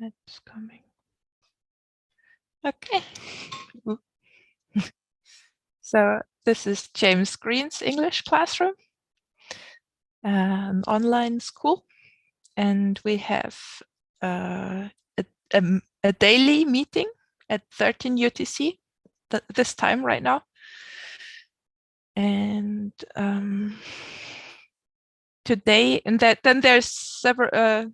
It's coming. Okay. So this is James Green's English classroom, an online school, and we have a daily meeting at 13 UTC this time right now. And today, and then there's several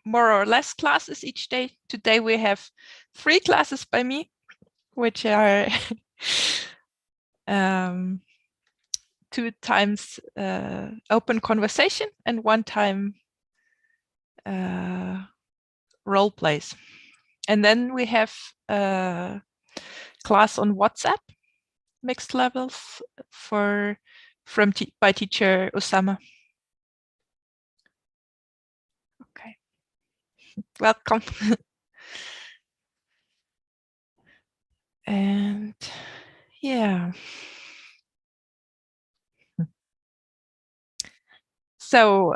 more or less classes each day. Today we have 3 classes by me, which are 2 times open conversation and 1 time role plays. And then we have a class on WhatsApp, mixed levels by teacher Osama. Okay, welcome. And yeah. So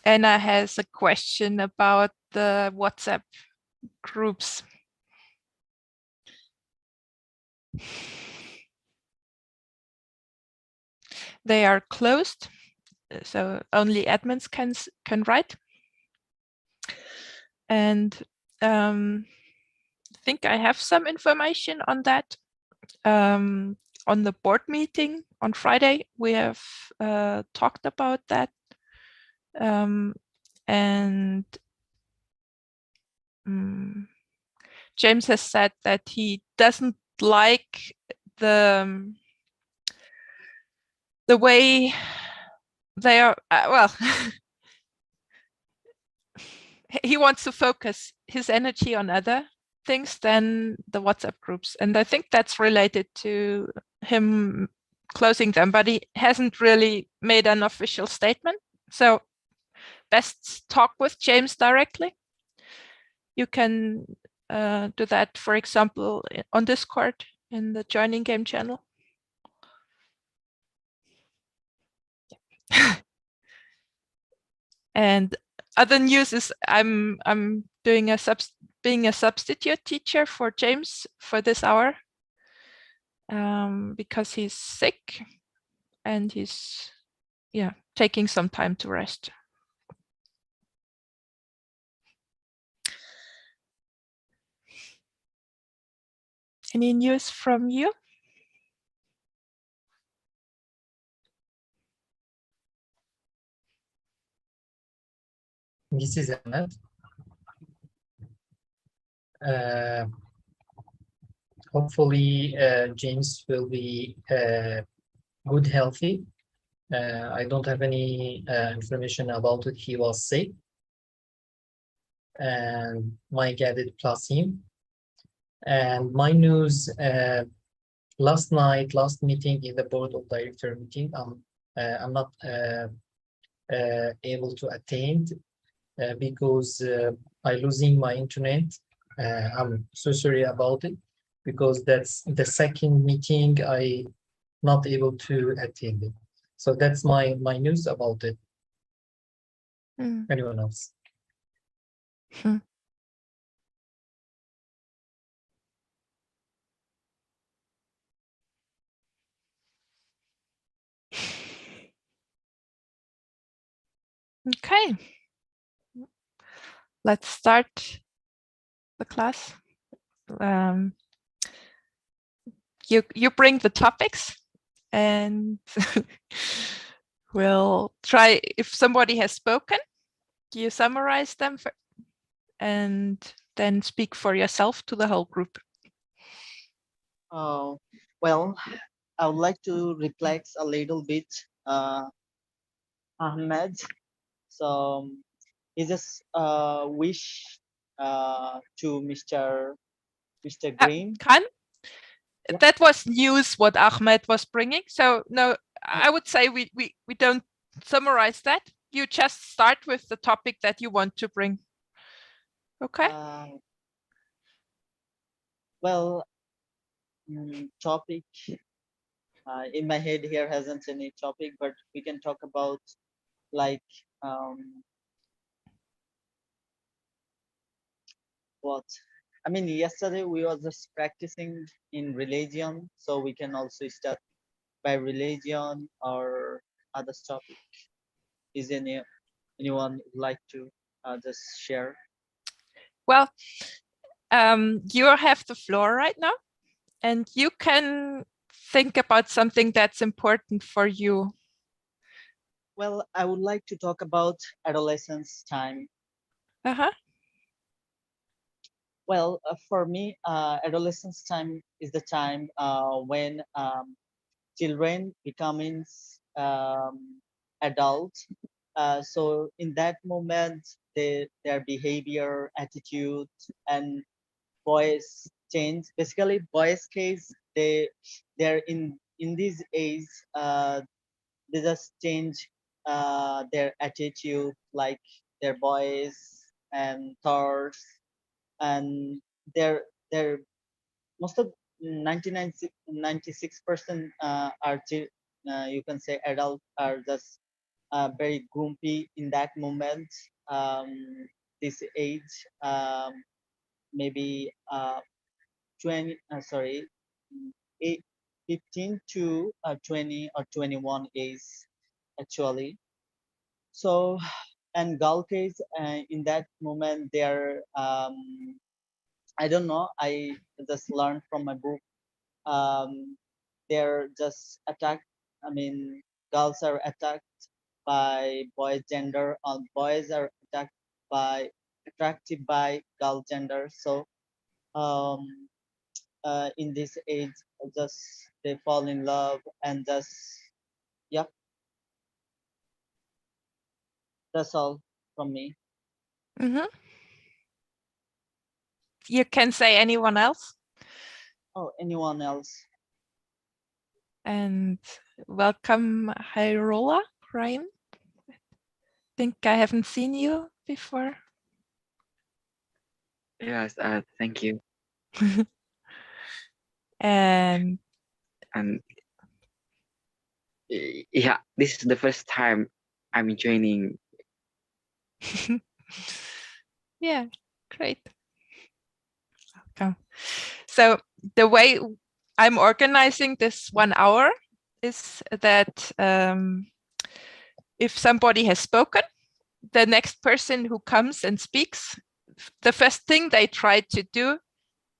Anna has a question about the WhatsApp groups. They are closed, so only admins can write. And I think I have some information on that. On the board meeting on Friday, we have talked about that. And James has said that he doesn't like the way they are, well, he wants to focus his energy on other things than the WhatsApp groups. And I think that's related to him closing them, but he hasn't really made an official statement. So best talk with James directly. You can do that, for example, on Discord in the Joining Game channel. And other news is I'm doing being a substitute teacher for James for this hour because he's sick and he's taking some time to rest. Any news from you? This is Ahmed. Hopefully, James will be good, healthy. I don't have any information about it. He was sick, and Mike added plus him. And my news, last meeting in the board of director meeting, I'm not able to attend because I losing my internet. I'm so sorry about it because that's the second meeting I not able to attend it. So that's my news about it. Anyone else? Okay, let's start the class. You bring the topics and we'll try, if somebody has spoken, you summarize them and then speak for yourself to the whole group. Well, I would like to reflect a little bit Ahmed. So he just wish to Mr. Green. Khan, that was news what Ahmed was bringing. So no, I would say we don't summarize that. You just start with the topic that you want to bring. Okay. Well, topic in my head here hasn't any topic, but we can talk about like what I mean. Yesterday we was just practicing in religion, so we can also start by religion or other topic. Is anyone would like to just share? Well, you have the floor right now, and you can think about something that's important for you. Well, I would like to talk about adolescence time. Uh-huh. Well, for me, adolescence time is the time when children becoming adults. So in that moment, their behavior, attitude, and voice change. Basically, boys' case, they're in this age. They just change their attitude, like their voice and thoughts, and their most of 96% you can say adults are just very grumpy in that moment. This age, maybe 20 8, 15 to 20 or 21 is actually. So, and girl case, in that moment they're I don't know, I just learned from my book. They're just attacked. I mean, girls are attacked by boy gender, or boys are attacked by attracted by girl gender. So um, in this age, just they fall in love and just yeah, that's all from me. Mm-hmm. You can say anyone else. Oh, anyone else? And welcome, Hyrola, Ryan. I think I haven't seen you before. Yes, thank you. And yeah, this is the first time I'm joining. yeah, great. Welcome. So the way I'm organizing this 1 hour is that if somebody has spoken, the next person who comes and speaks, the first thing they try to do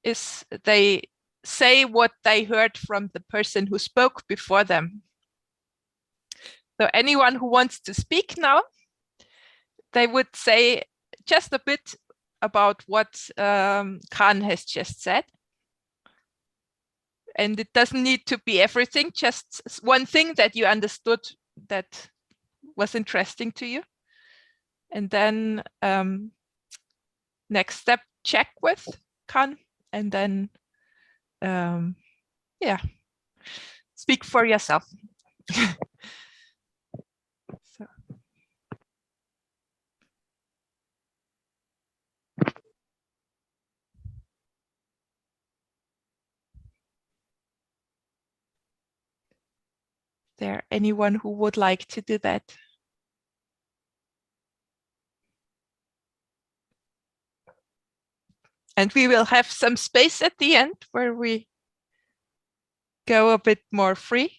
is they say what they heard from the person who spoke before them. So anyone who wants to speak now, they would say just a bit about what Khan has just said. And it doesn't need to be everything, just one thing that you understood that was interesting to you. And then next step, check with Khan, and then yeah, speak for yourself. So. There anyone who would like to do that? And we will have some space at the end where we go a bit more free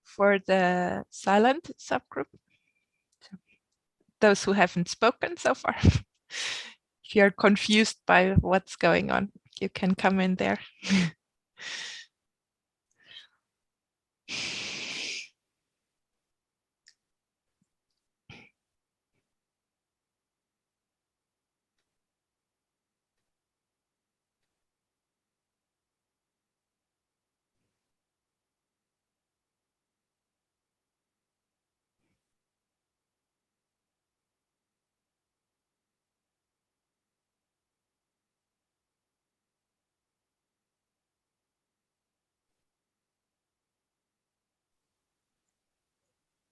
for the silent subgroup. So those who haven't spoken so far. If you're confused by what's going on, you can come in there.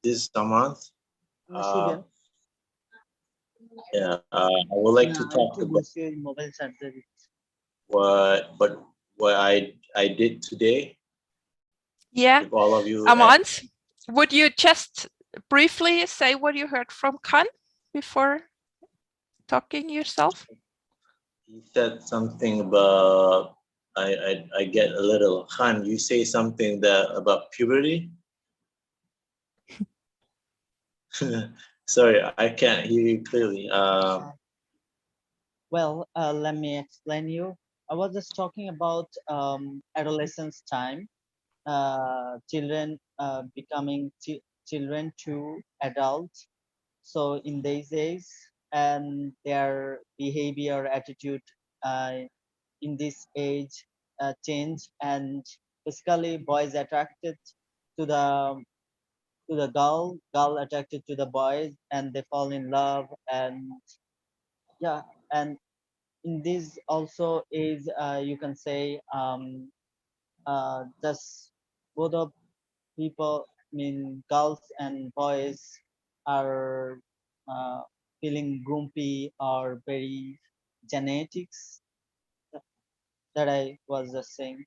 This month. Sugar. Yeah, I would like to talk about what I did today. Yeah. If all of you, Amand, would you just briefly say what you heard from Khan before talking yourself? he said something about, I get a little. Khan, you say something that about puberty? Sorry, I can't hear you clearly. Well, let me explain you. I was just talking about adolescence time, children becoming children to adults. So in these days, and their behavior, attitude in this age change, and basically boys attracted to the girl attracted to the boys, and they fall in love, and yeah, and in this also is you can say just both of people, I mean girls and boys are uh, feeling grumpy or very genetics that I was just saying.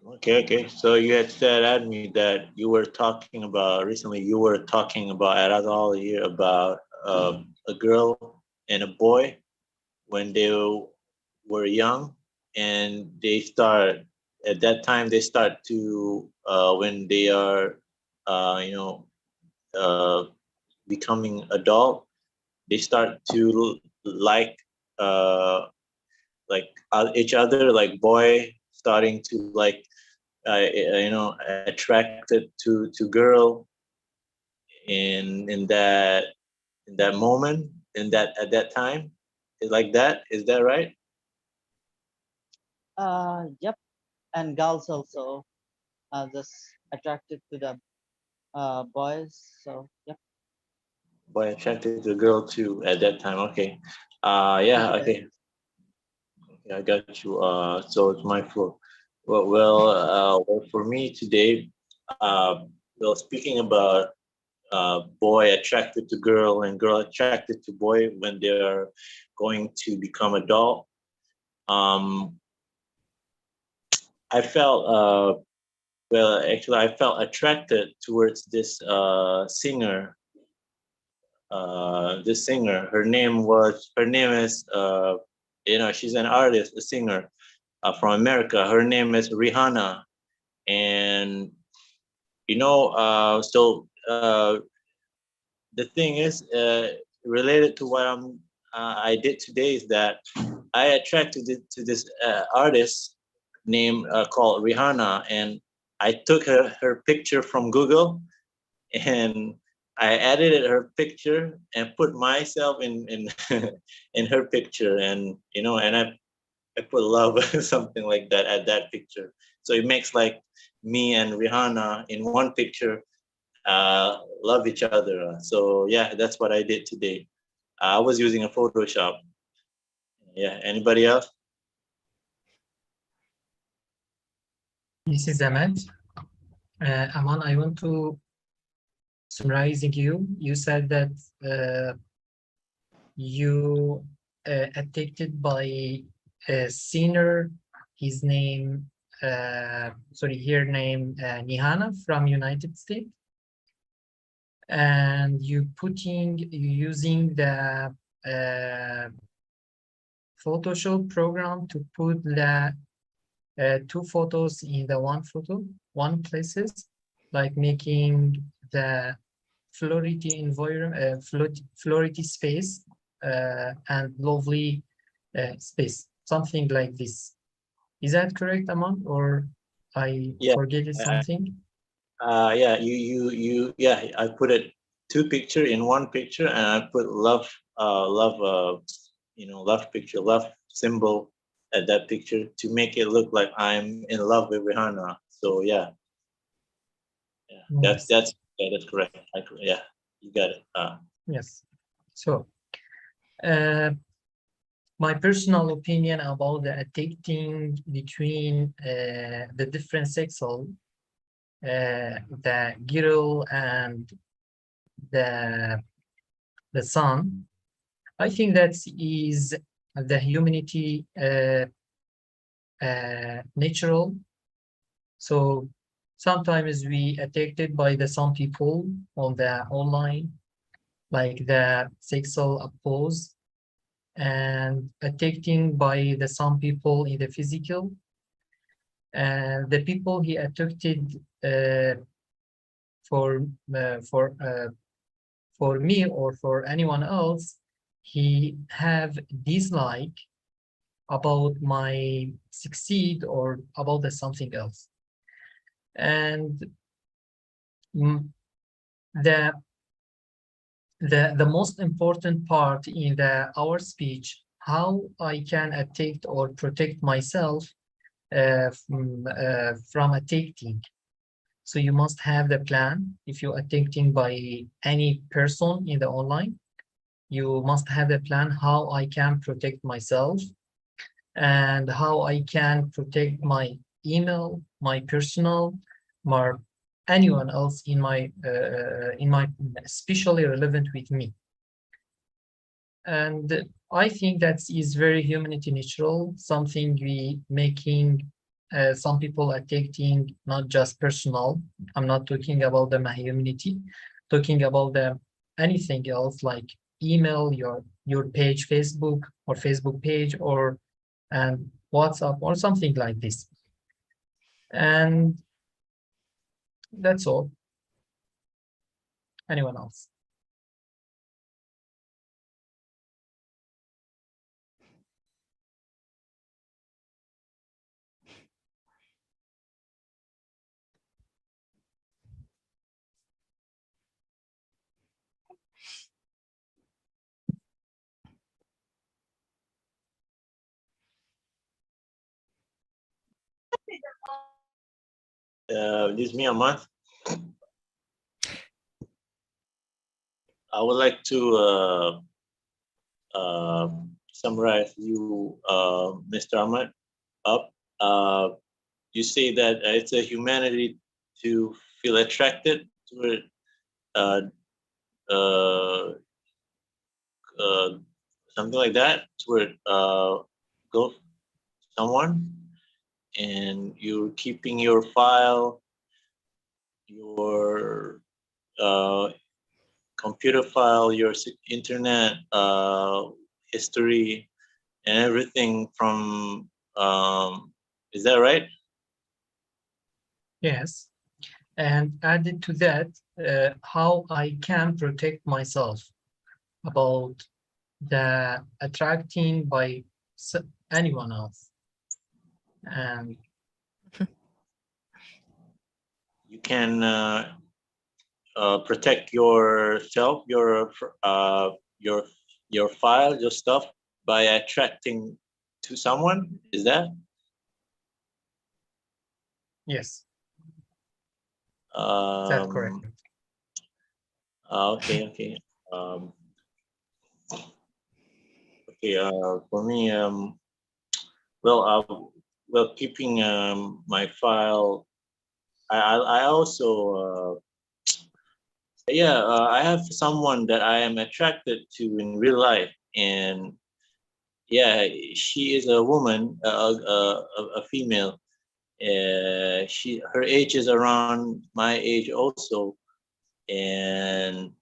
Okay. So you had said at me that you were talking about recently. You were talking about at all here about a girl and a boy when they were young, and they start at that time. They start to when they are, you know, becoming adult. They start to uh, like each other, like boy starting to like you know, attracted to girl in that moment, in that at that time, like that. Is that right? Yep, and girls also are just attracted to the boys, so yep. Boy attracted to girl too at that time. Okay. Yeah. Yeah. Okay. Yeah, I got you. So it's my floor. Well, for me today, well, speaking about boy attracted to girl and girl attracted to boy when they're going to become adult. Um, I felt well, actually, I felt attracted towards this singer. This singer, her name is you know, she's an artist, a singer from America. Her name is Rihanna, and you know, the thing is, related to what I did today is that I attracted to this artist named called Rihanna, and I took her picture from Google, and I edited her picture and put myself in in her picture, and you know, and I put love something like that at that picture, so it makes like me and Rihanna in one picture love each other. So yeah, that's what I did today. I was using a Photoshop. Yeah. Anybody else? This is Ahmed. Aman, I want to summarizing you. You said that you attacked by a singer. His name, her name Nihana from United States, and you using the Photoshop program to put the two photos in the one places, like making the Flority environment, Flority space, and lovely space, something like this. Is that correct, Aman, or I Yeah. forget something? Yeah. Yeah. I put it two picture in one picture, and I put love, you know, love picture, love symbol at that picture to make it look like I'm in love with Rihanna. So yeah, Yes. that's correct. Yeah, you got it. Yes. So, my personal opinion about the dating between the different sexual, the girl and the son, I think that is the humanity natural So sometimes we attacked by the some people on the online, like the sexual abuse, and attacking by the some people in the physical. And the people he attacked for uh, for uh, for me or for anyone else, he have dislike about my succeed or about the something else. And mm, the the most important part in our speech, how I can attack or protect myself from attacking. So you must have the plan. If you're attacking by any person in the online, you must have a plan how I can protect myself and how I can protect my email, my personal, or anyone else in my especially relevant with me. And I think that is very humanity natural, something we making some people attacking, not just personal. I'm not talking about the humanity, talking about the anything else like email, your page, Facebook or Facebook page, or and WhatsApp or something like this. And that's all. Anyone else? This is me, Ahmad. I would like to summarize you, Mr. Ahmad, up. You say that it's a humanity to feel attracted to something like that, to go someone, and you're keeping your file, your computer file, your internet history, and everything from. Is that right? Yes. And added to that, how I can protect myself about the attracting by anyone else. And You can protect yourself, your file, your stuff by attracting to someone. Is that? yes, that's correct. Okay, okay. Okay, for me, well, keeping my file, I also, I have someone that I am attracted to in real life, and yeah, she is a woman, a female. Her age is around my age also, and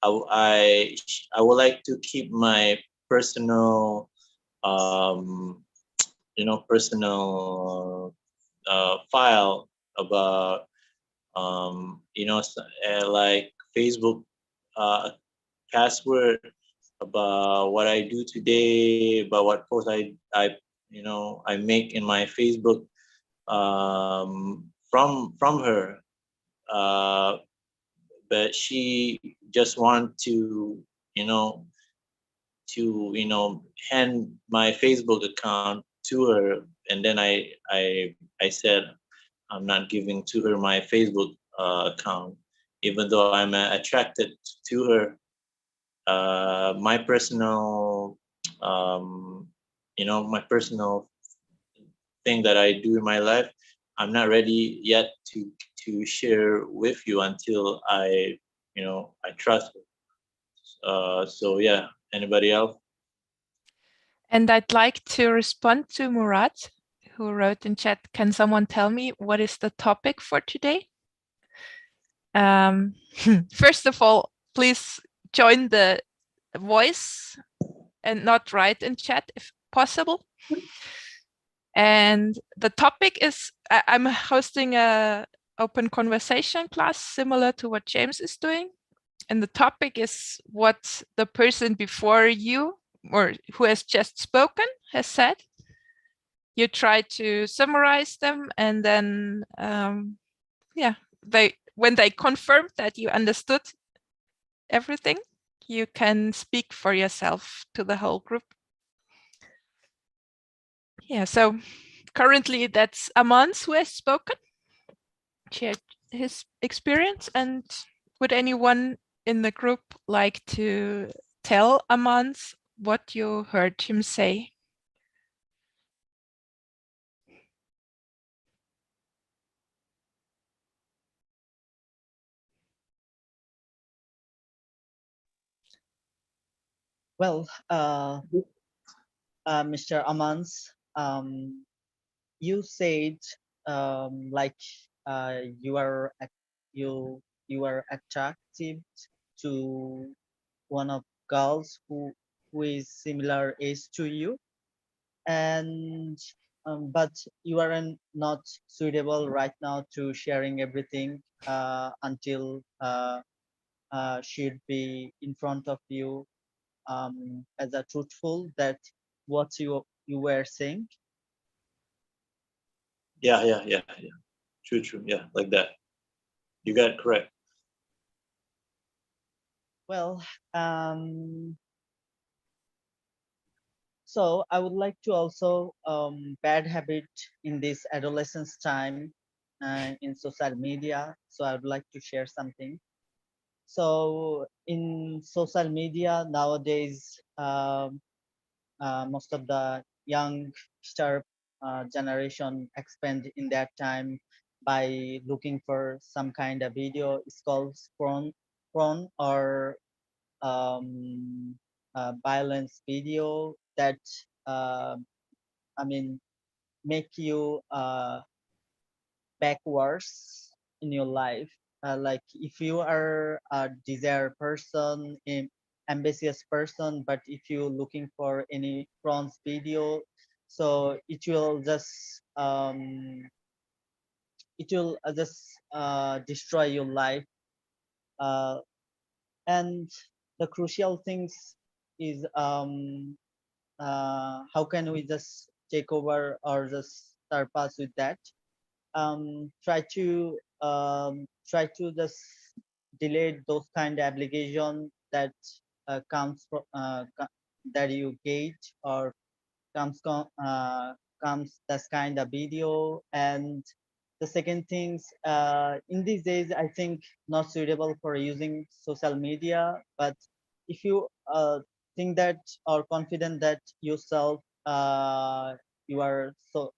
I would like to keep my personal, personal file about, like Facebook password, about what I do today, about what post I make in my Facebook, from her. But she just want to, you know, hand my Facebook account to her, and then I said I'm not giving to her my Facebook account, even though I'm attracted to her. My personal, my personal thing that I do in my life, I'm not ready yet to share with you until I trust her. So yeah, anybody else? And I'd like to respond to Murat, who wrote in chat, can someone tell me what is the topic for today? First of all, please join the voice and not write in chat if possible. And the topic is, I'm hosting a open conversation class similar to what James is doing. And the topic is what the person before you or who has just spoken has said. You try to summarize them, and then yeah, when they confirm that you understood everything, you can speak for yourself to the whole group. Yeah, so currently that's Amans who has spoken, shared his experience. And would anyone in the group like to tell Amans what you heard him say? Well, Mr. Amans, you said like you are you are attracted to one of girls who is similar age to you, and but you are not suitable right now to sharing everything until she'd be in front of you as a truthful that what you were saying. Yeah. True. Yeah, like that. You got it correct. Well, so I would like to also bad habit in this adolescence time in social media. So I would like to share something. So in social media nowadays, most of the youngster generation expend in that time by looking for some kind of video. It's called porn or violence video that uh, I mean make you backwards in your life. Like if you are a desire person, ambitious person, but if you're looking for any bronze video, so it will just destroy your life. Uh, and the crucial things is how can we just take over or just surpass with that? Try to just delete those kind of application that comes from that you get or comes this kind of video. And the second things in these days I think not suitable for using social media, but if you think that or confident that yourself you are so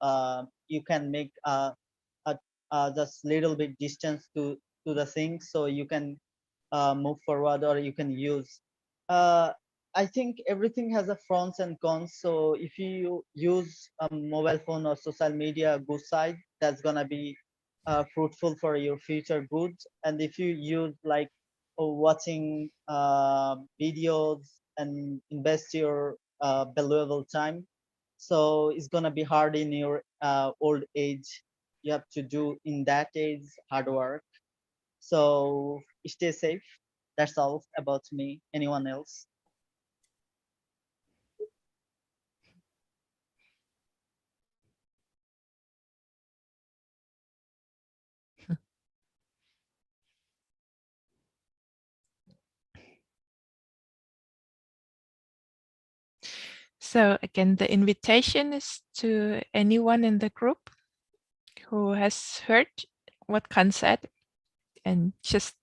you can make a, just little bit distance to the thing, so you can move forward or you can use uh, I think everything has a pros and cons. So if you use a mobile phone or social media good side, that's gonna be fruitful for your future good. And if you use like watching videos and invest your valuable time, so it's gonna be hard in your old age. You have to do in that age hard work. So stay safe. That's all about me. Anyone else? So again, the invitation is to anyone in the group who has heard what Khan said, and just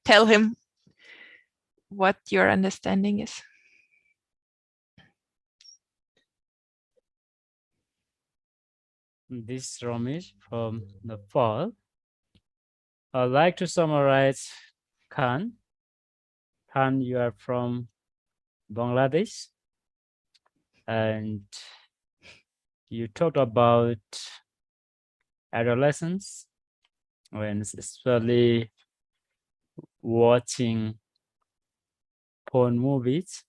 tell him what your understanding is. This is Ramesh from Nepal. I'd like to summarize Khan. Khan, you are from Bangladesh, and you talked about adolescence, when especially watching porn movies.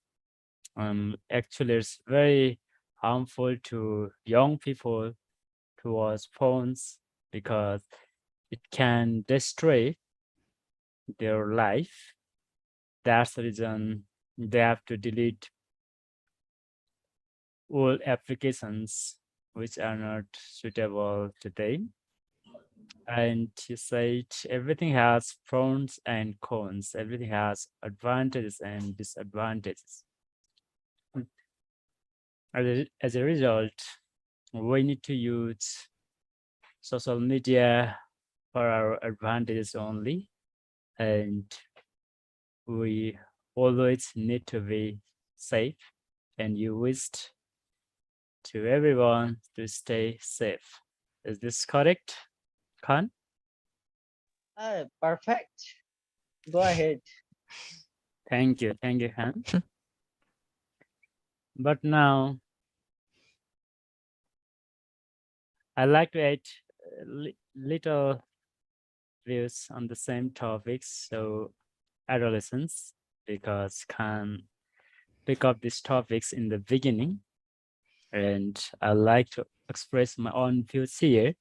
Actually, it's very harmful to young people to watch phones because it can destroy their life. That's the reason they have to delete all applications which are not suitable today. And you said everything has pros and cons. Everything has advantages and disadvantages. As a result, we need to use social media for our advantages only. And we always need to be safe. And you wished to everyone to stay safe. Is this correct, Khan? Perfect. Go ahead. Thank you, Khan. But now, I like to add little views on the same topics. So, adolescence, because Khan pick up these topics in the beginning, and I like to express my own views here.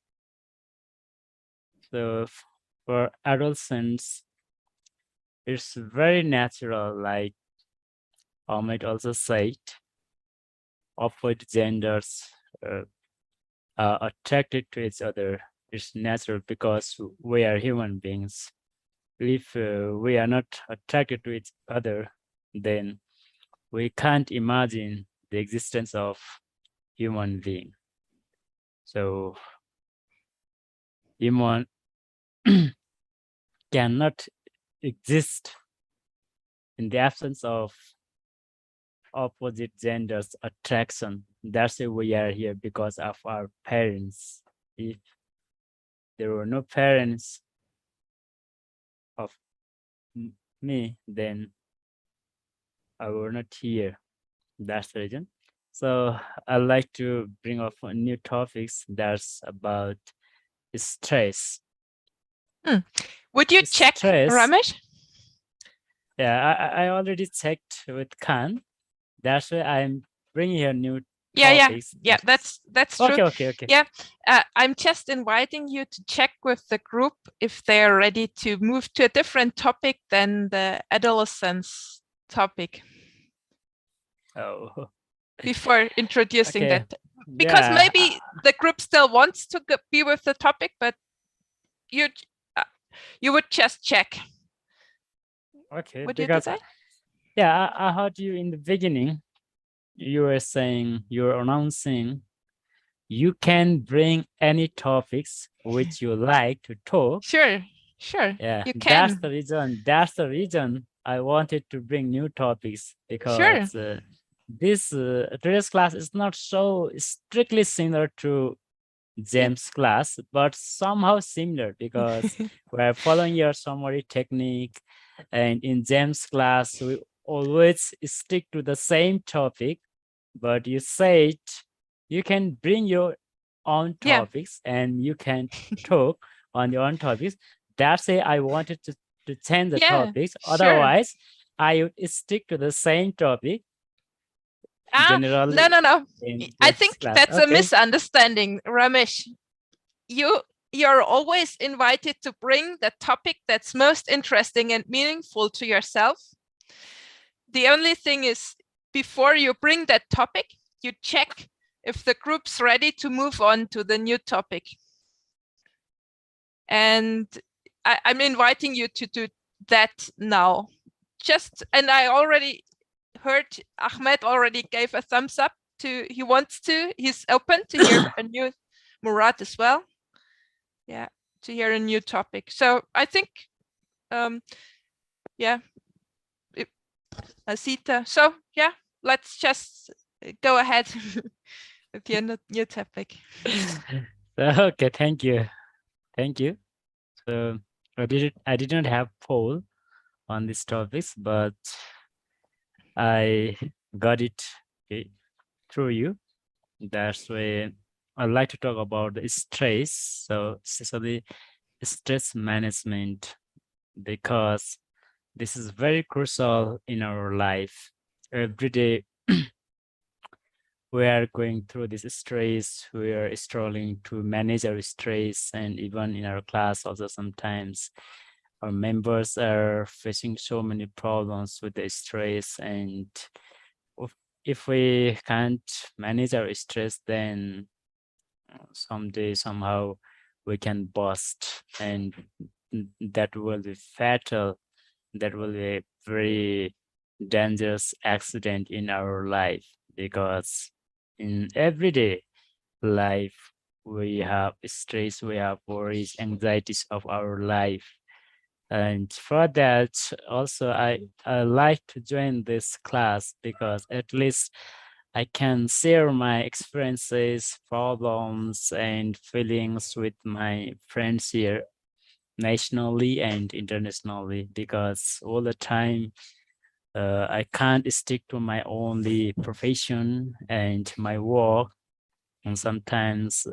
So, for adolescents, it's very natural, like Ahmed also said, opposite genders are attracted to each other. It's natural because we are human beings. If we are not attracted to each other, then we can't imagine the existence of human being. So human cannot exist in the absence of opposite genders attraction. That's why we are here, because of our parents. If there were no parents of me, then I were not here. That's the reason. So I like to bring up new topics that's about stress. Would you check, Stress. Ramesh? Yeah, I already checked with Khan. That's why I'm bringing here new Yeah, topics. that's true. Okay. Yeah, I'm just inviting you to check with the group if they're ready to move to a different topic than the adolescence topic Oh, before introducing okay. that. Because Yeah, maybe the group still wants to be with the topic, but you would just check. okay. Would you do Because that? yeah, I heard you in the beginning. You were saying, you were announcing you can bring any topics which you like to talk. Sure. Yeah, You that's can. the reason. That's the reason I wanted to bring new topics, because this today's class is not so strictly similar to James' class, but somehow similar, because we're following your summary technique, and in James' class we always stick to the same topic. But you said you can bring your own Yeah. topics and you can talk on your own topics. That's why I wanted to change the Yeah, topics. sure. Otherwise, I would stick to the same topic. Generally, No. in I James' think class. that's a Okay. misunderstanding, Ramesh. You're always invited to bring the topic that's most interesting and meaningful to yourself. The only thing is, before you bring that topic, you check if the group's ready to move on to the new topic. And I'm inviting you to do that now. And I already heard Ahmed already gave a thumbs up he's open to hear a new Murat as well. Yeah, to hear a new topic. So I think, Asita. So yeah, let's just go ahead with the new topic. Okay, thank you. So I didn't have poll on these topics, but I got it through you. That's why I'd like to talk about the stress. So especially stress management, because this is very crucial in our life. Every day we are going through this stress. We are struggling to manage our stress, and even in our class also sometimes our members are facing so many problems with the stress, and if we can't manage our stress, then someday somehow we can burst, and that will be fatal. That will be a very dangerous accident in our life, because in everyday life we have stress, we have worries, anxieties of our life. And for that also I like to join this class, because at least I can share my experiences, problems, and feelings with my friends here, nationally and internationally, because all the time I can't stick to my only profession and my work. And sometimes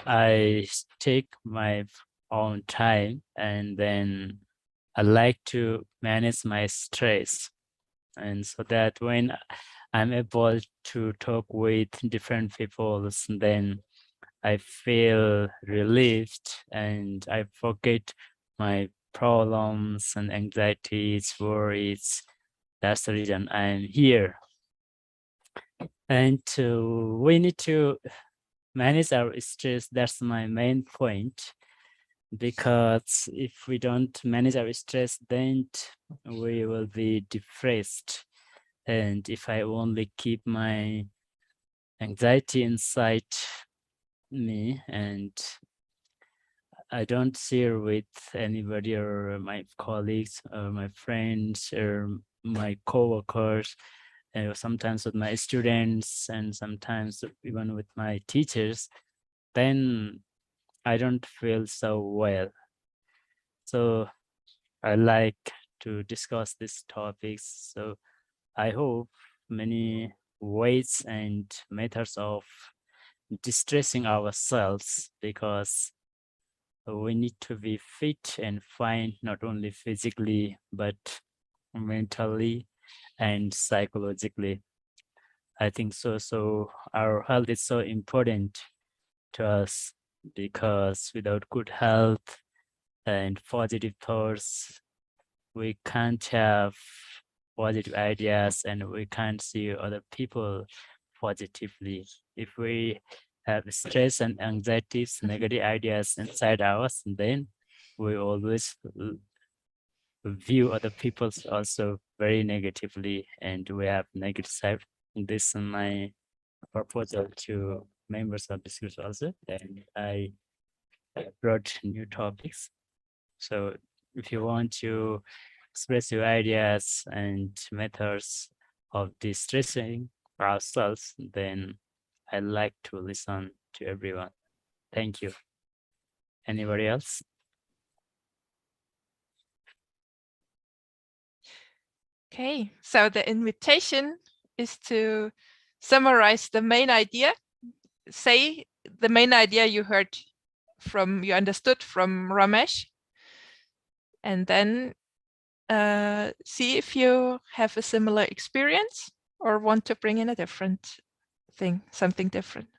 I take my own time, and then I like to manage my stress. And so that when I'm able to talk with different people, then I feel relieved and I forget my problems and anxieties, worries. That's the reason I'm here. And we need to manage our stress. That's my main point, because if we don't manage our stress, then we will be depressed. And if I only keep my anxiety inside me and I don't share with anybody or my colleagues or my friends or my coworkers, sometimes with my students and sometimes even with my teachers, then I don't feel so well. So I like to discuss these topics. So I hope many ways and methods of distressing ourselves, because we need to be fit and fine, not only physically, but mentally and psychologically. I think so. So our health is so important to us, because without good health and positive thoughts, we can't have positive ideas and we can't see other people positively. If we have stress and anxieties, negative ideas inside us, then we always view other people also very negatively, and we have negative side. This is my proposal to members of this group also, and I brought new topics. So if you want to express your ideas and methods of distressing ourselves, then I like to listen to everyone. Thank you. Anybody else? Okay, so the invitation is to summarize the main idea. Say the main idea you understood from Ramesh, and then see if you have a similar experience or want to bring in a different thing, something different.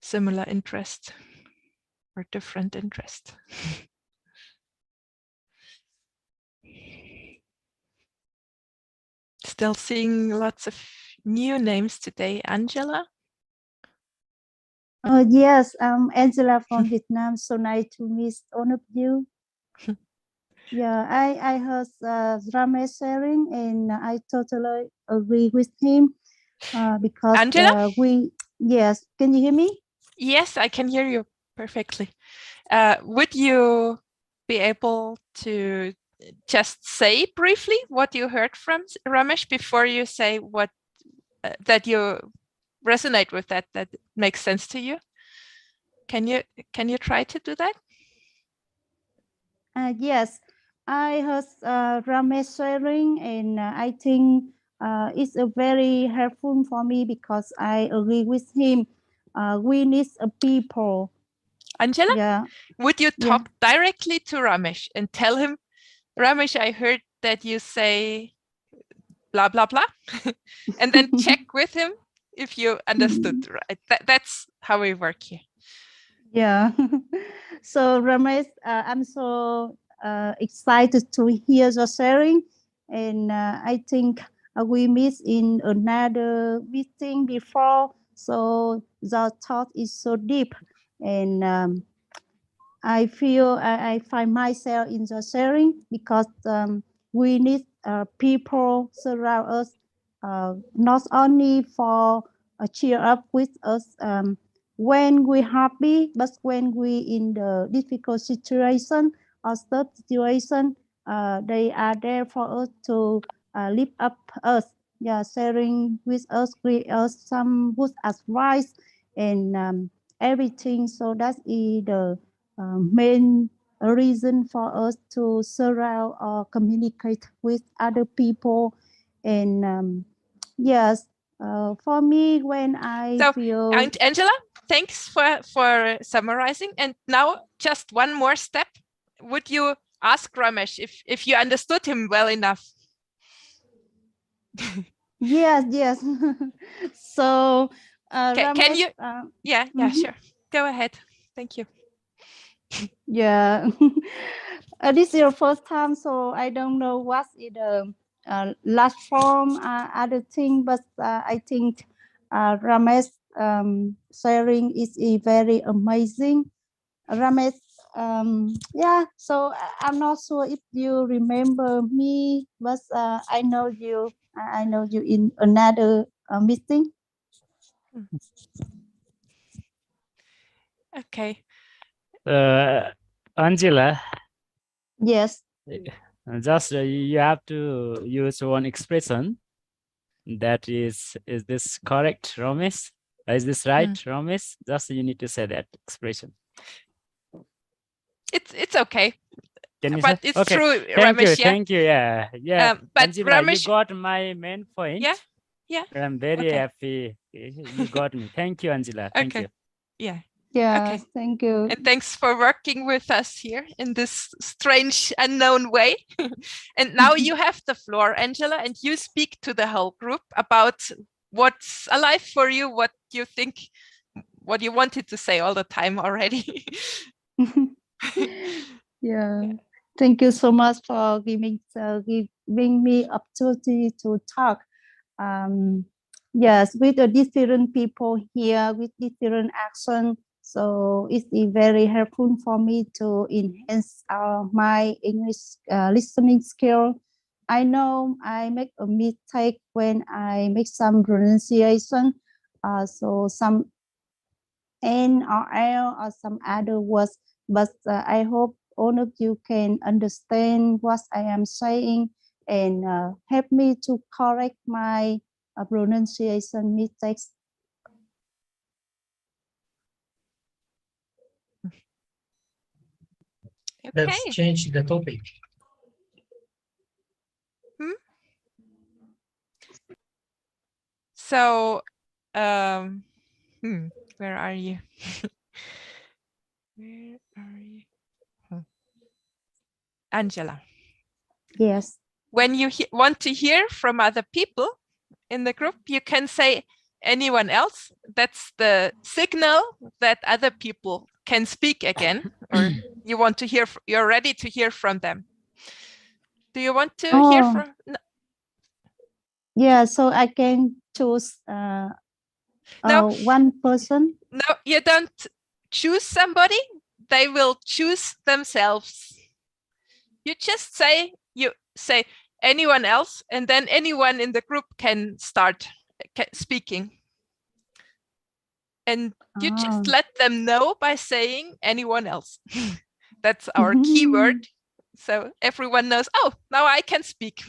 Similar interest or different interest. Still seeing lots of new names today. Angela? Oh, yes, I'm Angela from Vietnam. So nice to meet all of you. Yeah, I heard Ramesh sharing, and I totally agree with him because Angela? yes, can you hear me? Yes, I can hear you perfectly. Would you be able to just say briefly what you heard from Ramesh before you say what that you resonate with, that makes sense to you? Can you try to do that? Yes, I heard Ramesh sharing, and I think it's a very helpful for me because I agree with him. We need a people. Angela, Yeah. would you Yeah. talk directly to Ramesh and tell him, Ramesh, I heard that you say blah, blah, blah, and then check with him if you understood right. That's how we work here. Yeah. So Ramesh, I'm so excited to hear your sharing, and I think we meet in another meeting before. So the thought is so deep, and I feel I find myself in the sharing because we need people surround us, not only for cheer up with us when we're happy, but when we in the difficult situation or tough situation, they are there for us to lift up us. Yeah, sharing with us, give us some good advice and everything. So that is the main reason for us to surround or communicate with other people. And yes, for me, when I So, feel and Angela, thanks for summarizing. And now just one more step. Would you ask Ramesh if you understood him well enough? yes. So Can Ramesh, you? Yeah, sure. Go ahead. Thank you. Yeah. This is your first time, so I don't know what is the last form, other thing, but I think Ramesh sharing is very amazing. Ramesh, yeah, so I'm not sure if you remember me, but I know you. I know you in another meeting. Okay. Angela, Yes. just you have to use one expression. That is this correct, Ramesh? Is this right, Ramesh? Just you need to say that expression. It's okay. Can you But say? it's Okay. true, Thank you. Ramesh. Yeah. Thank you. Yeah. But Angela, you Ramesh, got my main point. yeah. I'm very Okay. happy. You got me. Thank you, Angela. Thank you. Yeah. Yeah. Okay. Thank you. And thanks for working with us here in this strange, unknown way. And now you have the floor, Angela, and you speak to the whole group about what's alive for you, what you think, what you wanted to say all the time already. Yeah. Thank you so much for giving me opportunity to talk. Yes, with the different people here with different accent, so it's very helpful for me to enhance my English listening skill. I know I make a mistake when I make some pronunciation, so some N or L or some other words, but I hope all of you can understand what I am saying and help me to correct my pronunciation mistakes. Okay. Let's change the topic. So, where are you? Where are you? Angela. Yes. When you want to hear from other people in the group, you can say anyone else. That's the signal that other people can speak again, or you want to hear, you're ready to hear from them. Do you want to hear from? No. Yeah, so I can choose one person. No, you don't choose somebody. They will choose themselves. You just say anyone else, and then anyone in the group can start speaking. And you just let them know by saying anyone else. That's our keyword. So everyone knows, oh, now I can speak.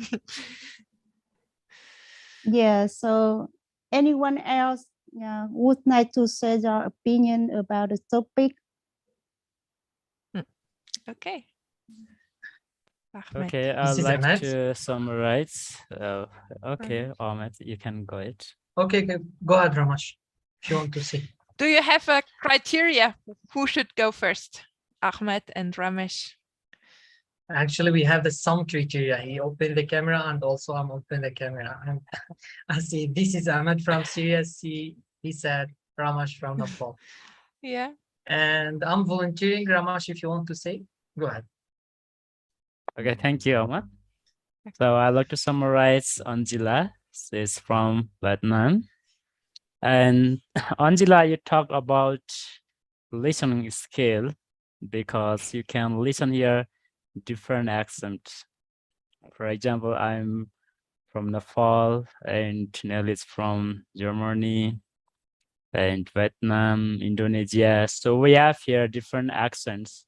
Yeah, so anyone else would like to share their opinion about the topic? Okay. Ahmed. Okay, This I'd is like Ahmed. to summarize. Okay, Ahmed, you can go ahead. Okay, go ahead, Ramesh, if you want to say. Do you have a criteria who should go first, Ahmed and Ramesh? Actually, we have some criteria. He opened the camera and also I'm open the camera. And I see this is Ahmed from Syria. He said Ramesh from Nepal. Yeah. And I'm volunteering, Ramesh, if you want to say, go ahead. Okay, thank you, Ahmed. So I'd like to summarize Angela. She's from Vietnam. And Angela, you talk about listening skill because you can listen here different accents. For example, I'm from Nepal and Nell is from Germany and Vietnam, Indonesia. So we have here different accents.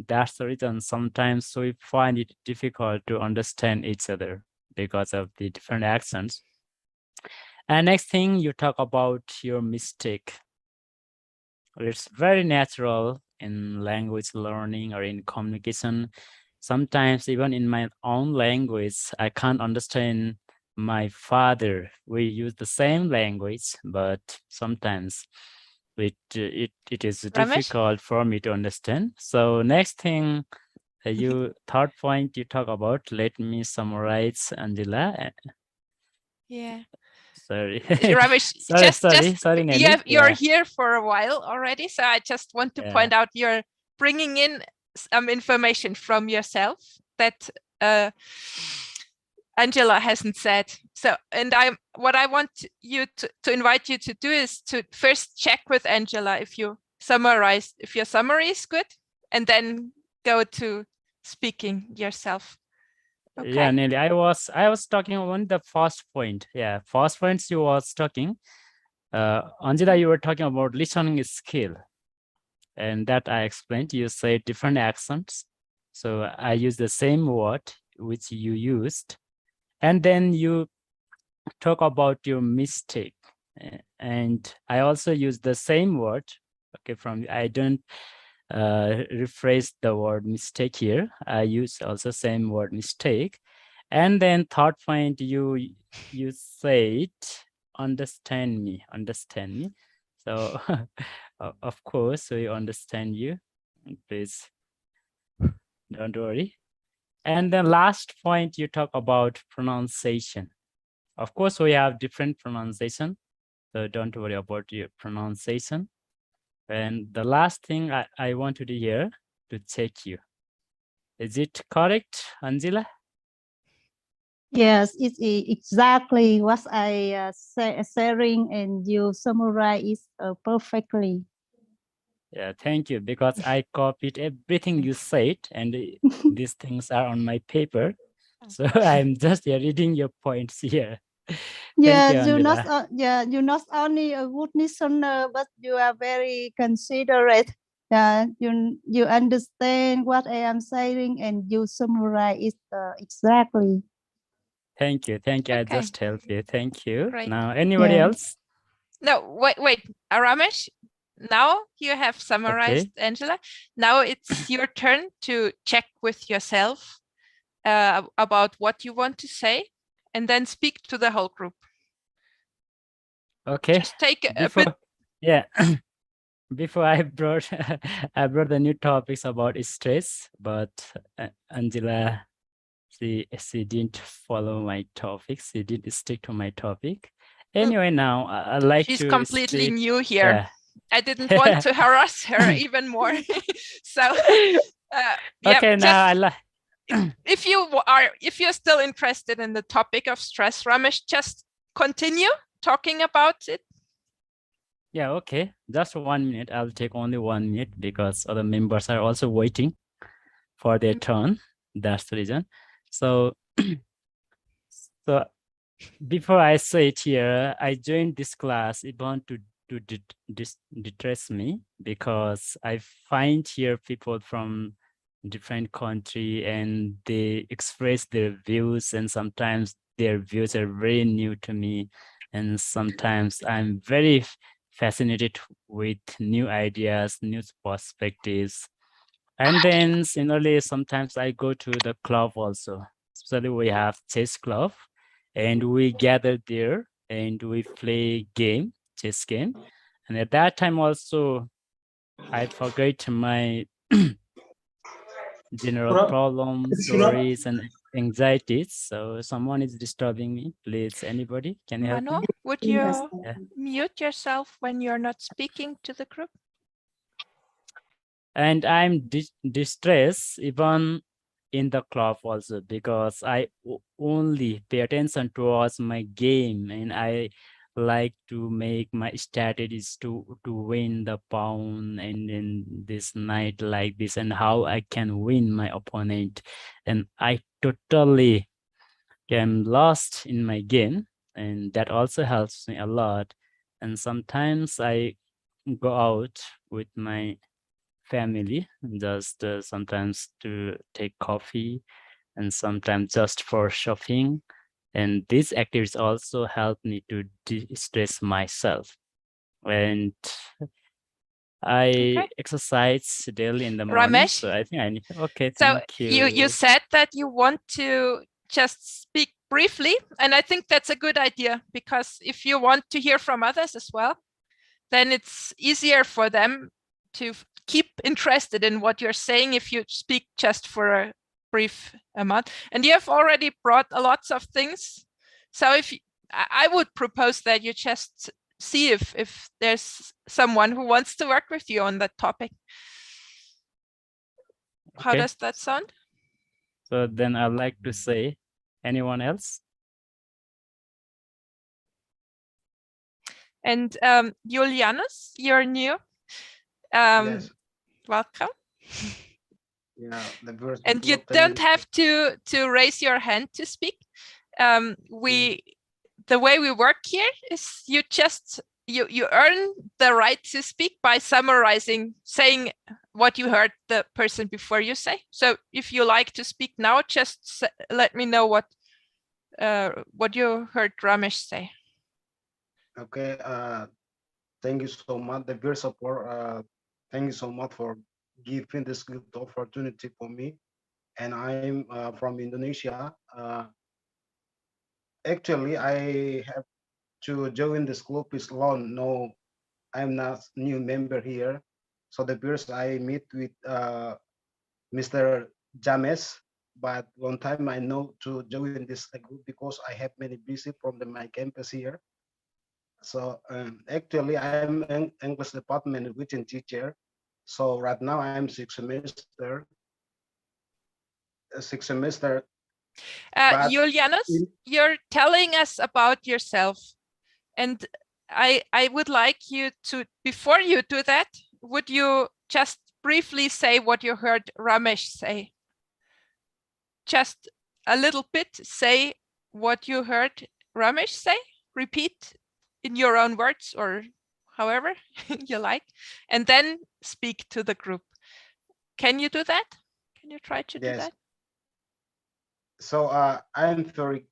That's the reason sometimes we find it difficult to understand each other because of the different accents. And next thing you talk about your mistake. It's very natural in language learning or in communication. Sometimes even in my own language, I can't understand my father. We use the same language, but sometimes it is difficult for me to understand. So next thing, third point you talk about, let me summarize, Angela. Yeah. Sorry. Ramesh, sorry, Nelly. you're here for a while already, so I just want to point out you're bringing in some information from yourself that Angela hasn't said. So, and what I want you to invite you to do is to first check with Angela if your summary is good, and then go to speaking yourself. Okay. Yeah, Nelly, I was talking on the first point. Yeah, first point you was talking. Angela, you were talking about listening skill. And that I explained, you say different accents. So I use the same word which you used. And then you talk about your mistake. And I also use the same word. Okay, I don't rephrase the word mistake here. I use also same word mistake. And then third point, you said understand me. So of course we understand you. Please don't worry. And then last point, you talk about pronunciation. Of course, we have different pronunciation, so don't worry about your pronunciation. And the last thing I want to do here to check you. Is it correct, Angela? Yes, it's exactly what I sharing, and you summarize perfectly. Yeah, thank you, because I copied everything you said, and these things are on my paper. So I'm just reading your points here. Yeah, Thank you, Angela. you're not only a good listener, but you are very considerate. You understand what I am saying, and you summarize it exactly. Thank you. Okay. I just helped you. Thank you. Great. Now, anybody else? No, wait, Ramesh. Now you have summarized, Angela. Now it's your turn to check with yourself about what you want to say, and then speak to the whole group. Okay. Just take a bit. Yeah. Before I brought the new topics about stress, but Angela, she didn't follow my topics. She didn't stick to my topic. Anyway, now I'd like She's to completely speak. new here. Yeah. I didn't want to harass her even more. So yeah, okay, now I like. if you're still interested in the topic of stress, Ramesh, just continue talking about it. Yeah, okay. Just 1 minute. I'll take only 1 minute because other members are also waiting for their turn. That's the reason. So, so before I say it here, I joined this class even to distress me, because I find here people from different country and they express their views, and sometimes their views are very new to me, and sometimes I'm very fascinated with new ideas, new perspectives. And then similarly, sometimes I go to the club also. Especially we have chess club, and we gather there and we play chess game. And at that time also, I forget my general problems, worries, and anxieties. So someone is disturbing me. Please, anybody, can you help Mano, me? would you Yeah. mute yourself when you're not speaking to the group? And I'm distressed even in the club also, because I only pay attention towards my game, and I like to make my strategies to win the pawn and in this knight like this, and how I can win my opponent. And I totally am lost in my game, and that also helps me a lot. And sometimes I go out with my family, just sometimes to take coffee, and sometimes just for shopping. And these activities also help me to de-stress myself. And I exercise daily in the morning. Ramesh? So I think I need, okay, So thank you. you said that you want to just speak briefly, and I think that's a good idea, because if you want to hear from others as well, then it's easier for them to keep interested in what you're saying if you speak just for a brief amount. And you have already brought a lots of things. So if I would propose that you just see if there's someone who wants to work with you on that topic. How Okay. does that sound? So then I'd like to say, anyone else? And Julianus, you're new. Yes. Welcome. Yeah, the first And you couple of don't things- have to raise your hand to speak. The way we work here is you just you earn the right to speak by summarizing, saying what you heard the person before you say. So if you like to speak now, just let me know what you heard Ramesh say. Okay, thank you so much. The first support, thank you so much for giving this good opportunity for me. And I'm from Indonesia. Actually, I have to join this group is alone. No, I'm not new member here. So the first I meet with Mr. James, but one time I know to join this group because I have many visit from my campus here. So actually I'm an English department written teacher. So right now I'm sixth semester. But Julianus, you're telling us about yourself, and I would like you to, before you do that, would you just briefly say what you heard Ramesh say? Just a little bit, say what you heard Ramesh say, repeat in your own words or however you like, and then speak to the group. Can you do that? Can you try to do that? So I'm very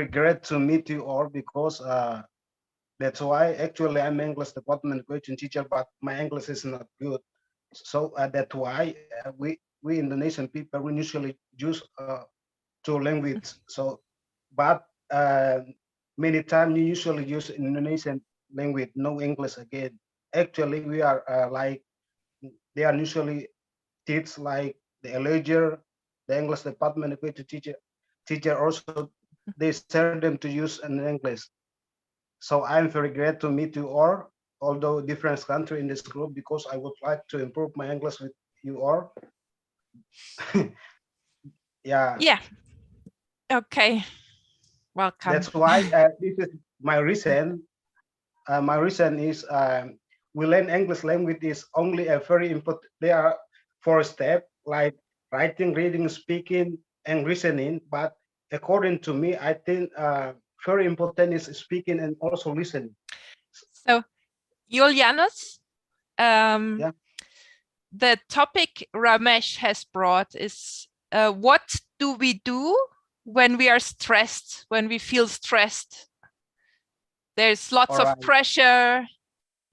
glad to meet you all, because that's why actually I'm English department question teacher, but my English is not good. So that's why we Indonesian people we usually use two language. So, but many times you usually use Indonesian language, no English again. Actually, we are like they are usually teach like the Elijah, the English department teacher also they tell them to use in English. So I'm very glad to meet you all, although different country in this group, because I would like to improve my English with you all. Yeah. Yeah. Okay. Welcome. That's why this is my reason. My reason is we learn English language is only a very important. There are 4 steps like writing, reading, speaking, and listening. But according to me, I think very important is speaking and also listening. So, Julianus, the topic Ramesh has brought is what do we do when we are stressed, when we feel stressed? There's lots of pressure.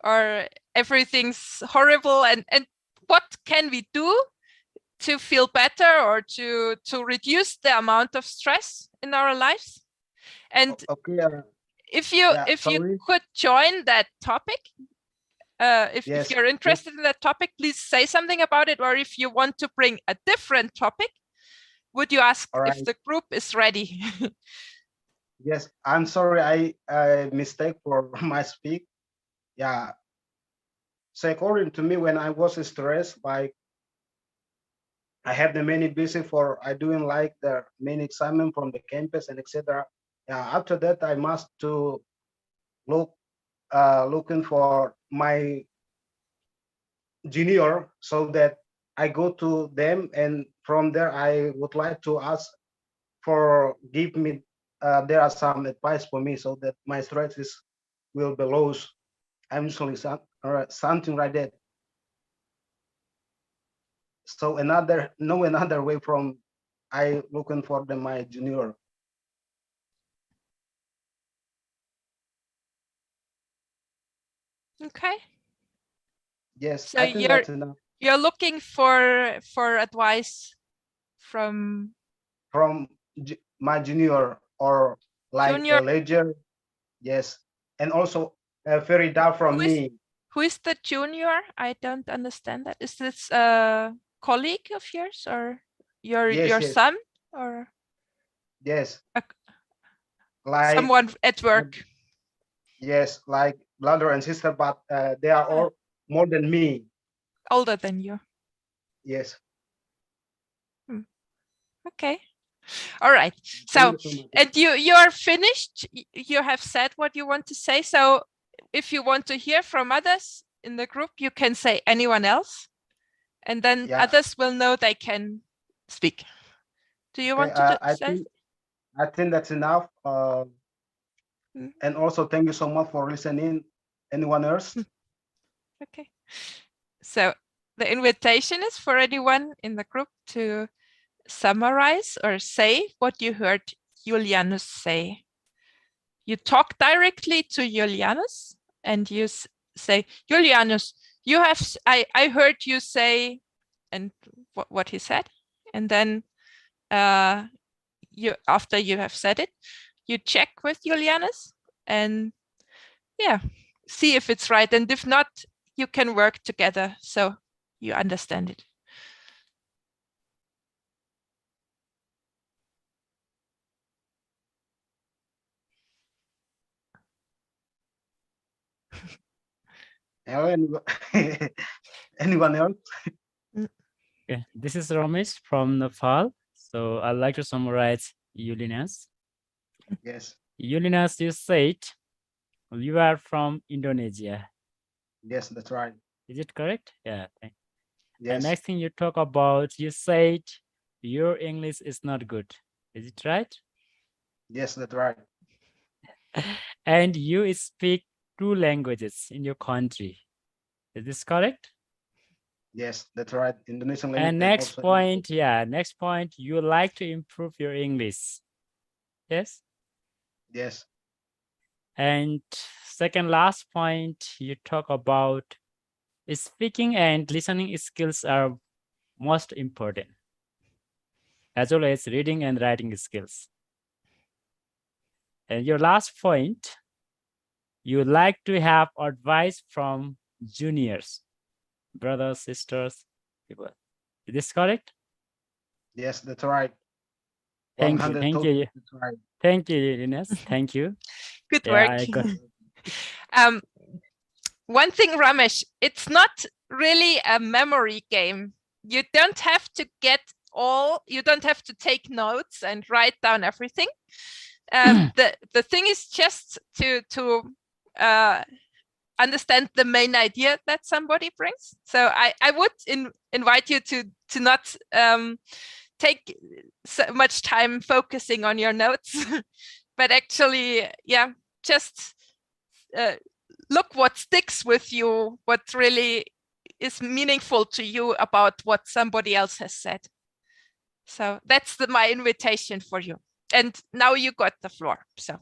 or everything's horrible, and what can we do to feel better or to reduce the amount of stress in our lives? And Okay. if you sorry. could join that topic, if Yes. you're interested in that topic, please say something about it. Or if you want to bring a different topic, would you ask All if right. the group is ready? Yes, I'm sorry. I mistake for my speak. Yeah. So according to me, when I was stressed, like I have the many busy for I doing like the main assignment from the campus and etc. Yeah. After that, I must to looking for my junior so that I go to them, and from there I would like to ask for give me there are some advice for me so that my stress is will be low. I'm usually something like that. So another way from I looking for my junior. Okay. Yes, So I think that's enough. you're looking for advice from My junior or like junior. a ledger. Yes, and also very down from me. Who is the junior? I don't understand that. Is this a colleague of yours or your Yes. son or Yes. a, Like someone at work? Yes, like brother and sister, but they are all more than me. Older than you. Yes. Okay. All right. So, and you are finished. You have said what you want to say. So if you want to hear from others in the group, you can say anyone else, and then others will know they can speak. Do you want to say? I think that's enough. And also thank you so much for listening. Anyone else? Okay. So the invitation is for anyone in the group to summarize or say what you heard Julianus say. You talk directly to Julianus and you say, Julianus, you have, I heard you say, and what he said. And then after you have said it, you check with Julianus and see if it's right. And if not, you can work together so you understand it. Anyone else? Okay, this is Ramesh from Nepal. So I'd like to summarize Julianus. Yes. Julianus, you said you are from Indonesia. Yes, that's right. Is it correct? Yeah. Yes. And next thing you talk about, you said your English is not good. Is it right? Yes, that's right. And you speak 2 languages in your country. Is this correct? Yes, that's right. Indonesian language. And next point, you like to improve your English. Yes? Yes. And second last point, you talk about speaking and listening skills are most important, as well as reading and writing skills. And your last point, you like to have advice from juniors, brothers, sisters, people. Is this correct? Yes, that's right. Thank you. Thank you. That's right. Thank you, Ines. Thank you. Good work. One thing, Ramesh, it's not really a memory game. You don't have to you don't have to take notes and write down everything. The thing is just to understand the main idea that somebody brings. So I would invite you to not take so much time focusing on your notes, but actually, just look what sticks with you, what really is meaningful to you about what somebody else has said. So that's my invitation for you. And now you got the floor. So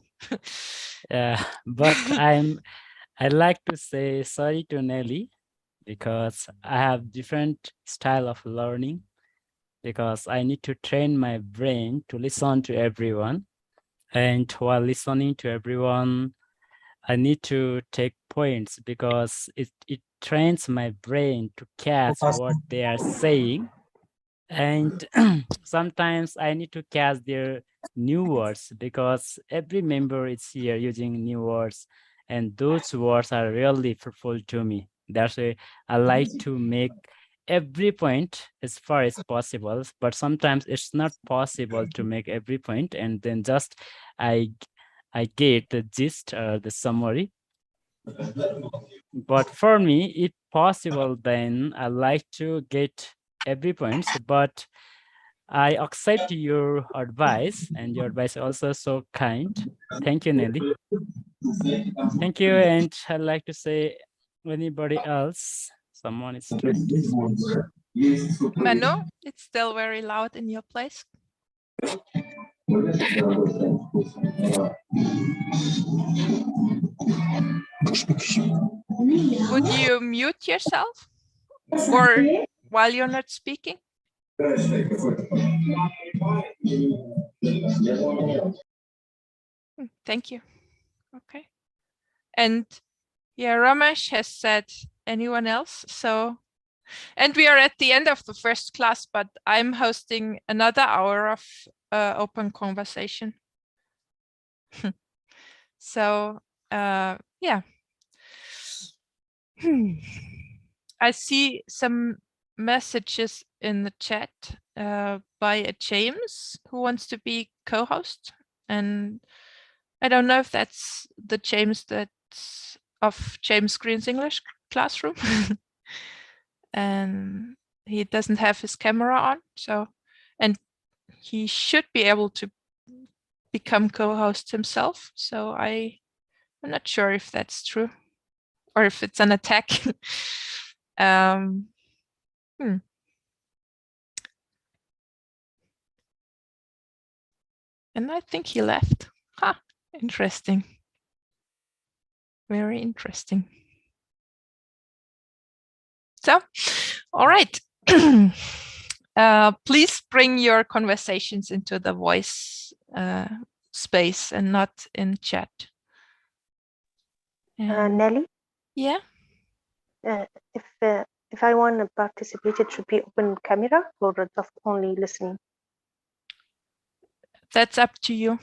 but I'd like to say sorry to Nelly because I have different style of learning because I need to train my brain to listen to everyone. And while listening to everyone, I need to take points because it trains my brain to catch what they are saying. And sometimes I need to catch their new words because every member is here using new words and those words are really fruitful to me. That's why I like to make every point as far as possible, but sometimes it's not possible to make every point, and then just I get the gist or the summary. But for me, if possible, then I like to get every point, but I accept your advice, and your advice also so kind. Thank you, Nelly. Thank you, and I'd like to say anybody else, someone is trying to speak. Manu, it's still very loud in your place. Would you mute yourself or while you're not speaking? Thank you. Okay. And yeah, Ramesh has said anyone else. So, and we are at the end of the first class, but I'm hosting another hour of open conversation. So, yeah. I see some messages in the chat by a James who wants to be co-host, and I don't know if that's the James that's of James Green's English classroom. And he doesn't have his camera on, so, and he should be able to become co-host himself. So I'm not sure if that's true or if it's an attack. And I think he left. Ha, interesting. Very interesting. So, all right. Please bring your conversations into the voice space and not in chat. Nelly? Yeah. If I want to participate, it should be open camera or just only listening? That's up to you.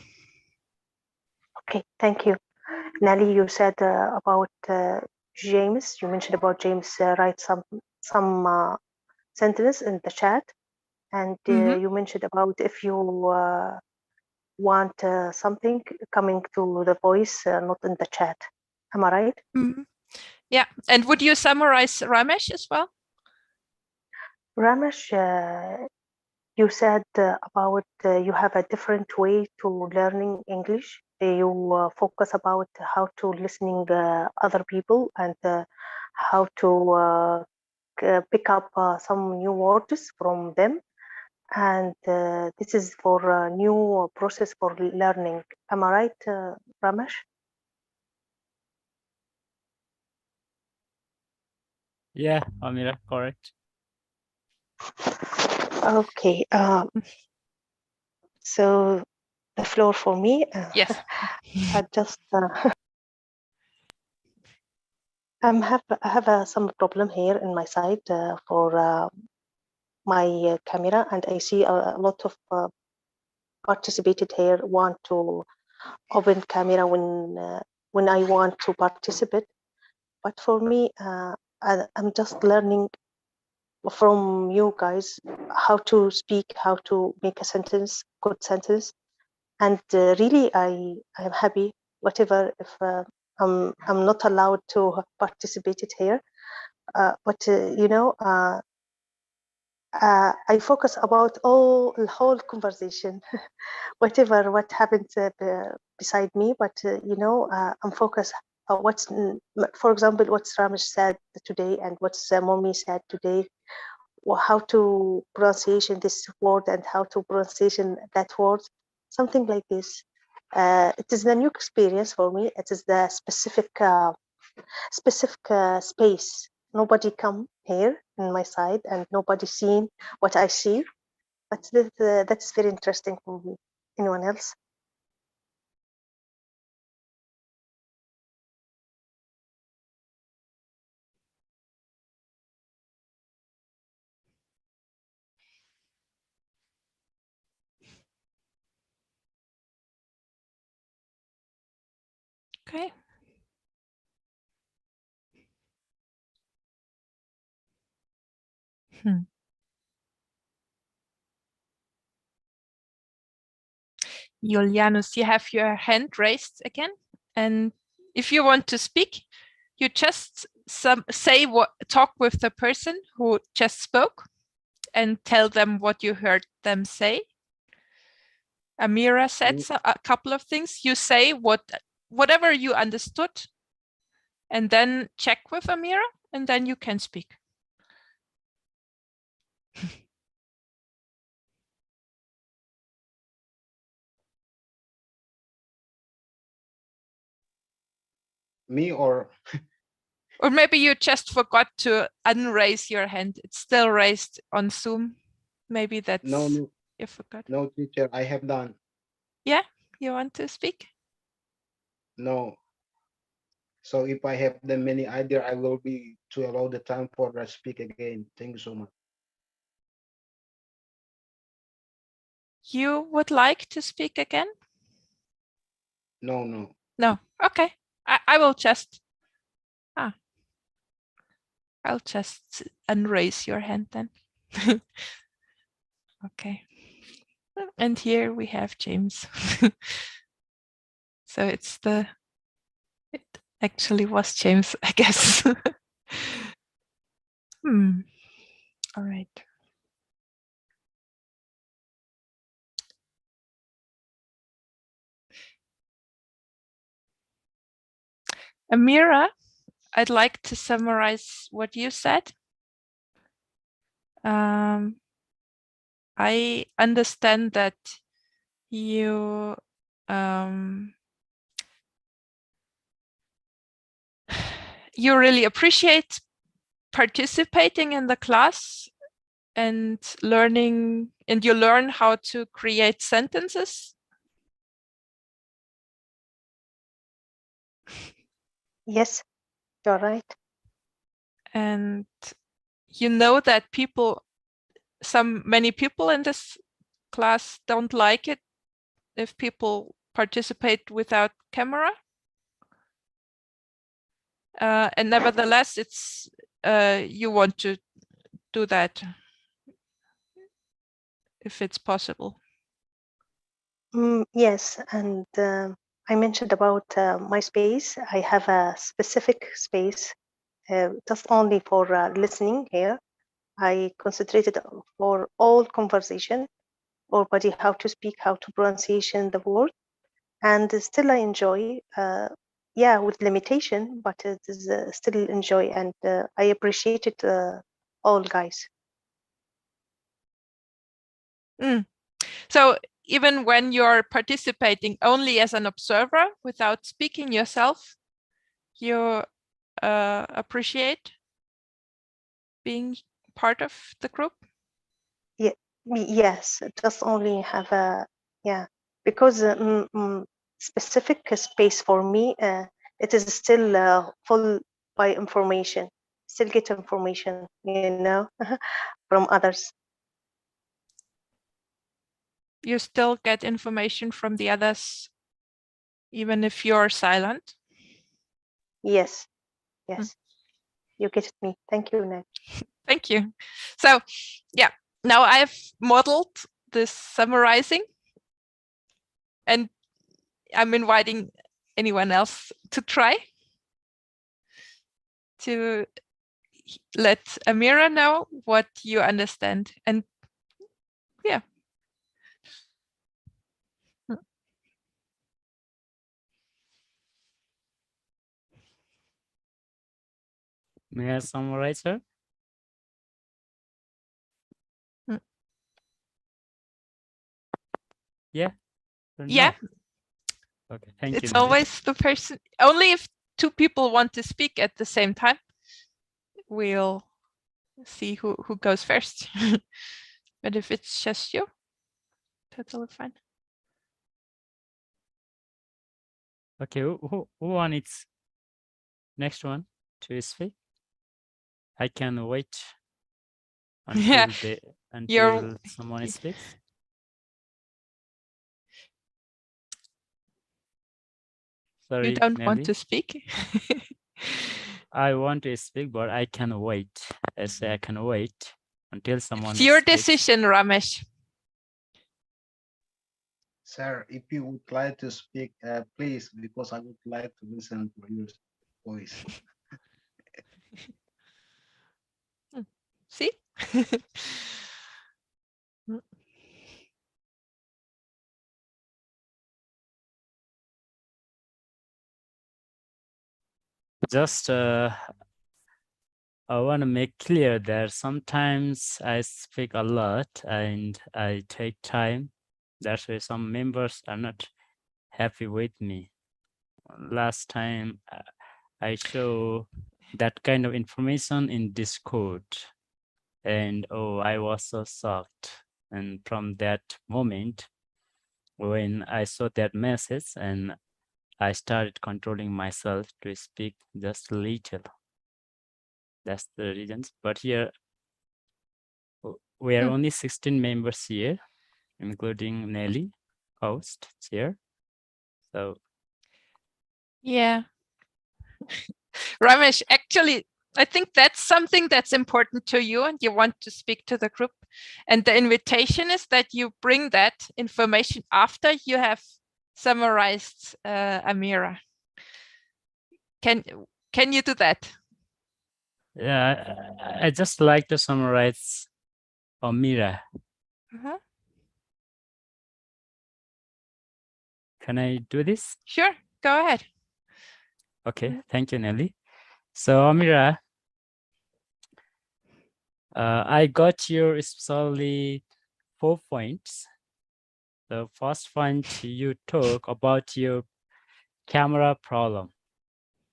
Okay, thank you. Nelly, you said about James, you mentioned about James write some sentence in the chat, and you mentioned about if you want something coming to the voice, not in the chat. Am I right? Yeah, and would you summarize Ramesh as well? Ramesh, you said about you have a different way to learning English. You focus about how to listening other people and how to pick up some new words from them. And this is for a new process for learning. Am I right, Ramesh? Yeah, Amira, correct. Okay. So the floor for me. Yes. I just I have some problem here in my side for my camera, and I see a lot of participated here want to open camera when I want to participate. But for me, I'm just learning from you guys how to speak, how to make a sentence, good sentence, and really I'm happy. Whatever if I'm not allowed to participate it here, but you know. I focus about the whole conversation, what happened beside me. But you know, I'm focused. For example, what Ramesh said today and what Mommy said today, how to pronunciation this word and how to pronunciation that word, something like this. It is a new experience for me. It is the specific specific space. Nobody come here in my side, and nobody seen what I see. But that's very interesting for me. Anyone else? Okay. Julianus, you have your hand raised again. And if you want to speak, you just talk with the person who just spoke and tell them what you heard them say. Amira said a couple of things. You say whatever you understood, and then check with Amira, and then you can speak. Me or maybe you just forgot to unraise your hand. It's still raised on Zoom. Maybe that's no, you forgot. no, teacher, I have done. Yeah, you want to speak? No. So if I have the many idea, I will be to allow the time for the speak again. Thank you so much. You would like to speak again? No, no. No. Okay. I will just. I'll just unraise your hand then. Okay. And here we have James. So it actually was James, I guess. All right. Amira, I'd like to summarize what you said. I understand that you you really appreciate participating in the class and learning, and you learn how to create sentences. Yes, you're right. And you know that many people in this class don't like it if people participate without camera. And nevertheless, it's you want to do that if it's possible. Yes, and I mentioned about my space. I have a specific space just only for listening here. I concentrated for all conversation, or body, how to speak, how to pronunciation the word, and still I enjoy. Yeah, with limitation, but it is still enjoy, and I appreciate it all, guys. So even when you're participating only as an observer without speaking yourself, you appreciate being part of the group? Yeah, yes, just only have a, yeah, because specific space for me, it is still full by information, still get information, from others. You still get information from the others, even if you're silent? Yes, yes, you get me. Thank you, Ned. Thank you. So, yeah, now I've modeled this summarizing, and I'm inviting anyone else to try to let Amira know what you understand. And yeah. May I summarize, sir? Yeah. Okay, thank you. It's always the person, only if two people want to speak at the same time, we'll see who goes first. But if it's just you, totally fine. Okay, who wants next one to speak? I can wait Yeah, until someone speaks. Sorry, you don't want Nelly. to speak? I want to speak, but I can wait. I say I can wait until someone It's your speaks. decision, Ramesh. Sir, if you would like to speak, please, because I would like to listen to your voice. See? Just I want to make clear that sometimes I speak a lot and I take time. That's why some members are not happy with me. Last time I show that kind of information in Discord, and oh, I was so shocked. And from that moment, when I saw that message, and I started controlling myself to speak just a little. That's the reasons. But here, we are only 16 members here, including Nelly, host, chair. So Yeah. Ramesh, actually, I think that's something that's important to you and you want to speak to the group. And the invitation is that you bring that information after you have summarized Amira. Can you do that? yeah, I just like to summarize Amira. Uh-huh. Can I do this? Sure, go ahead. Okay, thank you, Nelly. So Amira, I got your especially 4 points. The first point you talk about your camera problem,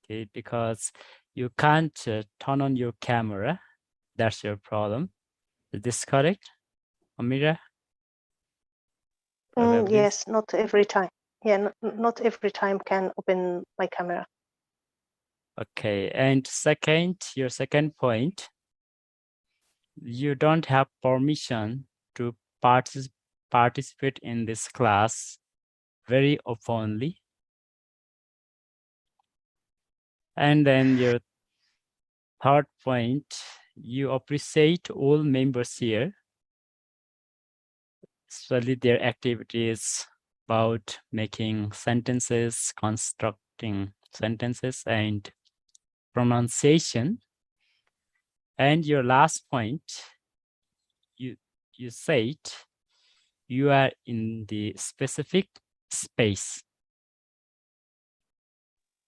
okay, because you can't turn on your camera. That's your problem. Is this correct, Amira? Yes, not every time. Yeah, not every time can open my camera. Okay, and second, your second point, you don't have permission to participate in this class very openly. And then your third point, you appreciate all members here, especially their activities about making sentences, constructing sentences, and pronunciation. And your last point, you said you are in the specific space.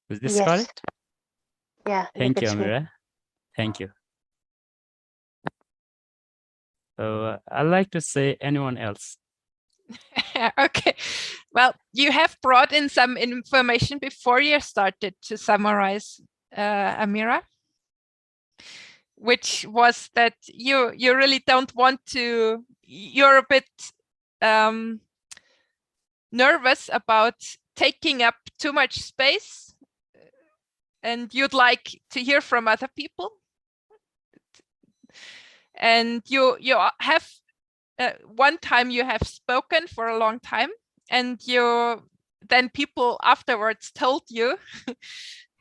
Is this Yes. correct? Yeah. Thank you, that's me. Amira. Thank you. So I'd like to say anyone else. Okay. Well, you have brought in some information before you started to summarize, Amira, which was that you really don't want to, you're a bit nervous about taking up too much space and you'd like to hear from other people. And you have one time you have spoken for a long time and then people afterwards told you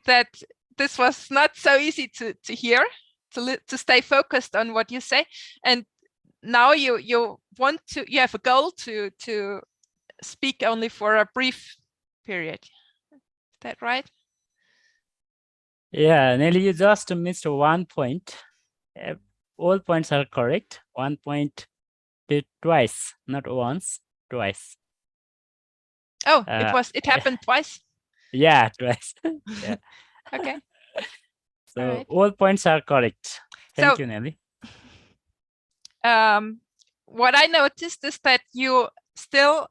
that this was not so easy to hear, to stay focused on what you say. And now you have a goal to speak only for a brief period. Is that right? Yeah, Nelly, you just missed 1 point. All points are correct. 1 point did twice, not once, twice. Oh, it happened twice. Yeah, twice. Yeah. Okay. So right. all points are correct. Thank So, you, Nelly. What I noticed is that you still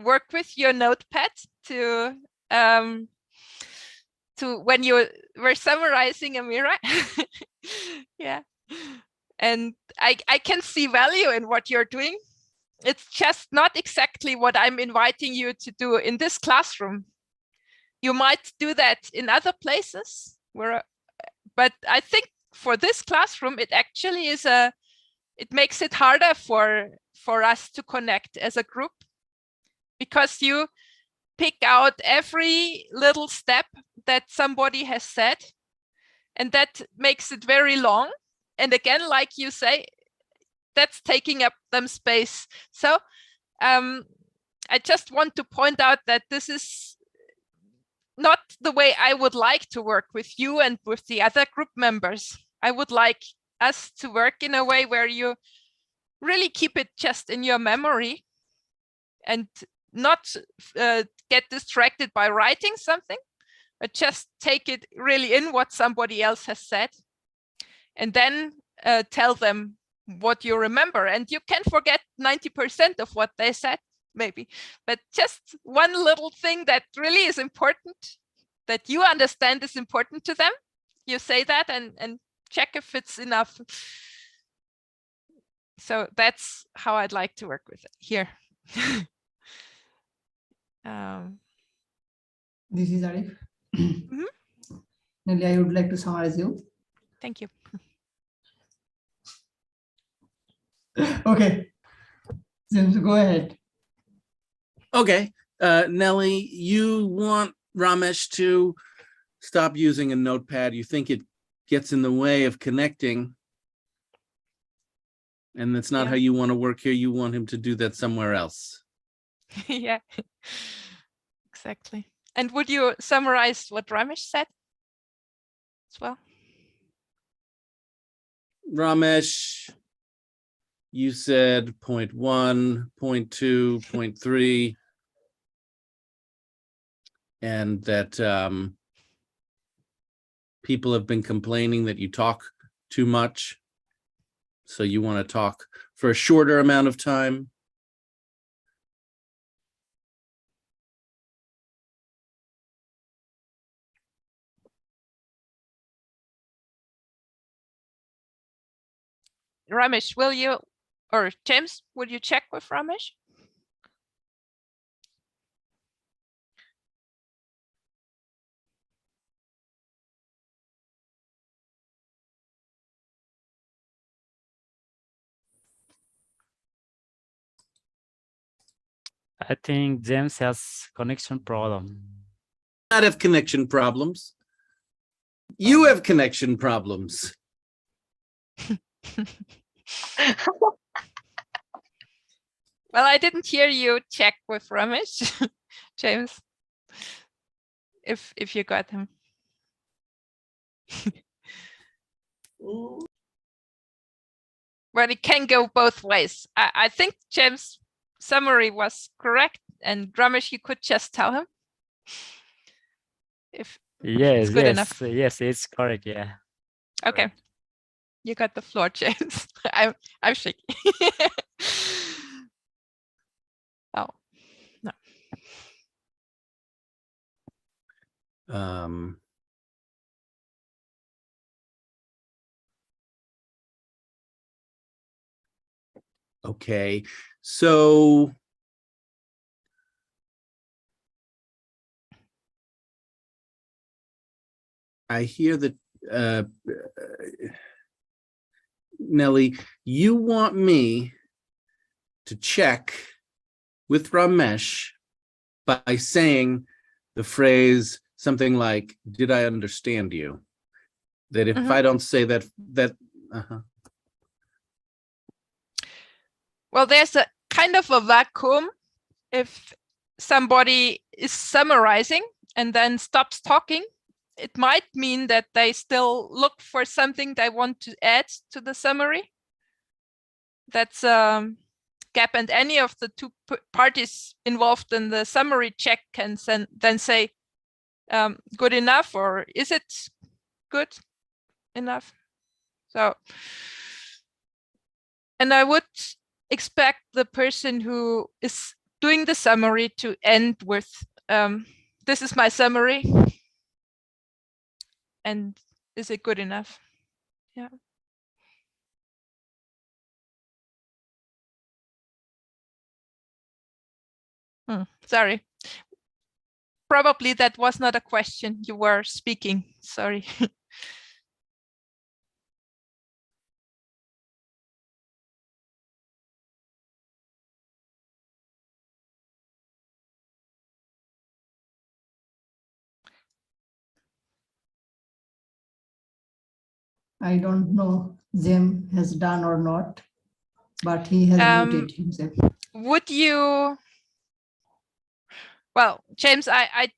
work with your notepad to to when you were summarizing, Amira. Yeah. And I can see value in what you're doing. It's just not exactly what I'm inviting you to do in this classroom. You might do that in other places, but I think for this classroom, it actually is it makes it harder for us to connect as a group, because you pick out every little step that somebody has said, and that makes it very long. And again, like you say, that's taking up them space. So I just want to point out that this is not the way I would like to work with you and with the other group members. I would like us to work in a way where you really keep it just in your memory and not get distracted by writing something, but just take it really in what somebody else has said, and then tell them what you remember. And you can forget 90% of what they said, maybe, but just one little thing that really is important, that you understand is important to them, you say that and check if it's enough. So that's how I'd like to work with it here. This is Arif. Mhm. Nelly, I would like to summarize you. Thank you. Okay, James, go ahead. Okay, Nelly, you want Ramesh to stop using a notepad. You think it gets in the way of connecting, and that's not Yeah. how you want to work here. You want him to do that somewhere else. Yeah, exactly. And would you summarize what Ramesh said as well? Ramesh, you said point 1, point 2, point 3, and that people have been complaining that you talk too much. So you want to talk for a shorter amount of time. Ramesh, will you, or James, would you check with Ramesh? I think James has connection problem. Not have connection problems. You have connection problems. Well, I didn't hear you check with Ramesh, James, if you got him. But it can go both ways. I think James' summary was correct, and Ramesh, you could just tell him if Yes, it's good enough. yes, it's correct. Yeah. Okay, you got the floor, James. I'm shaking. Oh no. Okay, so I hear that Nelly, you want me to check with Ramesh by saying the phrase something like, "Did I understand you?" That if I don't say that, Well, there's a kind of a vacuum if somebody is summarizing and then stops talking. It might mean that they still look for something they want to add to the summary. That's a gap, and any of the two parties involved in the summary check can then say, good enough, or is it good enough? So, and I would expect the person who is doing the summary to end with, this is my summary. and is it good enough? Yeah. Sorry. Probably that was not a question. You were speaking. Sorry. I don't know Jem has done or not, but he has muted himself. Would you? Well, James, I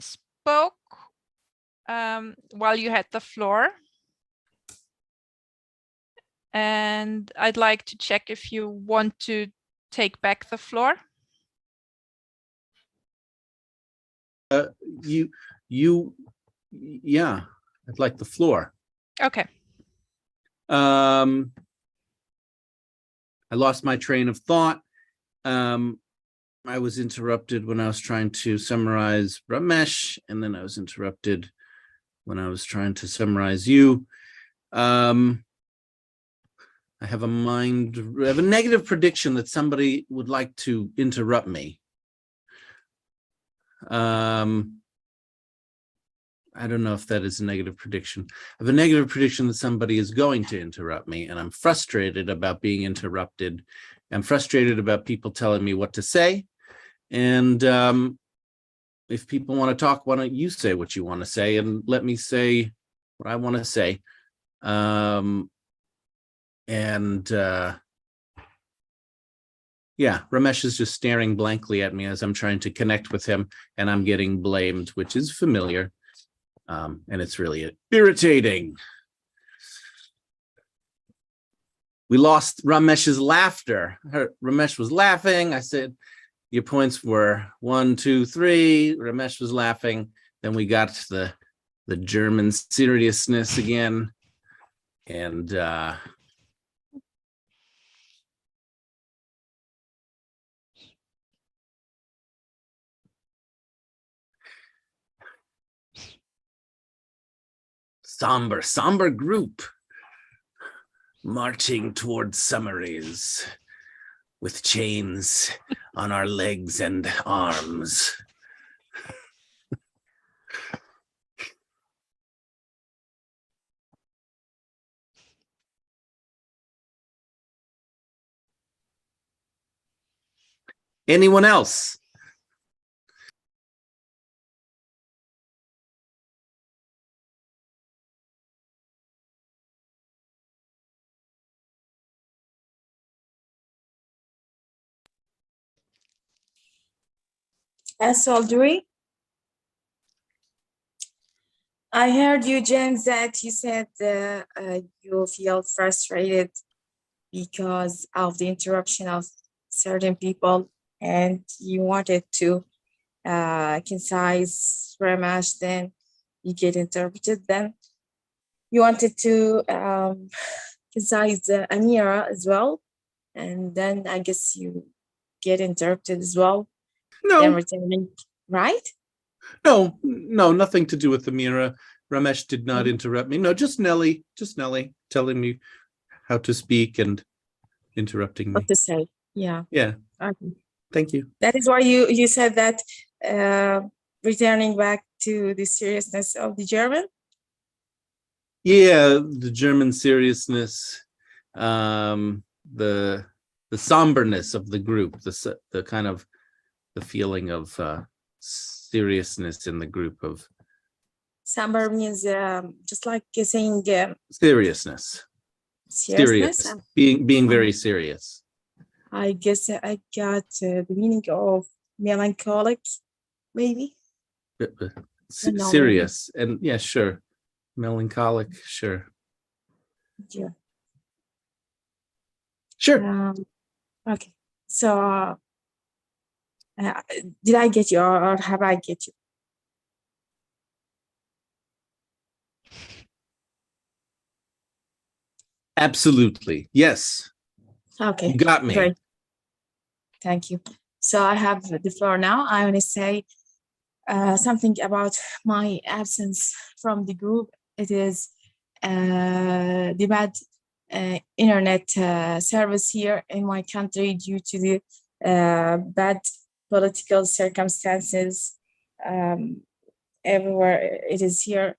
spoke while you had the floor. And I'd like to check if you want to take back the floor. Yeah, I'd like the floor. Okay. I lost my train of thought. I was interrupted when I was trying to summarize Ramesh, and then I was interrupted when I was trying to summarize you. I have a negative prediction that somebody would like to interrupt me. I don't know if that is a negative prediction. I have a negative prediction that somebody is going to interrupt me, and I'm frustrated about being interrupted. I'm frustrated about people telling me what to say. And if people want to talk, why don't you say what you want to say and let me say what I want to say. Yeah, Ramesh is just staring blankly at me as I'm trying to connect with him, and I'm getting blamed, which is familiar. And it's really irritating. We lost Ramesh's laughter. Ramesh was laughing. I said, your points were 1, 2, 3. Ramesh was laughing. Then we got the German seriousness again. And somber group marching towards summaries with chains on our legs and arms. Anyone else? Salduri, I heard you, James, that you said you feel frustrated because of the interruption of certain people, and you wanted to concise Ramesh, then you get interrupted. Then you wanted to concise Amira as well, and then I guess you get interrupted as well. No, right? No, nothing to do with Amira. Ramesh did not interrupt me. No, just Nelly telling me how to speak and interrupting me. What to say? Yeah. Yeah. Okay. Thank you. That is why you said that returning back to the seriousness of the German. Yeah, the German seriousness, the somberness of the group, the kind of the feeling of seriousness in the group of. Somber means just like saying seriousness. Serious. Being very serious. I guess I got the meaning of melancholic, maybe. Serious, and yeah, sure. Melancholic, sure. Yeah. Sure. Okay. So did I get you or have I get you? Absolutely. Yes. Okay. You got me. Great. Thank you. So I have the floor now. I want to say something about my absence from the group it is the bad internet service here in my country due to the bad political circumstances. Everywhere it is here,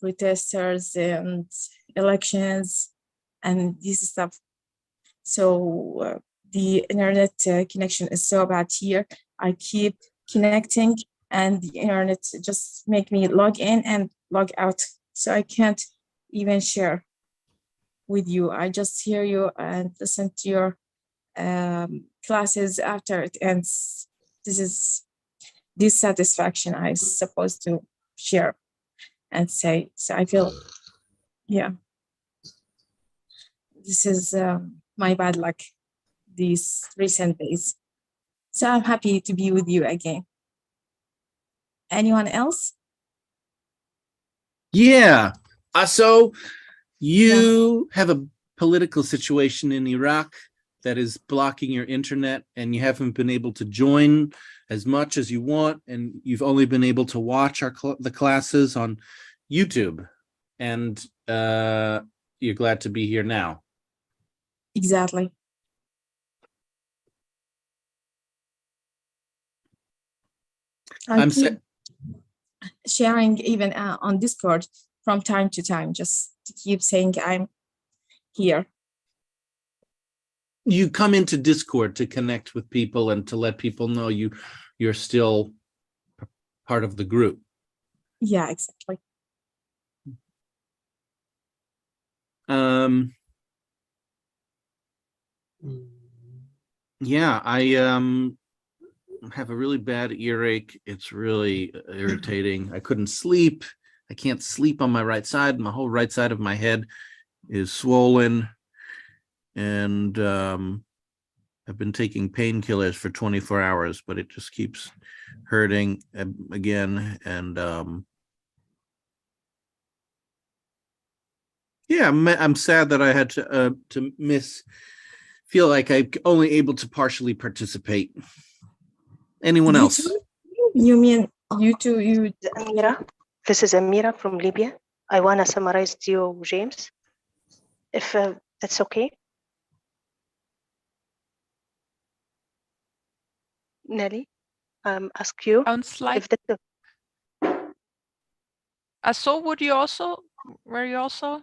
protesters and elections and this stuff. So the internet connection is so bad here. I keep connecting and the internet just make me log in and log out. So I can't even share with you. I just hear you and listen to your classes after it ends. This is dissatisfaction I supposed to share and say. So I feel, yeah, this is my bad luck these recent days. So I'm happy to be with you again. Anyone else? Yeah. So you have a political situation in Iraq that is blocking your internet, and you haven't been able to join as much as you want, and you've only been able to watch the classes on YouTube, and you're glad to be here now. Exactly. I'm sharing even on Discord from time to time, just to keep saying I'm here. You come into Discord to connect with people and to let people know you're still part of the group. Yeah, exactly. Yeah, I have a really bad earache. It's really irritating. I couldn't sleep. I can't sleep on my right side. My whole right side of my head is swollen. And I've been taking painkillers for 24 hours, but it just keeps hurting again. And yeah, I'm sad that I had to feel like I'm only able to partially participate. Anyone else? You mean you two? You, Amira, this is Amira from Libya. I want to summarize to you, James, if that's okay. Nelly, ask you. Sounds like. If that's Were you also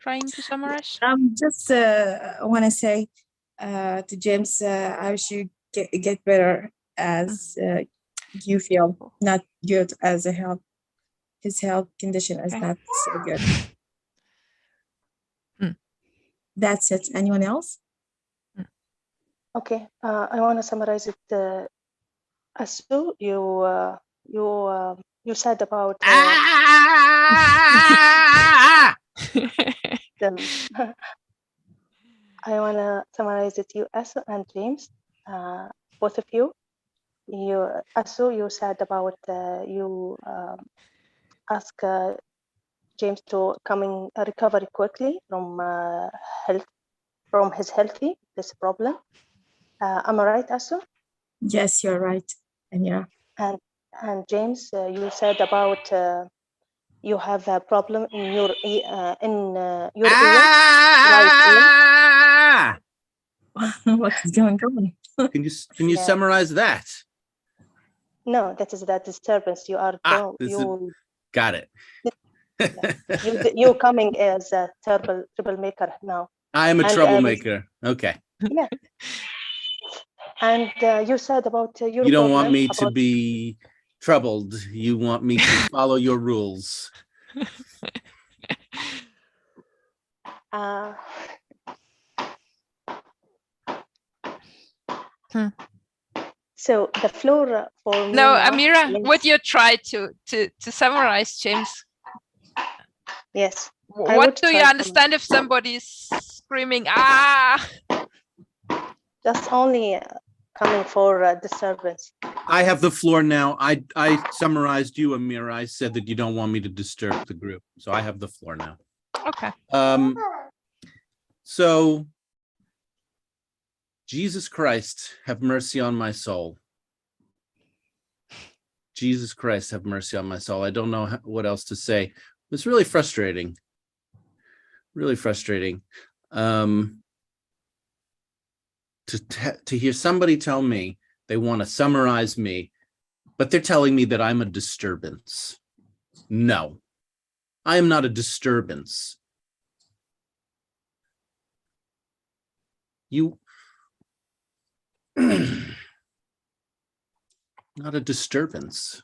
trying to summarize? Just want to say to James, I should get better as you feel not good as a health. His health condition is not so good. That's it. Anyone else? Okay, I want to summarize it. Asu, you said about I want to summarize it. You, Asu and James, both of you. Asu, you said about you ask James to recover quickly from his healthy this problem. Am I right, Asu? Yes, you're right. And yeah. And James, you said about you have a problem in your ear. Right ear. What's going on? Can you summarize that? No, that is that disturbance. You are got it. You coming as a troublemaker now. I am a troublemaker. Okay. Yeah. And you said about your. You don't want me to be troubled. You want me to follow your rules. So the floor for me. No, Amira, would you try to summarize, James? Yes. What do you understand if somebody's screaming, ah? Just only coming for disturbance. I have the floor now. I summarized you, Amira. I said that you don't want me to disturb the group. So I have the floor now. Okay. So Jesus Christ, have mercy on my soul. Jesus Christ, have mercy on my soul. I don't know what else to say. It's really frustrating. Really frustrating. To hear somebody tell me they want to summarize me, but they're telling me that I'm a disturbance. No, I am not a disturbance. You, not a disturbance.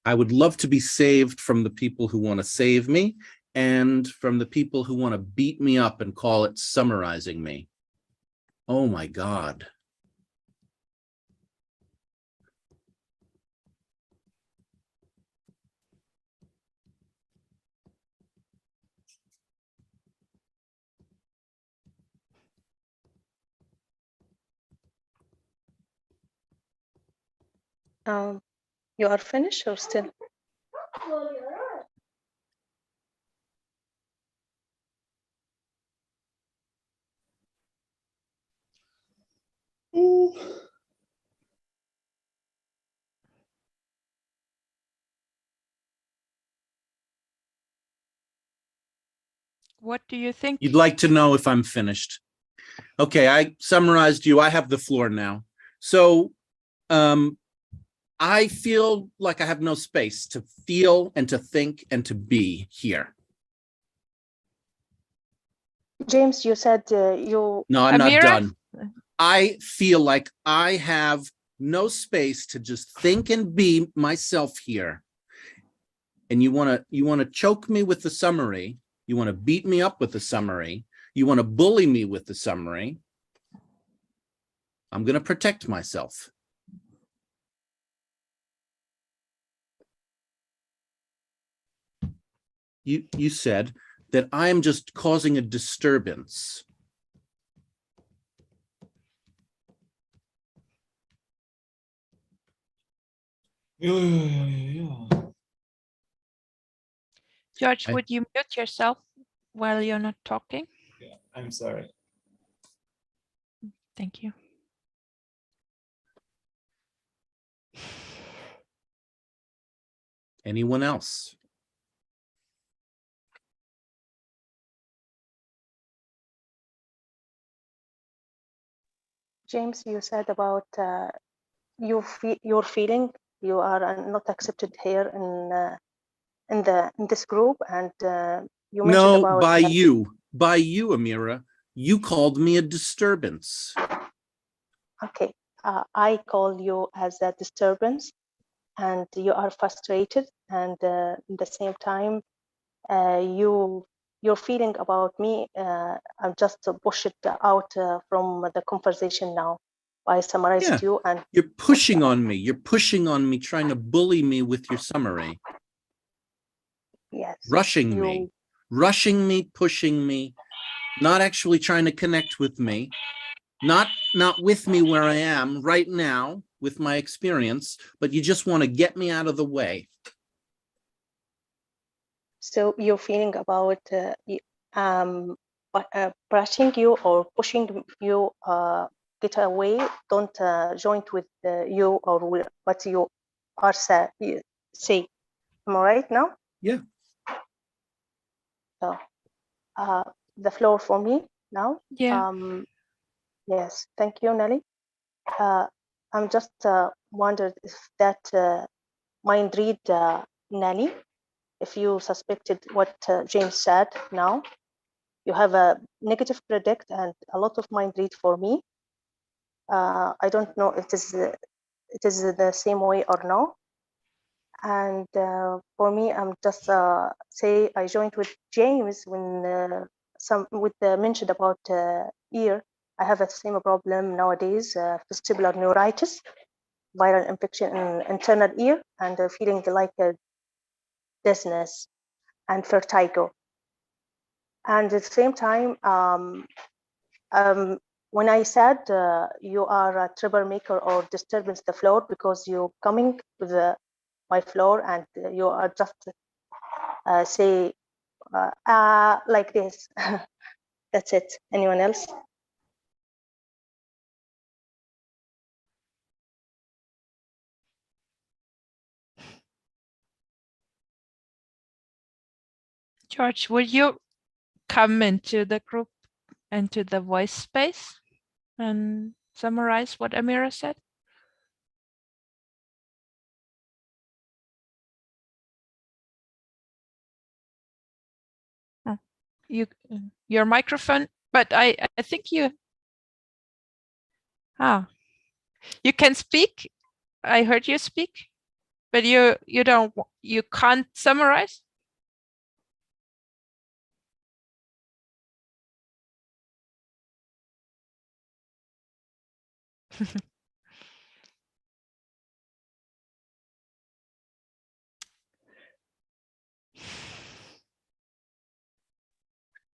I would love to be saved from the people who want to save me and from the people who want to beat me up and call it summarizing me. Oh my God. You are finished or still? What do you think? You'd like to know if I'm finished. Okay, I summarized you. I have the floor now. So I feel like I have no space to feel and to think and to be here. James, you said you. No, I'm Amira? not done. I feel like I have no space to just think and be myself here. And you want to choke me with the summary. You want to beat me up with the summary. You want to bully me with the summary. I'm going to protect myself. You said that I am just causing a disturbance. George, would you mute yourself while you're not talking? Yeah, I'm sorry. Thank you. Anyone else? James, you said about your feeling you are not accepted here in this group, and you mentioned No, about by you, Amira. You called me a disturbance. okay, I call you as a disturbance, and you are frustrated, and at the same time, your feeling about me, I'm just push it out from the conversation now. I summarized Yeah, you, and you're pushing on me. You're pushing on me, trying to bully me with your summary. yes, Rushing me, pushing me, not actually trying to connect with me, not with me where I am right now with my experience, but you just want to get me out of the way. So your feeling about brushing you or pushing you get away, don't join with you or what you are say. Am I right now? Yeah. So the floor for me now. Yeah. Yes, thank you, Nelly. I'm just wondered if that mind read Nelly, if you suspected what James said now. You have a negative predict and a lot of mind read for me. I don't know if it is the same way or no. And for me, I'm just say I joined with James when mentioned about ear. I have the same problem nowadays, vestibular neuritis, viral infection in internal ear, and feeling like a dizziness and vertigo. And at the same time, when I said you are a troublemaker or disturbance the floor because you're coming with my floor, and you are just say like this. That's it. Anyone else? George, will you come into the group, into the voice space, and summarize what Amira said? Oh, your microphone, but I think you you can speak. I heard you speak, but you can't summarize.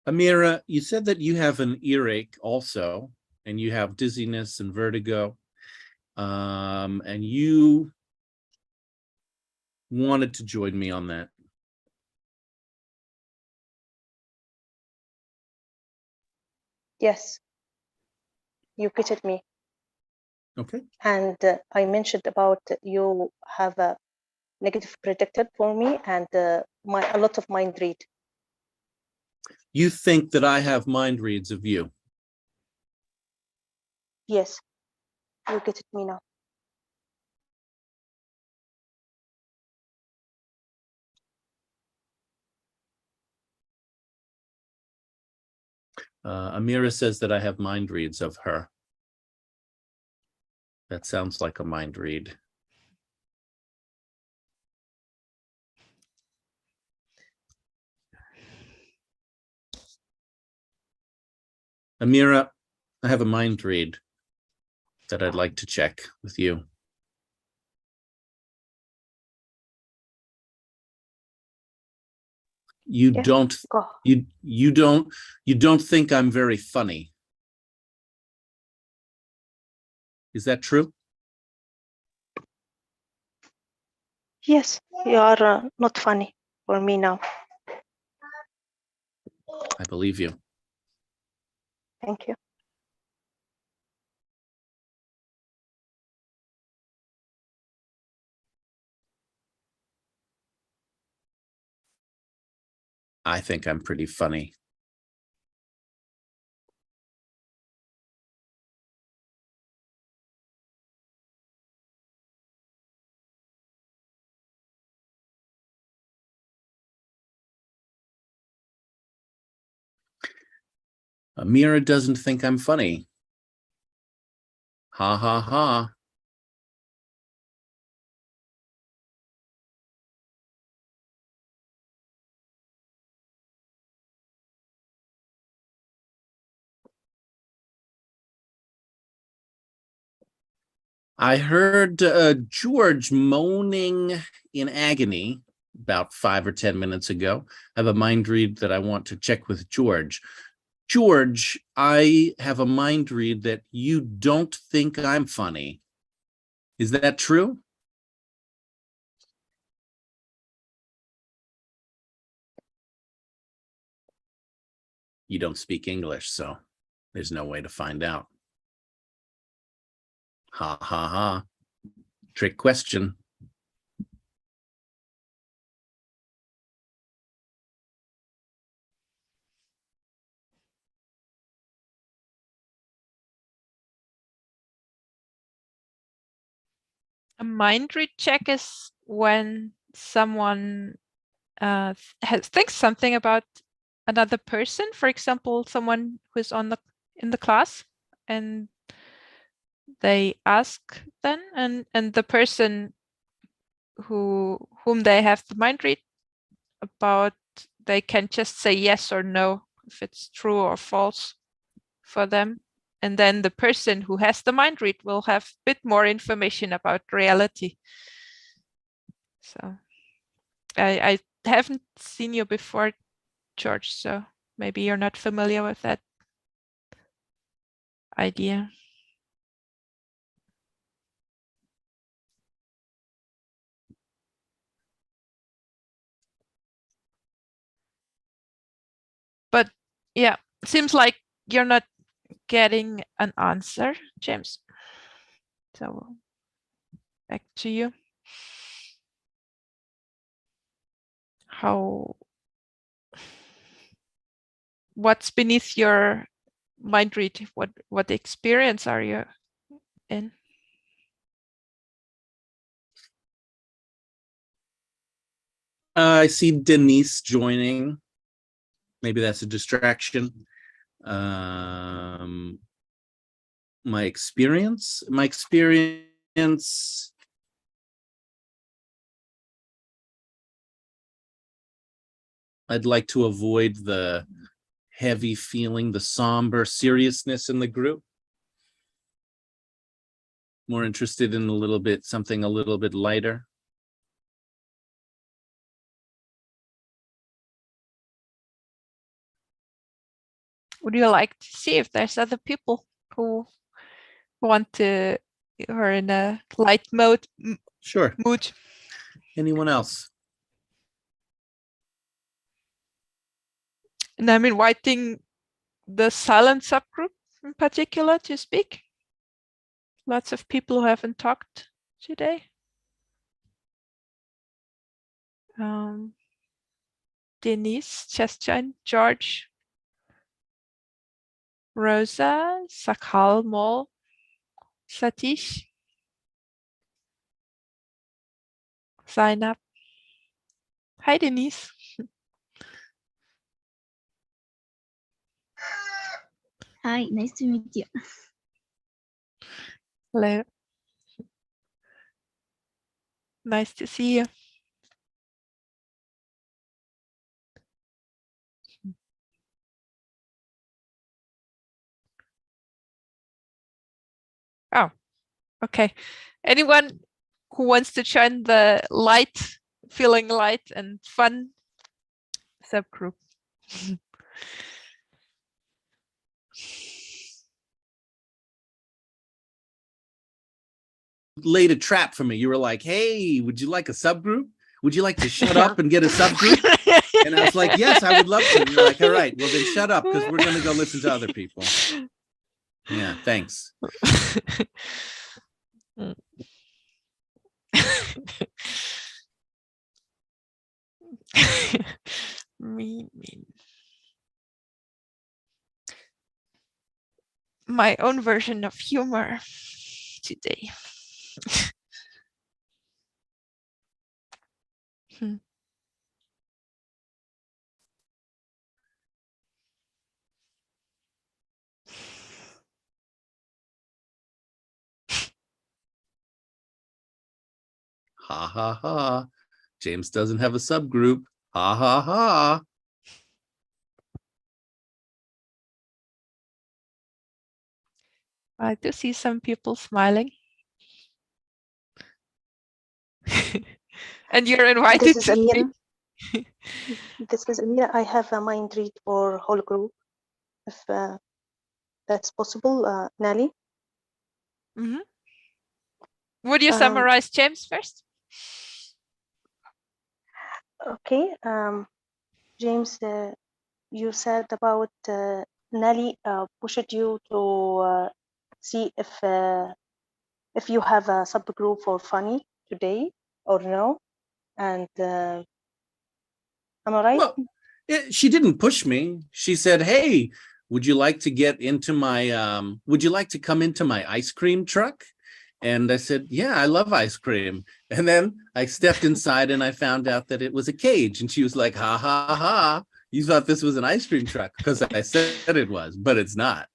Amira, you said that you have an earache also, and you have dizziness and vertigo, and you wanted to join me on that. Yes, you pitched me. Okay. And I mentioned about you have a negative predictor for me, and a lot of mind read. You think that I have mind reads of you? Yes, you get it me now. Amira says that I have mind reads of her. That sounds like a mind read. Amira, I have a mind read that I'd like to check with you. You don't think I'm very funny. Is that true? Yes, you are not funny for me now. I believe you. Thank you. I think I'm pretty funny. Amira doesn't think I'm funny. Ha ha ha. I heard George moaning in agony about 5 or 10 minutes ago. I have a mind read that I want to check with George. George, I have a mind read that you don't think I'm funny. Is that true? You don't speak English, so there's no way to find out. Ha ha ha. Trick question. A mind read check is when someone thinks something about another person, for example, someone who's in the class, and they ask then, and the person whom they have the mind read about, they can just say yes or no if it's true or false for them. And then the person who has the mind read will have a bit more information about reality. So I haven't seen you before, George, so maybe you're not familiar with that idea. Yeah, seems like you're not getting an answer, James. So back to you. What's beneath your mind read? What experience are you in? I see Denise joining. Maybe that's a distraction. My experience, I'd like to avoid the heavy feeling, the somber seriousness in the group. More interested in something a little bit lighter. Would you like to see if there's other people who want to, who are in a light mood? Sure. Mood. Anyone else? And I'm inviting the silent subgroup in particular to speak. Lots of people who haven't talked today. Denise, Chestian, George, Rosa, Sakhal, Mol, Satish, Zainab. Hi, Denise. Hi, nice to meet you. Hello. Nice to see you. Oh, okay. Anyone who wants to join the light, feeling light and fun subgroup? Laid a trap for me. You were like, hey, would you like a subgroup? Would you like to shut up and get a subgroup? And I was like, yes, I would love to. And you're like, all right, well then shut up because we're going to go listen to other people. Yeah, thanks. My own version of humor today. Ha ha ha. James doesn't have a subgroup. Ha ha ha. I do see some people smiling. And you're invited This is to Amira. speak. This is Amira. I have a mind read for whole group, if that's possible, Nali. Mm-hmm. Would you summarize James first? Okay. James, you said about Nelly pushed you to see if you have a subgroup for funny today or no, and am I right? Well, she didn't push me. She said, hey, would you like to get into my, would you like to come into my ice cream truck? And I said, yeah, I love ice cream. And then I stepped inside and I found out that it was a cage. And she was like, ha, ha, ha. You thought this was an ice cream truck because I said it was, but it's not.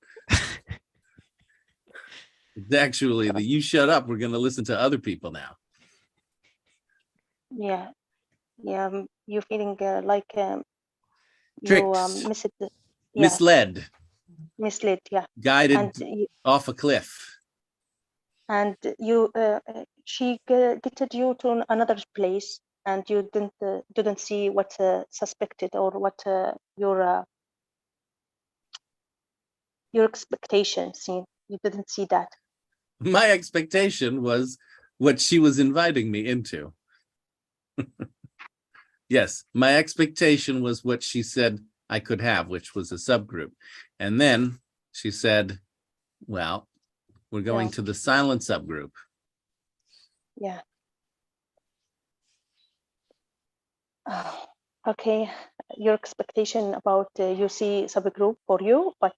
It's actually the you shut up. We're going to listen to other people now. Yeah. Yeah. You're feeling like you Tricks. Misled. Misled. Yeah. Guided off a cliff. And you she getted you to another place and you didn't see what suspected or what your expectations. You didn't see that. My expectation was what she was inviting me into. Yes, my expectation was what she said I could have, which was a subgroup. And then she said, well, we're going Yeah. to the silent subgroup. Yeah. Okay, your expectation about UC subgroup for you, but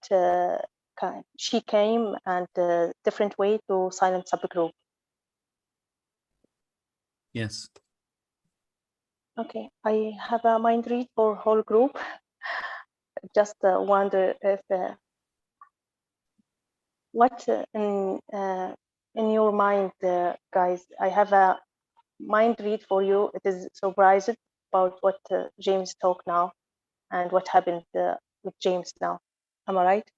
she came and different way to silent subgroup. Yes. Okay, I have a mind read for whole group. Just wonder if what in your mind, guys. I have a mind read for you. It is surprised about what James talked now and what happened with James now. Am I right?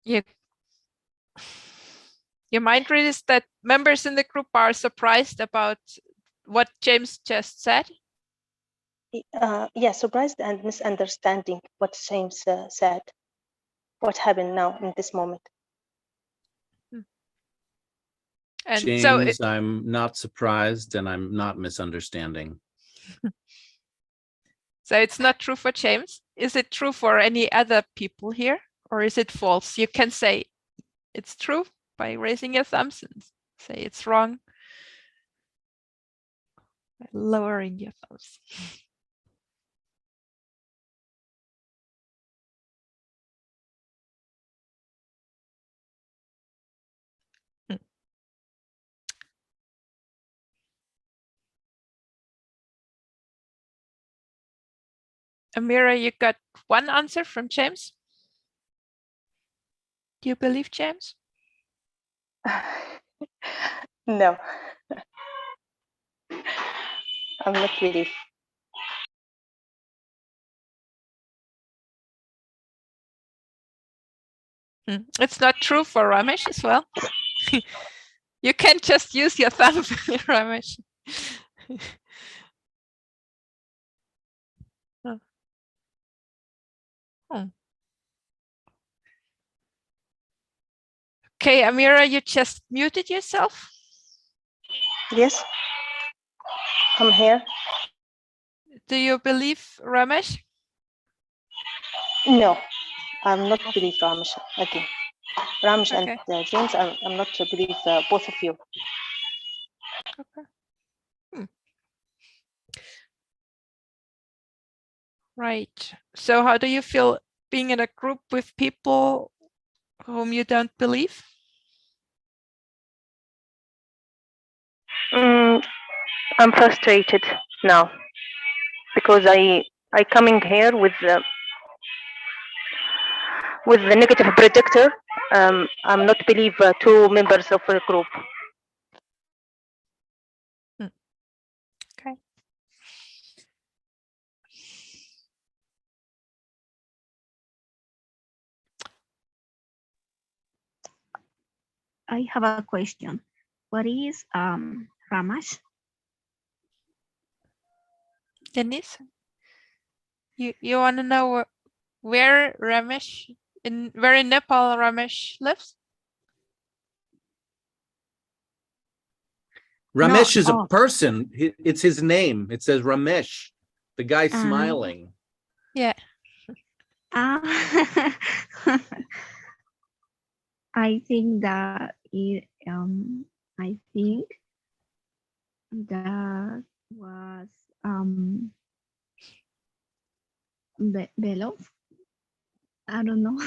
Yeah. Your mind read is that members in the group are surprised about what James just said. Yeah, surprised and misunderstanding what James said. What happened now in this moment? And James, I'm not surprised and I'm not misunderstanding. So it's not true for James. Is it true for any other people here, or is it false? You can say it's true by raising your thumbs and say it's wrong by lowering your thumbs. Amira, you got one answer from James. Do you believe James? No, I'm not believe. It's not true for Ramesh as well. You can't just use your thumb, Ramesh. Okay, Amira, you just muted yourself. Yes, I'm here. Do you believe Ramesh? No, I'm not believe Ramesh again. Ramesh Okay. and James, I'm not believe both of you. Okay. Right. So how do you feel being in a group with people whom you don't believe? I'm frustrated now because I coming here with the negative predictor. I'm not believe two members of a group. Okay. I have a question. What is Ramesh? Denise, you want to know where Ramesh where in Nepal Ramesh lives? Ramesh is a person. It's his name. It says Ramesh, the guy smiling. Yeah. I think that I think that was Belov. I don't know.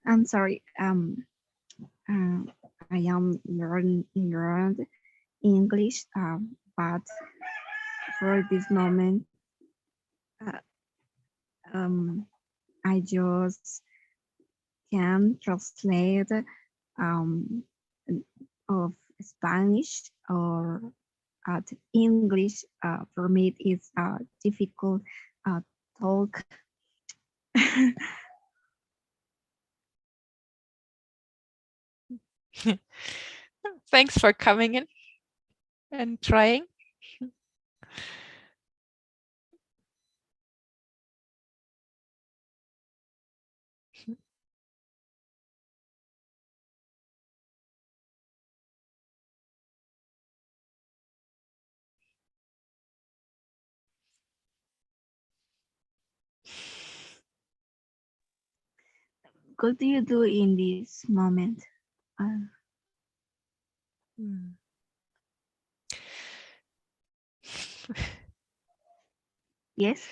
I'm sorry. I am learning English, but for this moment, I just can translate of Spanish or at English. For me, it's difficult talk. Thanks for coming in and trying. What do you do in this moment? Yes.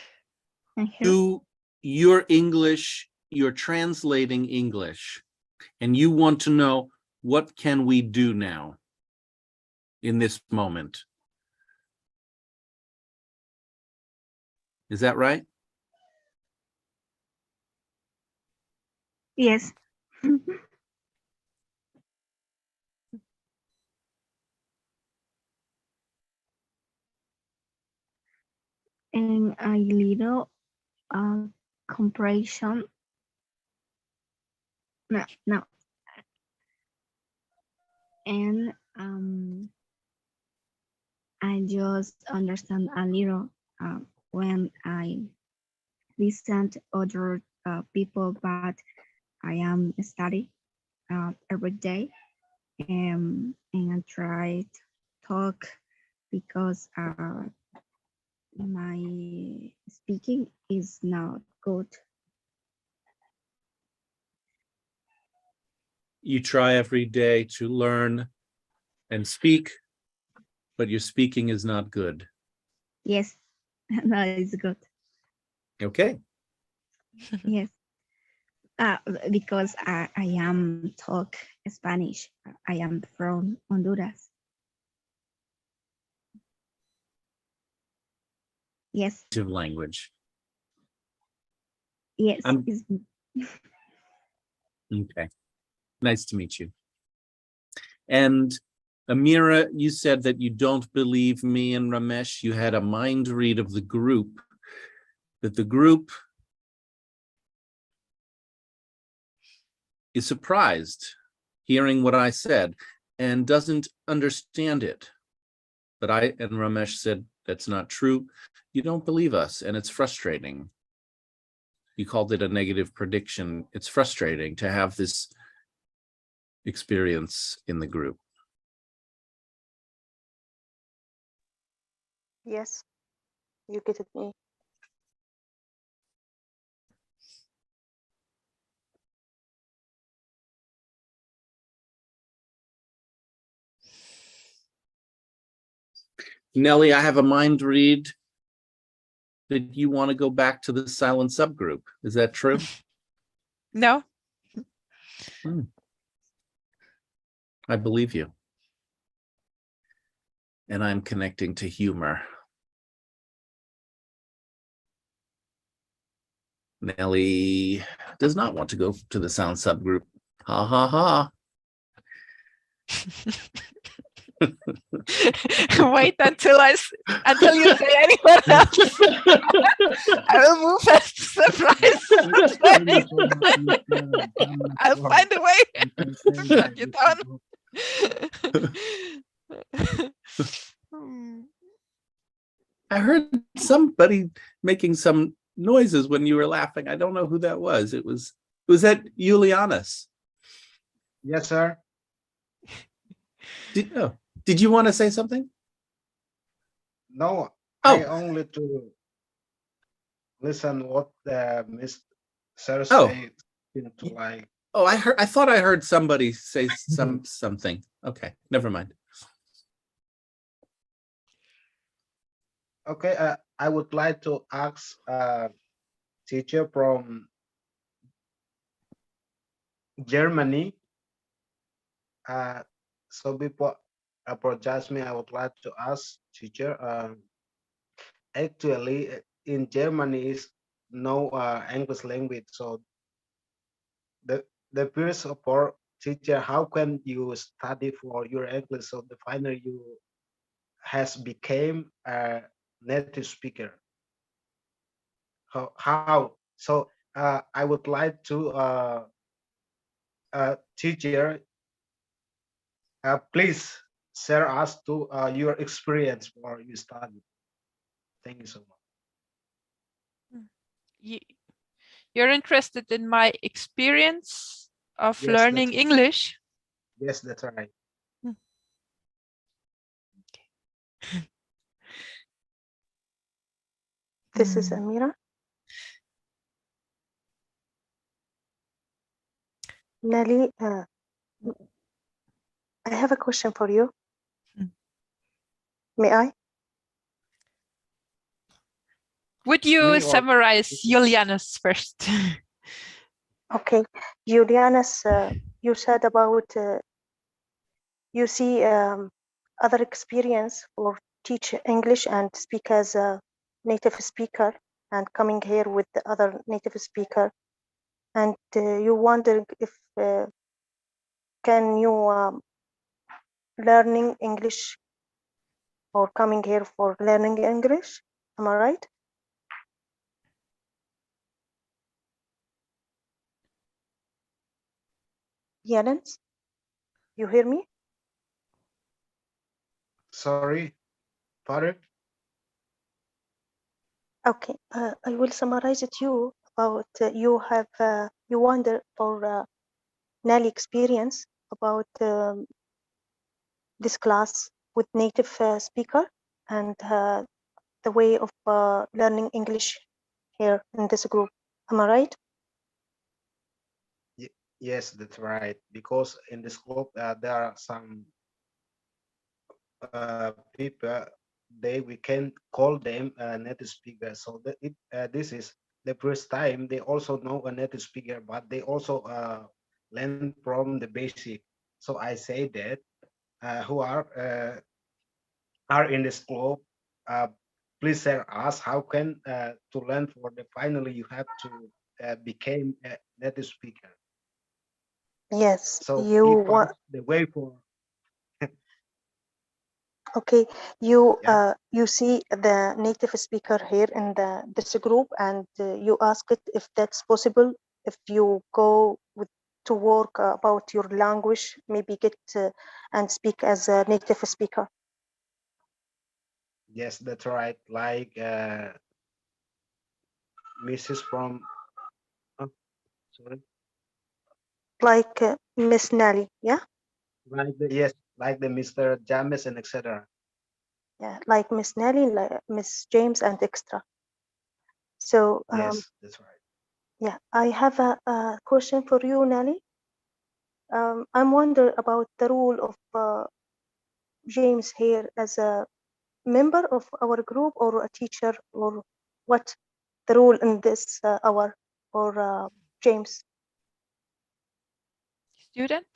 Your English, you're translating English, and you want to know, what can we do now in this moment? Is that right? Yes. And a little comparison. No. And I just understand a little when I listen to other people, but I am study every day, and I try to talk because my speaking is not good. You try every day to learn and speak, but your speaking is not good. Yes, that is good. Okay. Yes. Because I am talk Spanish. I am from Honduras. Yes. Language. Yes. Okay. Nice to meet you. And Amira, you said that you don't believe me and Ramesh. You had a mind read of the group, that the group is surprised hearing what I said and doesn't understand it. But I and Ramesh said, that's not true. You don't believe us, and it's frustrating. You called it a negative prediction. It's frustrating to have this experience in the group. Yes, you get it me. Nelly, I have a mind read that you want to go back to the silent subgroup. Is that true? No. I believe you. And I'm connecting to humor. Nelly does not want to go to the sound subgroup. Ha ha ha. Wait until you say anyone else. I will move as a surprise. I'll find a way to shut you down. I heard somebody making some noises when you were laughing. I don't know who that was. Was that Julianus? Yes, sir. Did you want to say something? No, I only to listen what the Miss Sarah said to like. Oh, I thought I heard somebody say something. Okay, never mind. Okay, I would like to ask a teacher from Germany. So before apologize me, I would like to ask teacher. Actually, in Germany is no English language, so the first for teacher, how can you study for your English so the final you has became a native speaker? How? So I would like to teacher, please share us to your experience for your study. Thank you so much. You're interested in my experience of Yes, learning English? Yes, that's right. This is Amira. Nelly, I have a question for you. May I? Would you Me or summarize Juliana's first? Okay, Juliana's, you said about you see other experience for teach English and speak as a native speaker and coming here with the other native speaker, and you wonder if can you learning English or coming here for learning English? Am I right? Yelens, you hear me? sorry, Farid? Okay, I will summarize it you about you have you wonder for Nelly experience about this class with native speaker and the way of learning English here in this group. Am I right? Yes, that's right. Because in this group, there are some people, we can call them native speakers. So this is the first time they also know a native speaker, but they also learn from the basic. So I say that who are in this group, please share us how can to learn for the finally you have to become a native speaker. Yes, So you give want. us the way for. Okay, you Yeah. you see the native speaker here in this group, and you ask it if that's possible. If you go to work about your language, maybe get and speak as a native speaker. Yes, that's right. Like Mrs. from. Oh, sorry. Like Miss Nelly, yeah. Like yes, like the Mr. James and etc. Yeah, like Miss Nelly, like Miss James, and extra. So Yes, that's right. yeah, I have a question for you, Nelly. I'm wondering about the role of James here as a member of our group or a teacher, or what the role in this hour for James? Student?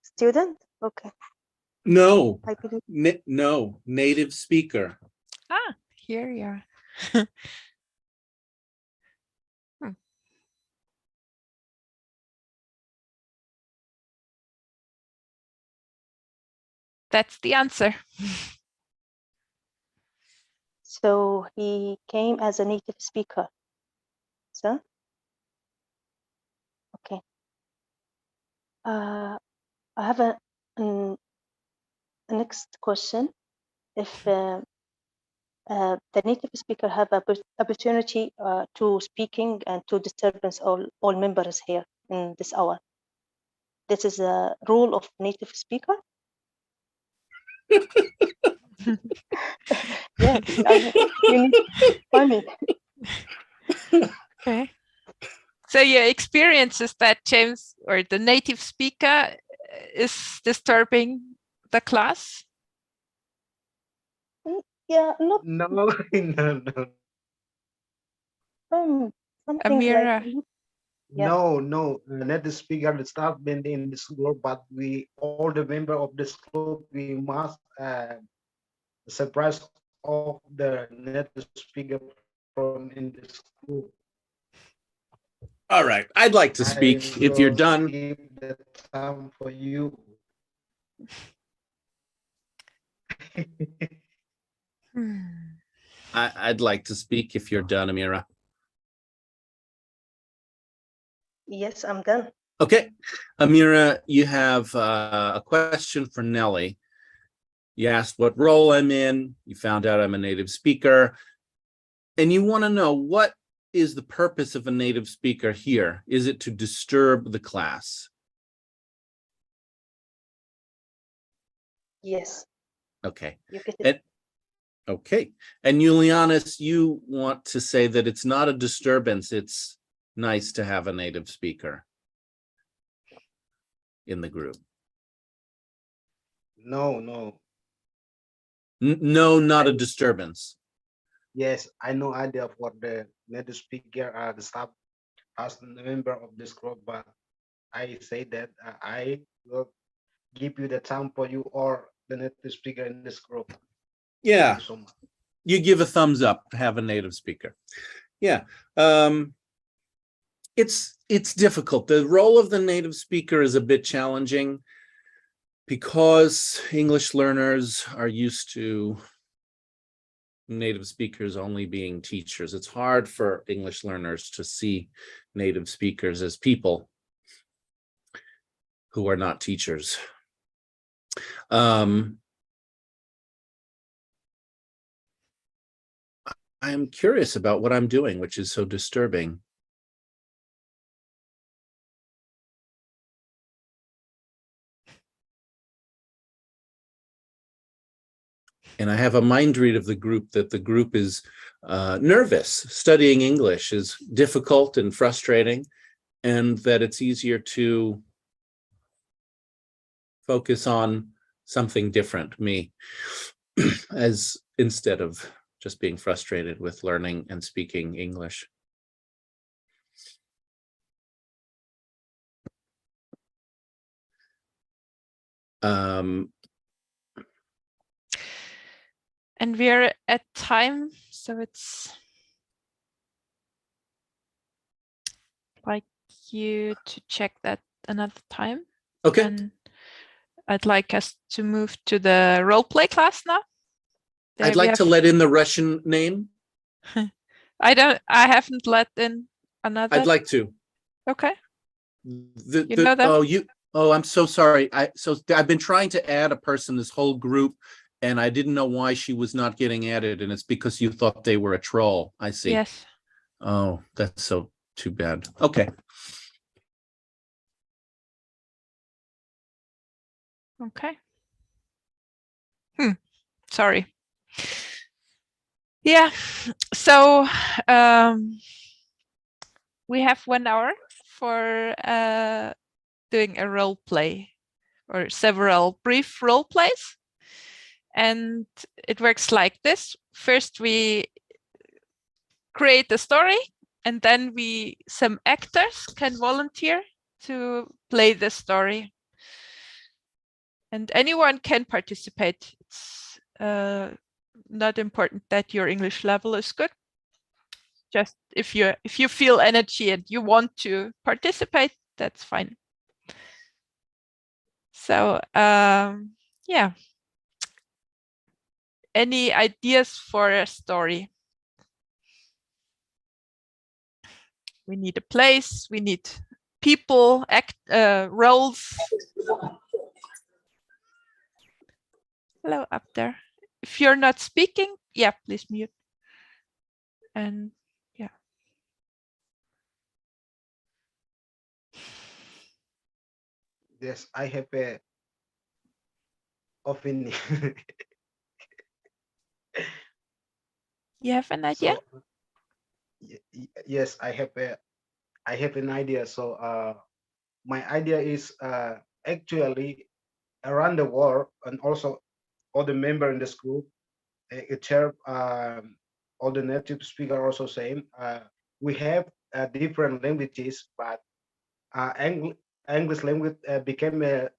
Student? Okay. No, I believe. no, native speaker. Ah, here you are. That's the answer. So he came as a native speaker. So, okay. I have a next question. If the native speaker have a opportunity to speaking and to disturbance all members here in this hour, this is a rule of native speaker. Yeah, you need funny. Okay. So your experience is that James or the native speaker is disturbing the class? Yeah, not. No, no, no. Something Amira. like. Yeah. No. Native speaker is not been in this group, but we all the member of this group we must surprise of the native speaker from in this group. All right, I'd like to speak if you're done. Give the time for you. I'd like to speak if you're done, Amira. Yes, I'm done. Okay, Amira, you have a question for Nelly. You asked what role I'm in. You found out I'm a native speaker. And you want to know, what is the purpose of a native speaker here? Is it to disturb the class? Yes. Okay. You get it. Okay. And Julianis, you want to say that it's not a disturbance. It's nice to have a native speaker. in the group? No, no. No, not a disturbance. Yes, I no idea for the native speaker the staff as the member of this group, but I say that I will give you the time for you or the native speaker in this group. Yeah, Thank you so much. you give a thumbs up to have a native speaker. Yeah, it's difficult. The role of the native speaker is a bit challenging because English learners are used to native speakers only being teachers. It's hard for English learners to see native speakers as people who are not teachers. I am curious about what I'm doing, which is so disturbing. And I have a mind read of the group that the group is nervous. Studying English is difficult and frustrating, and that it's easier to focus on something different, me, as instead of just being frustrated with learning and speaking English. And we're at time, so it's like you to check that another time. Okay. And I'd like us to move to the role play class now. I'd like to let in the Russian name. I haven't let in another. I'd like to. Okay. You know them? Oh, I'm so sorry. I've been trying to add a person this whole group, and I didn't know why she was not getting added, and it's because you thought they were a troll. I see. Yes. Oh, that's so too bad. Okay. Okay. Sorry. Yeah. So we have 1 hour for doing a role play or several brief role plays. And it works like this. First, we create a story, and then some actors can volunteer to play the story. And anyone can participate. It's not important that your English level is good. Just if you feel energy and you want to participate, that's fine. So yeah. Any ideas for a story? We need a place, we need people, roles. Hello up there. If you're not speaking, yeah, please mute. And yeah. Yes, I have a opinion. You have an idea? So, yes, I have an idea. So my idea is actually around the world, and also all the member in this group, all the native speaker also same. We have different languages, but English language became a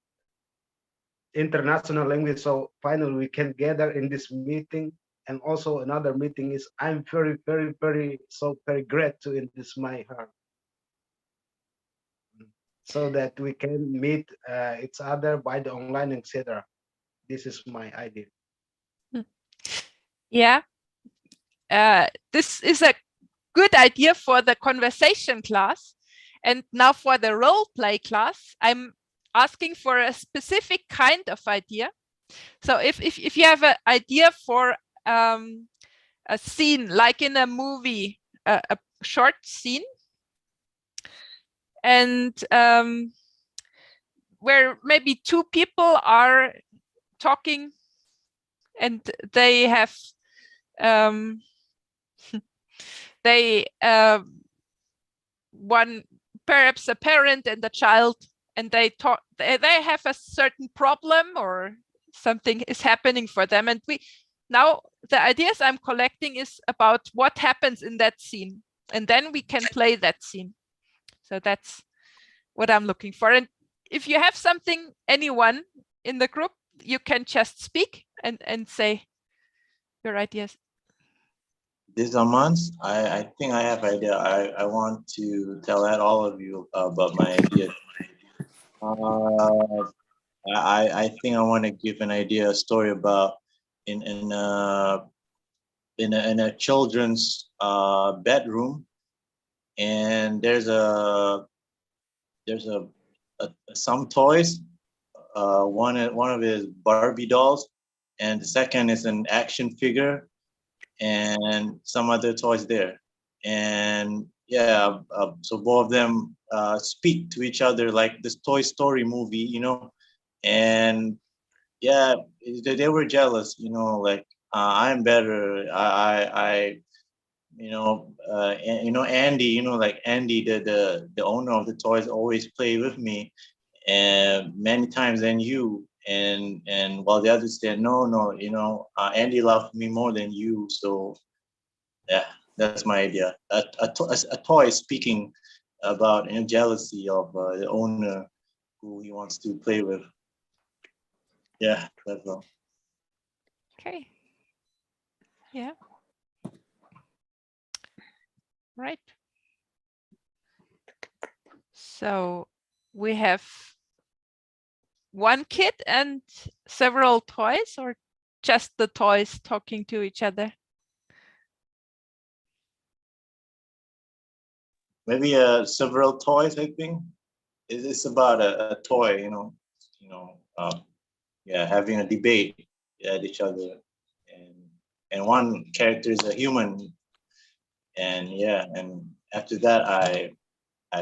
international language. So finally we can gather in this meeting. And also another meeting is I'm very, very, very grateful in this my heart, so that we can meet each other by the online, etc. This is my idea. Yeah. This is a good idea for the conversation class. And now for the role play class, I'm asking for a specific kind of idea. So if you have an idea for a scene, like in a movie, a short scene, and where maybe two people are talking and they have one, perhaps a parent and a child and they talk. They have a certain problem or something is happening for them, and now the ideas I'm collecting is about what happens in that scene, and then we can play that scene. So that's what I'm looking for. And if you have something, anyone in the group, you can just speak and say your ideas. This month, I think I have idea. I want to tell all of you about my idea. I think I want to give an idea, a story about in a children's bedroom, and there's some toys. One of it is Barbie dolls, and the second is an action figure, and some other toys there. And yeah, so both of them speak to each other like this Toy Story movie, you know. And yeah, they were jealous, you know, like I'm better. Andy, you know, like Andy, the owner of the toys, always play with me, and many times than you. And while the others said, no, you know, Andy loved me more than you. So yeah, that's my idea. A toy speaking about jealousy of the owner who he wants to play with. Yeah, that's all. Okay. Yeah. Right. So we have one kid and several toys, or just the toys talking to each other? Maybe several toys, I think. It's about a toy, you know, yeah, having a debate at each other, and one character is a human, and yeah, and after that I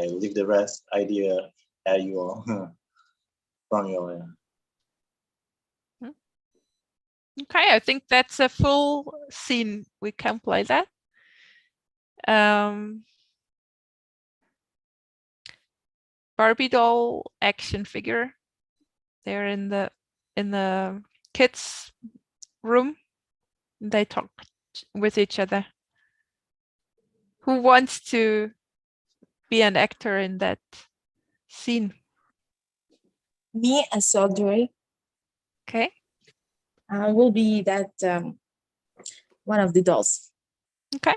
leave the rest idea at you all from you all. Yeah. Okay, I think that's a full scene. We can play that. Barbie doll action figure. They're in the kids' room. They talk with each other. Who wants to be an actor in that scene? Me as Audrey. Okay. I will be that one of the dolls. Okay.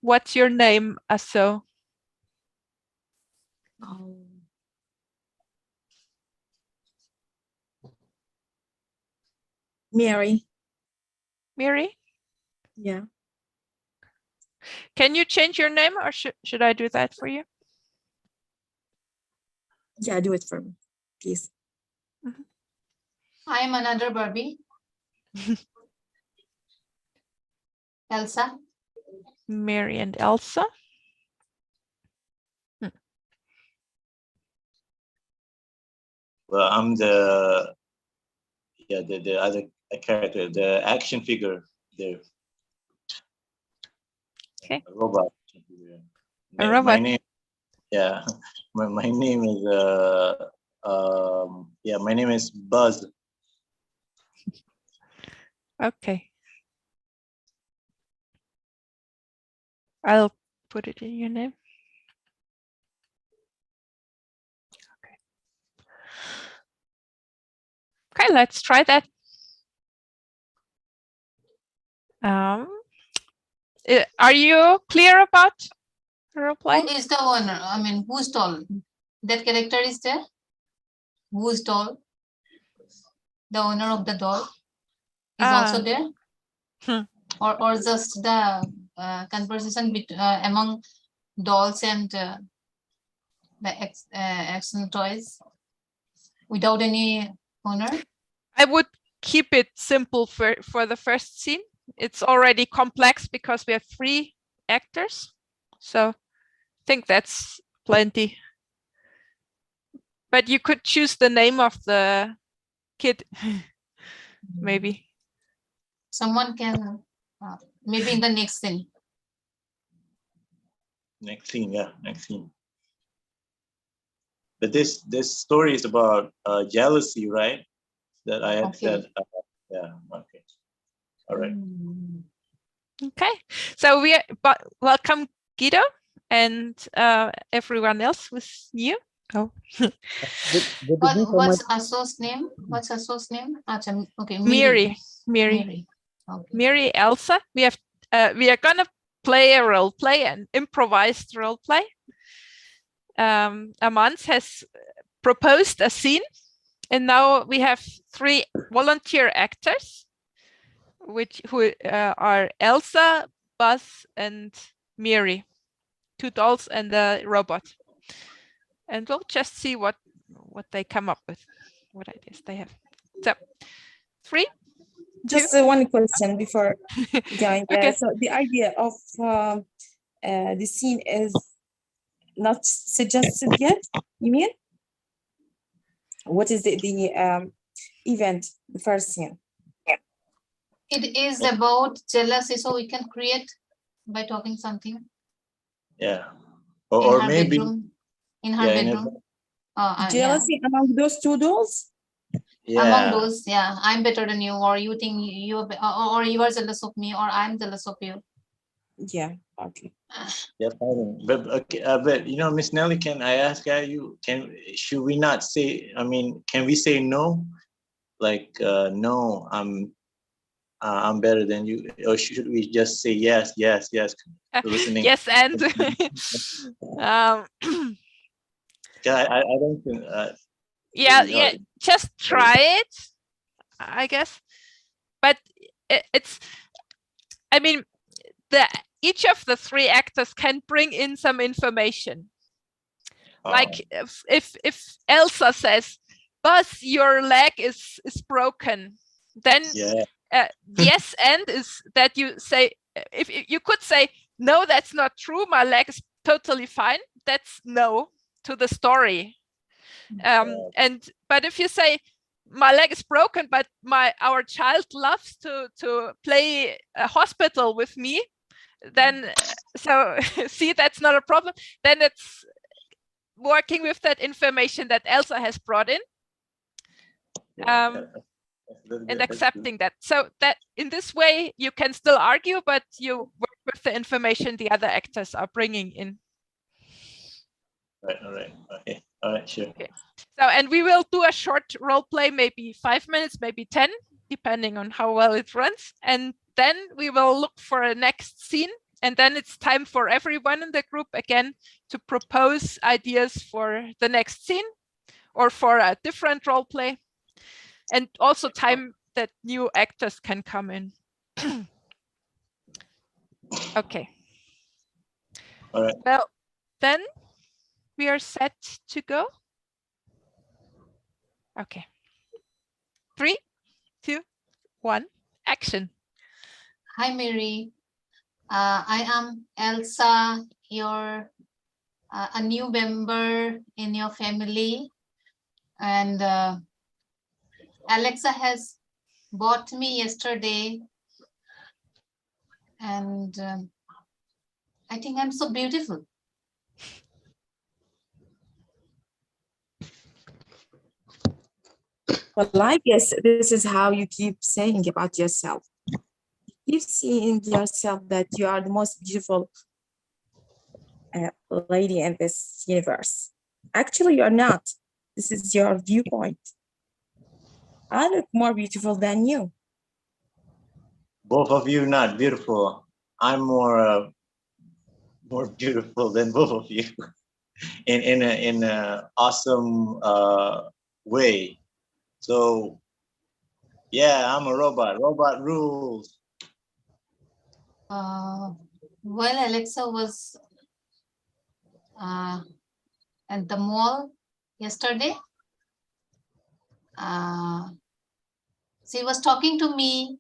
What's your name, Aso? Mary. Mary? Yeah. Can you change your name, or should I do that for you? Yeah, do it for me, please. Mm-hmm. I am another Barbie. Elsa. Mary and Elsa. Well, I'm the other character, the action figure there. Okay. A robot. A robot. My name, yeah, my name is my name is Buzz. Okay. I'll put it in your name. Okay, let's try that. Are you clear about role play? Who is the owner? I mean, who's tall? That character is there? Who's tall? The owner of the doll is also there? Or just the conversation among dolls and the action toys without any owner? I would keep it simple for the first scene. It's already complex because we have 3 actors. So I think that's plenty. But you could choose the name of the kid, maybe. Someone can Maybe in the next scene. Next scene, yeah, next scene. But this story is about jealousy, right? That I had said. Yeah. Okay. All right. Okay. So welcome Guido and everyone else who's new. Oh. What's Aso's name? What's Aso's name? Okay. Miri. Okay. Miri, Elsa. We are gonna play a role play, an improvised role play. Amans has proposed a scene, and now we have 3 volunteer actors, who are Elsa, Buzz, and Miri, 2 dolls and a robot. And we'll just see what they come up with, what ideas they have. So 3. Just one question before going. Okay. So the idea of the scene is not suggested yet, you mean? What is the event, the first scene? It is about jealousy, so we can create by talking something. Yeah. In Or her maybe bedroom. In her bedroom. Jealousy among those 2 dolls? Yeah. Among those, yeah, I'm better than you, or you think or you are jealous of me, or I'm jealous of you. Yeah. Okay. Yeah, fine. But okay, but Miss Nelly, can I ask should we not say? I mean, can we say no? Like, no, I'm better than you, or should we just say yes, yes, yes? Listening. Yes, and I don't think. yeah, just try it, I guess. But I mean, each of the 3 actors can bring in some information. Like if Elsa says, Buzz, your leg is broken, then yes, and is that you say, if you could say, no, that's not true, my leg is totally fine, that's no to the story. But if you say, my leg is broken, but our child loves to play a hospital with me, then so see, that's not a problem. Then it's working with that information that Elsa has brought in, and accepting that. So that in this way you can still argue, but you work with the information the other actors are bringing in. Right. All right. Okay. All right. Sure. Okay. So, and we will do a short role play, maybe 5 minutes, maybe 10, depending on how well it runs. And then we will look for a next scene. And then it's time for everyone in the group again to propose ideas for the next scene or for a different role play. And also time that new actors can come in. Okay. All right. Well, then we are set to go. Okay. 3, 2, 1, action. Hi, Mary. I am Elsa, your a new member in your family, and Alexa has bought me yesterday, and I think I'm so beautiful. Well, I guess this is how you keep saying about yourself. You keep seeing yourself that you are the most beautiful lady in this universe. Actually, you're not. This is your viewpoint. I look more beautiful than you. Both of you not beautiful. I'm more beautiful than both of you in a awesome way. So yeah, I'm a robot. Robot rules. Well, Alexa was at the mall yesterday. She was talking to me.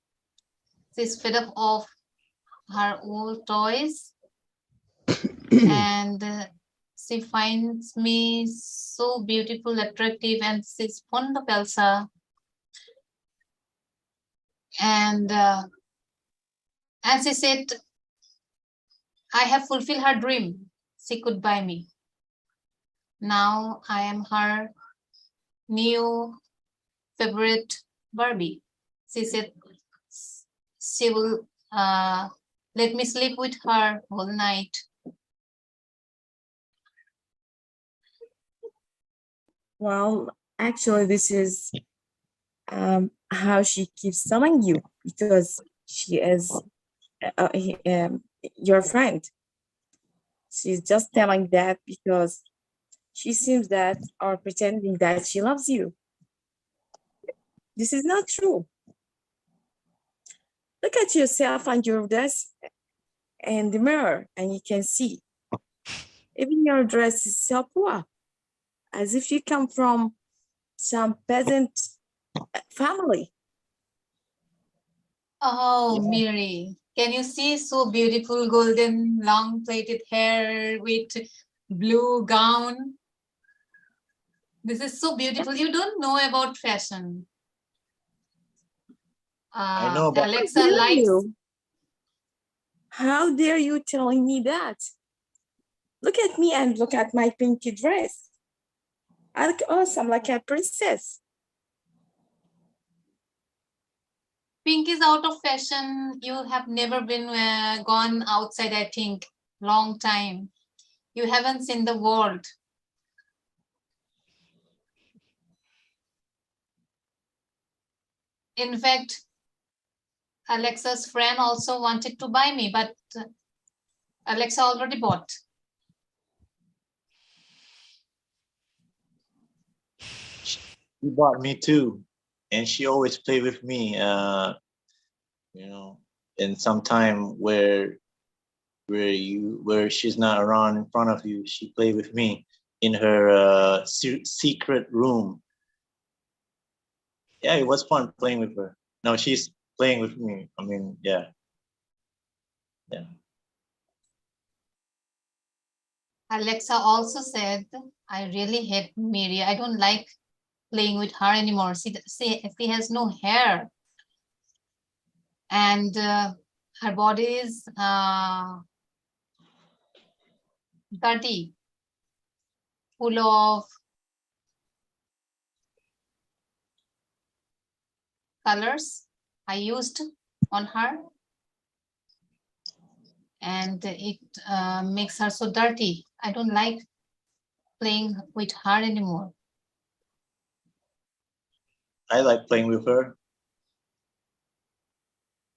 She's fed up of her old toys. And she finds me so beautiful, attractive, and she's fond of Elsa. And And she said, I have fulfilled her dream. She could buy me. Now I am her new favorite Barbie. She said she will let me sleep with her all night. Well, actually, this is how she keeps telling you, because she is your friend. She's just telling that because she seems that, or pretending that she loves you. This is not true. Look at yourself and your dress in the mirror, and you can see even your dress is so poor, as if you come from some peasant family. Oh, Miri, can you see so beautiful golden long plaited hair with blue gown? This is so beautiful. You don't know about fashion. I know about Alexa likes. How dare you telling me that? Look at me and look at my pinky dress. I look awesome, like a princess. Pink is out of fashion. You have never been gone outside, I think, long time. You haven't seen the world. In fact, Alexa's friend also wanted to buy me, but Alexa already bought. She bought me too, and she always play with me. You know, in some time where she's not around in front of you, she play with me in her secret room. Yeah, it was fun playing with her. No, she's playing with me. I mean, yeah. Alexa also said, I really hate Miri. I don't like playing with her anymore. She has no hair. And her body is dirty, full of colors I used on her. And it makes her so dirty. I don't like playing with her anymore. I like playing with her.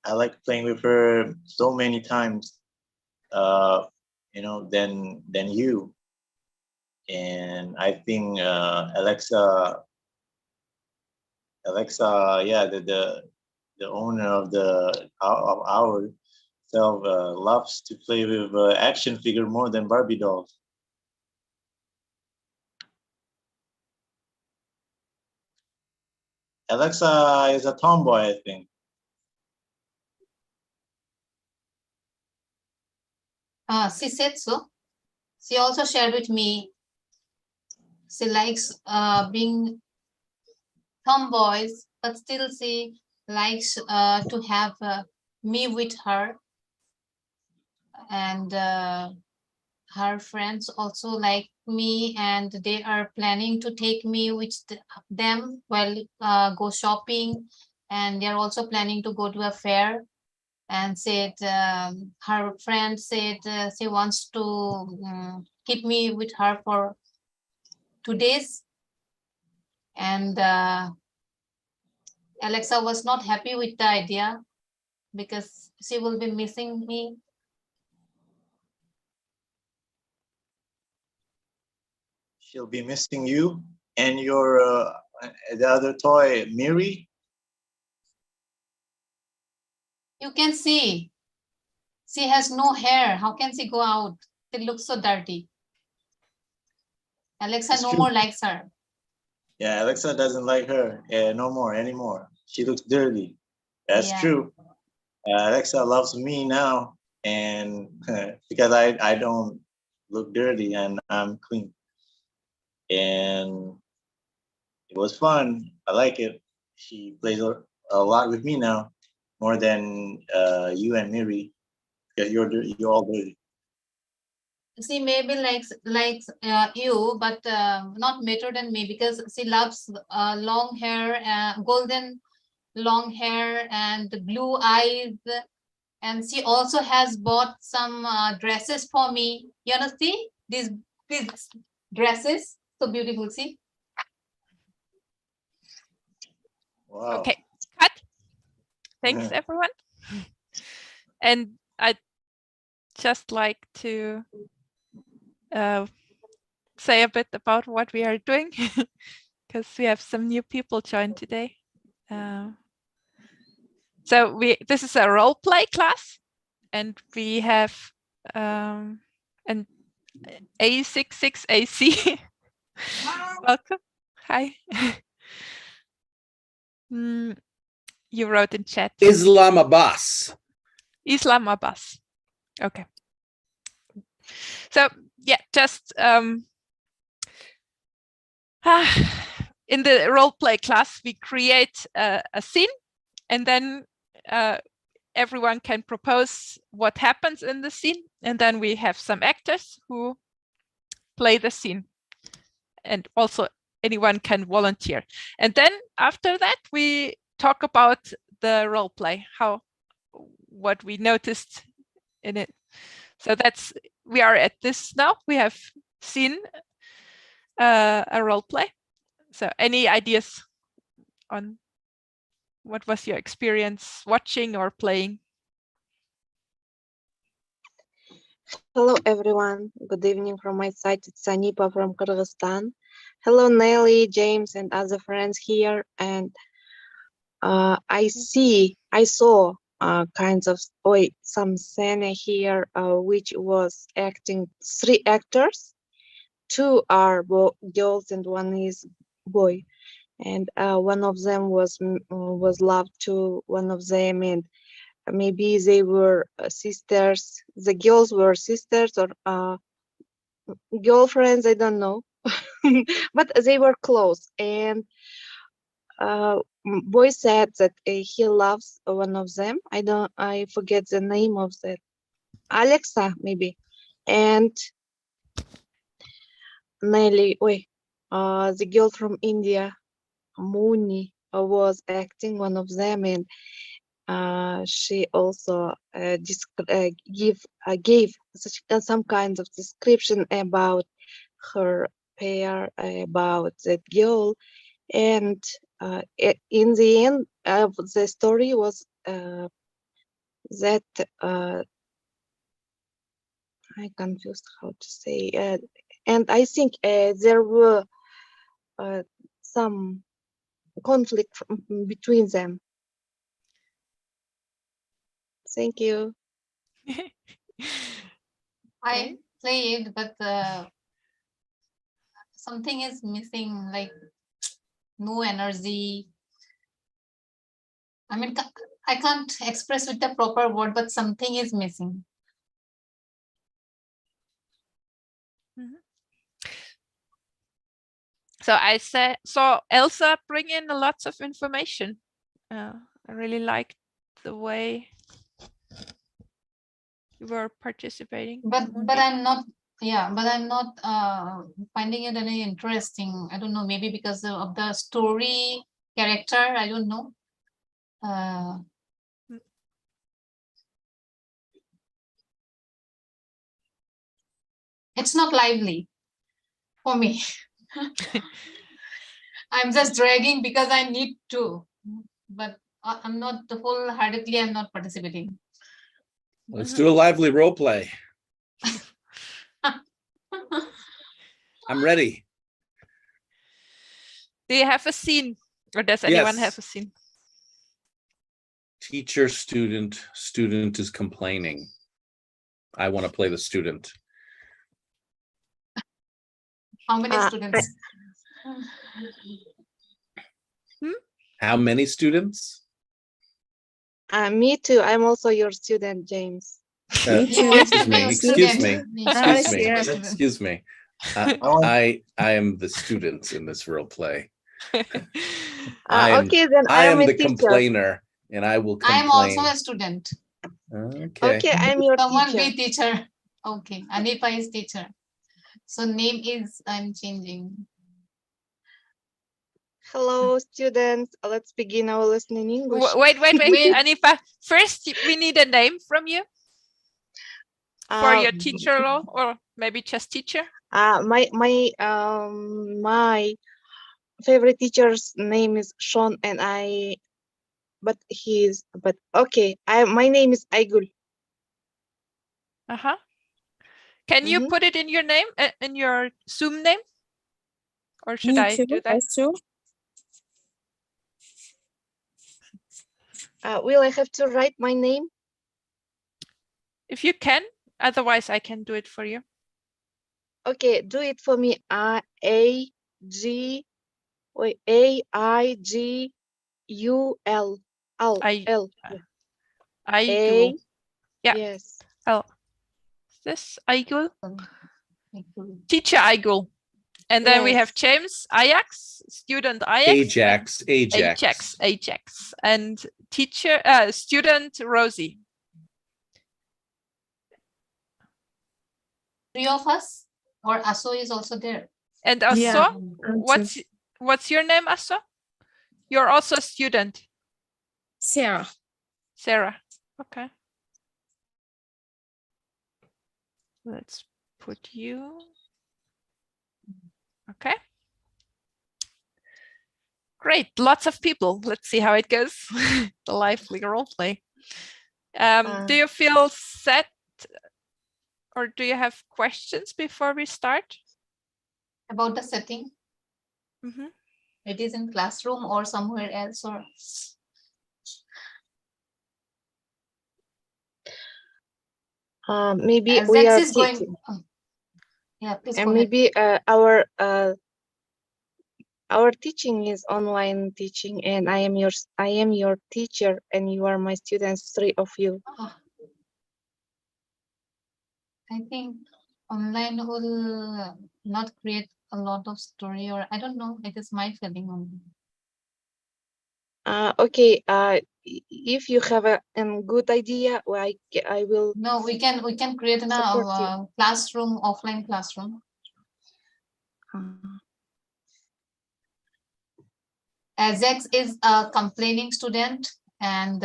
I like playing with her so many times, you know, than you. And I think Alexa, yeah, the owner of our self loves to play with action figure more than Barbie dolls. Alexa is a tomboy, I think. She said so. She also shared with me she likes being tomboys, but still she likes to have me with her. And her friends also like me, and they are planning to take me with them while go shopping. And they're also planning to go to a fair. And said her friend said she wants to keep me with her for 2 days. And Alexa was not happy with the idea because she will be missing me. She'll be missing you and your the other toy, Miri. You can see she has no hair. How can she go out? It looks so dirty. Alexa It's no true. more likes her. Yeah, Alexa doesn't like her no more anymore. She looks dirty. That's Yeah. true. Alexa loves me now, and because I don't look dirty and I'm clean. And it was fun. I like it. She plays a lot with me now. more than you and Miri, because you're all dirty. She may be like you, but not better than me, because she loves long hair, golden long hair and blue eyes. And she also has bought some dresses for me. You know, see these dresses, so beautiful. See. Wow. Okay, cut. Thanks, everyone. And I'd just like to say a bit about what we are doing, because we have some new people join today. So this is a role play class, and we have an A66AC. Welcome. Hi. You wrote in chat. Islam Abbas. Islam Abbas. Okay. So yeah, just in the role play class, we create a scene, and then everyone can propose what happens in the scene, and then we have some actors who play the scene, and also anyone can volunteer. And then after that, we talk about the role play, what we noticed in it. So we are at this now. We have seen a role play. So any ideas on what was your experience watching or playing? Hello, everyone. Good evening from my side. It's Sanipa from Kyrgyzstan. Hello, Nelly, James, and other friends here. And I saw kinds of some scene here, which was acting 3 actors. 2 are girls and 1 is boy. And one of them was loved to one of them, and maybe they were sisters. The girls were sisters or girlfriends, I don't know. But they were close. And boy said that he loves one of them. I forget the name of that. Alexa, maybe. And Nelly, the girl from India, Mooney, was acting one of them, and she also gave some kind of description about her pair, about that girl. And in the end of the story was that I confused how to say, and I think there were some conflict between them. Thank you. I played, but something is missing, like no energy. I mean, I can't express with the proper word, but something is missing. So I saw Elsa bring in lots of information. I really liked the way you were participating. But I'm not, but I'm not finding it any interesting. I don't know, maybe because of the story character, I don't know. It's not lively for me. I'm just dragging because I need to, but I'm not wholeheartedly, I'm not participating. Let's do a lively role play. I'm ready. Do you have a scene, or does anyone Yes. have a scene? Teacher, student is complaining. I want to play the student. How many students? How many students? Me too. I'm also your student, James. Excuse me. I am the student in this role play. Okay, then I am a the teacher. complainer and I will I am complain. also a student. Okay. Okay, I'm your Someone teacher. be teacher. Okay, Anipa is teacher. So name is I'm changing. Hello, students. Let's begin our lesson in English. Wait, Wait. Anipa. First, we need a name from you for your Um, teacher role, or maybe just teacher. My favorite teacher's name is Sean, and okay. My name is Aigul. Can you put it in your name, in your Zoom name, or should Me I too, do that? also. Will I have to write my name? If you can, otherwise I can do it for you. Okay, do it for me. A-I-G-U-L. L. Aigul. Yeah. Yes. L. Is this Aigul? Teacher Aigul. And then we have Yes. James Ajax, student Ajax. Ajax. And teacher, student Rosie. 3 of us, or Aso is also there. And Aso, Yeah, what's your name, Aso? You're also a student. Sarah. Sarah. Okay. Let's put you. Okay. Great. Lots of people. Let's see how it goes. The lively role play. Do you feel set, or do you have questions before we start? About the setting. It is in classroom or somewhere else, or Maybe Zex we are is going. teaching. Yeah, please And go ahead. maybe our teaching is online teaching, and I am your teacher, and you are my students, 3 of you. I think online will not create a lot of story, or I don't know. It is my feeling only. Okay. If you have a good idea, I will. No, we can create support you. a classroom, offline classroom. Zex is a complaining student, and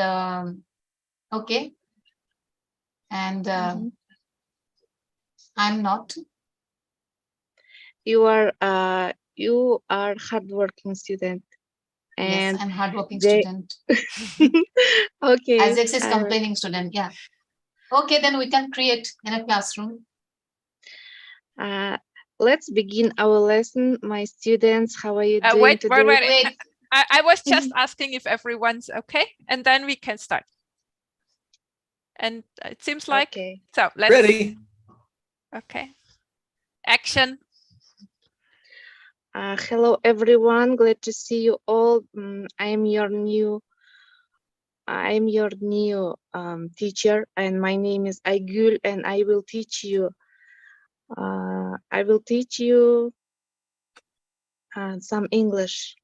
okay, and I'm not. You are hardworking student. And yes, I'm hardworking student. Okay. Zex is complaining student. Yeah. Okay, then we can create in a classroom. Let's begin our lesson. My students, how are you doing Wait, today? wait. I was just asking if everyone's okay, and then we can start. And it seems like okay. So let's Ready. Okay. Action. Hello everyone, glad to see you all. I'm your new teacher, and my name is Aigul, and I will teach you some English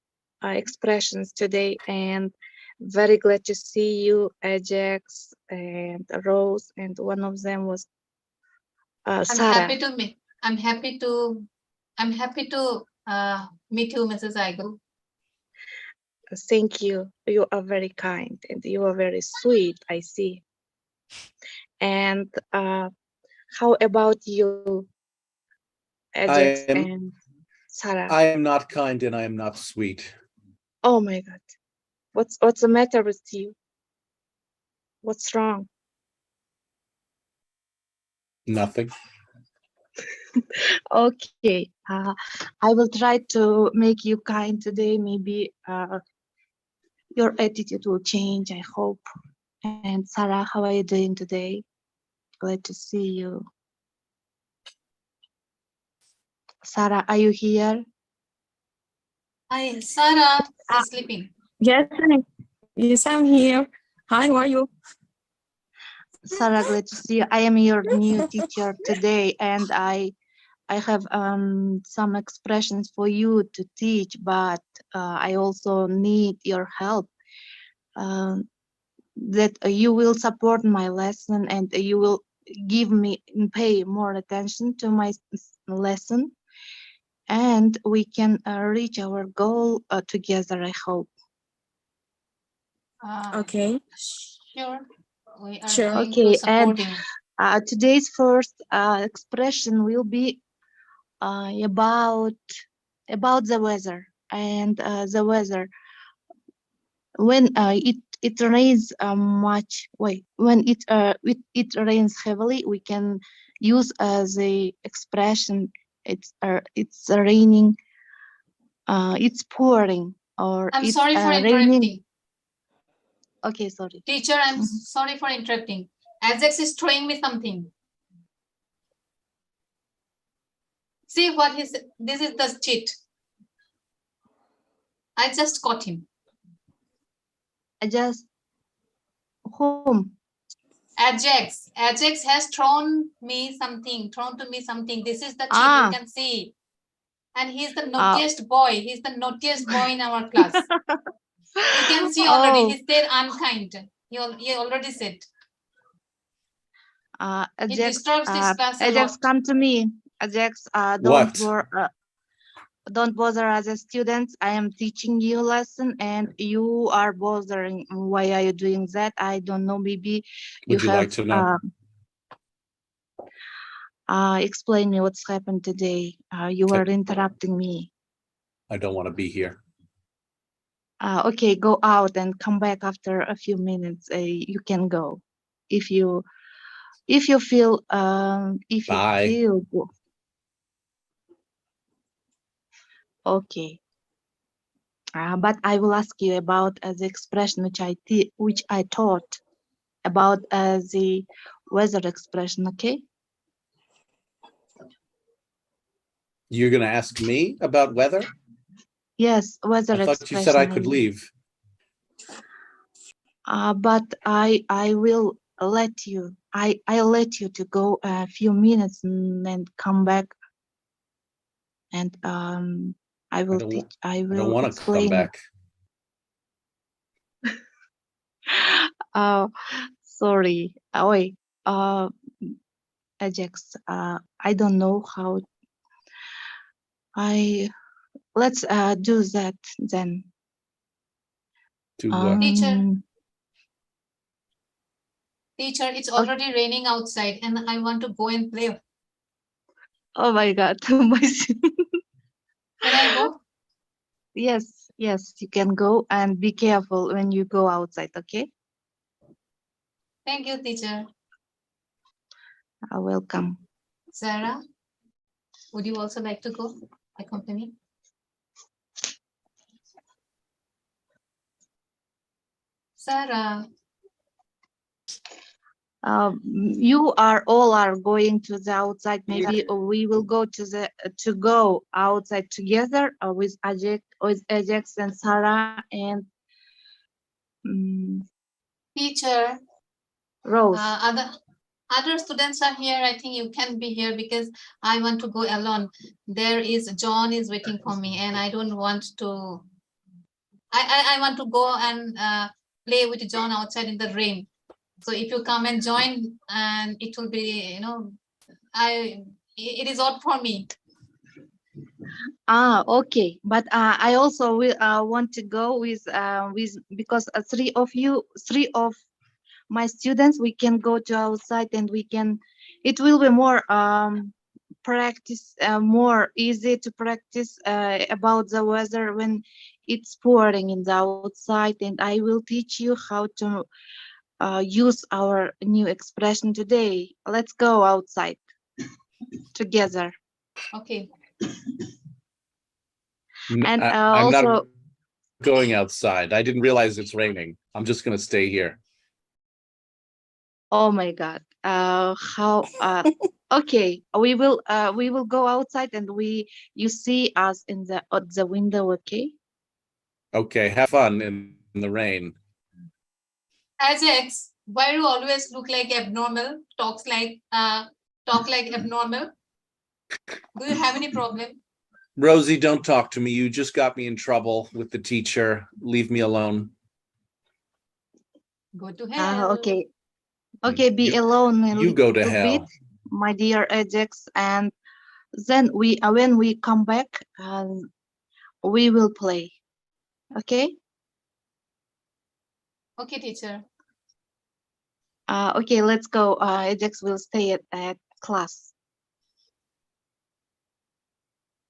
expressions today, and very glad to see you, Ajax and Rose, and one of them was Sarah. I'm happy to meet you, Mrs. Aigul. Thank you. You are very kind, and you are very sweet, I see. And how about you, Ajax and Sarah? I am not kind, and I am not sweet. Oh my God. What's the matter with you? What's wrong? Nothing. Okay. I will try to make you kind today. Maybe your attitude will change, I hope. And Sarah, how are you doing today? Glad to see you. Sarah, are you here? Hi, Sarah is sleeping. Yes, I'm here. Hi, how are you? Sarah, glad to see you. I am your new teacher today, and I have some expressions for you to teach, but I also need your help. that you will support my lesson and you will give me pay more attention to my lesson, and we can reach our goal together, I hope. Okay. Sure. We are Sure. going to Okay, support and you. today's first expression will be about the weather, and the weather when it rains when it rains heavily, we can use the expression it's raining, it's pouring, or I'm it's sorry for raining. interrupting. Okay, sorry. Teacher, I'm sorry for interrupting. Ajax is throwing me something. See what this is the cheat. I just caught him. Whom? Ajax has thrown to me something. This is the cheat, you can see. And he's the naughtiest boy. He's the naughtiest boy in our class. You can see already. He said unkind. He already said. He Ajax, disturbs this class a Ajax, lot. come to me. Ajax, don't bother as a student. I am teaching you a lesson and you are bothering. Why are you doing that? I don't know. Maybe Would you like to know? Explain me what's happened today. You are interrupting me. I don't want to be here. Okay, go out and come back after a few minutes. You can go if you feel Bye. good. Okay. But I will ask you about the expression which I taught about the weather expression. Okay. You're going to ask me about weather? Yes, weather I thought expression. you said I could leave. But I will let you. I'll let you to go a few minutes and come back. And I will teach. I will don't want to explain. come back. Sorry. Wait. Ajax. I don't know how. Let's do that then. Teacher, it's already raining outside and I want to go and play. Oh my God. Can I go? Yes, you can go, and be careful when you go outside, okay? Thank you, teacher. Welcome. Sarah, would you also like to go accompany? Sarah. You all are going to the outside. Maybe we will go to go outside together with Ajax and Sarah and Teacher. Rose. Other students are here. I think you can be here because I want to go alone. There is John is waiting for me, and I don't want to. I want to go and play with John outside in the rain. So if you come and join, and it will be, it is odd for me. Okay, but I also will want to go with because three of my students, we can go to outside and it will be more practice, more easy to practice about the weather when it's pouring in the outside, and I will teach you how to use our new expression today. Let's go outside together. Okay. And I'm also not going outside. I didn't realize it's raining. I'm just going to stay here. Oh my God. Okay, we will go outside and you see us at the window, okay? Okay, have fun in the rain. Ajax, why do you always look like abnormal? Talk like abnormal? Do you have any problem? Rosie, don't talk to me. You just got me in trouble with the teacher. Leave me alone. Go to hell. Okay. Okay, be alone a You go to little bit, hell. my dear Ajax, and then when we come back, we will play. Okay? Okay, teacher. Okay, let's go. Ajax will stay at class.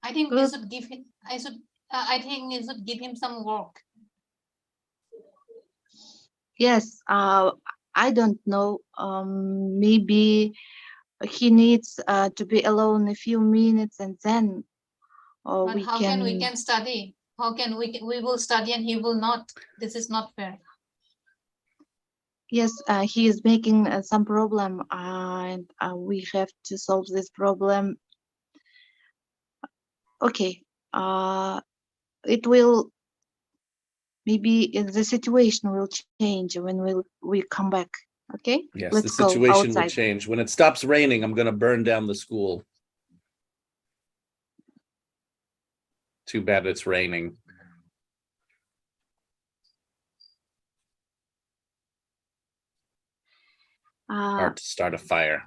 I think we Good. should give him. I think we should give him some work. Yes. I don't know. Maybe he needs to be alone a few minutes, and then But we how can. can we study? How can we will study and he will not? This is not fair. Yes, he is making some problem, and we have to solve this problem. Okay. It will. Maybe the situation will change when we come back. Okay. Yes, Let's the go situation will outside. change. When it stops raining, I'm going to burn down the school. Too bad it's raining. Hard to start a fire.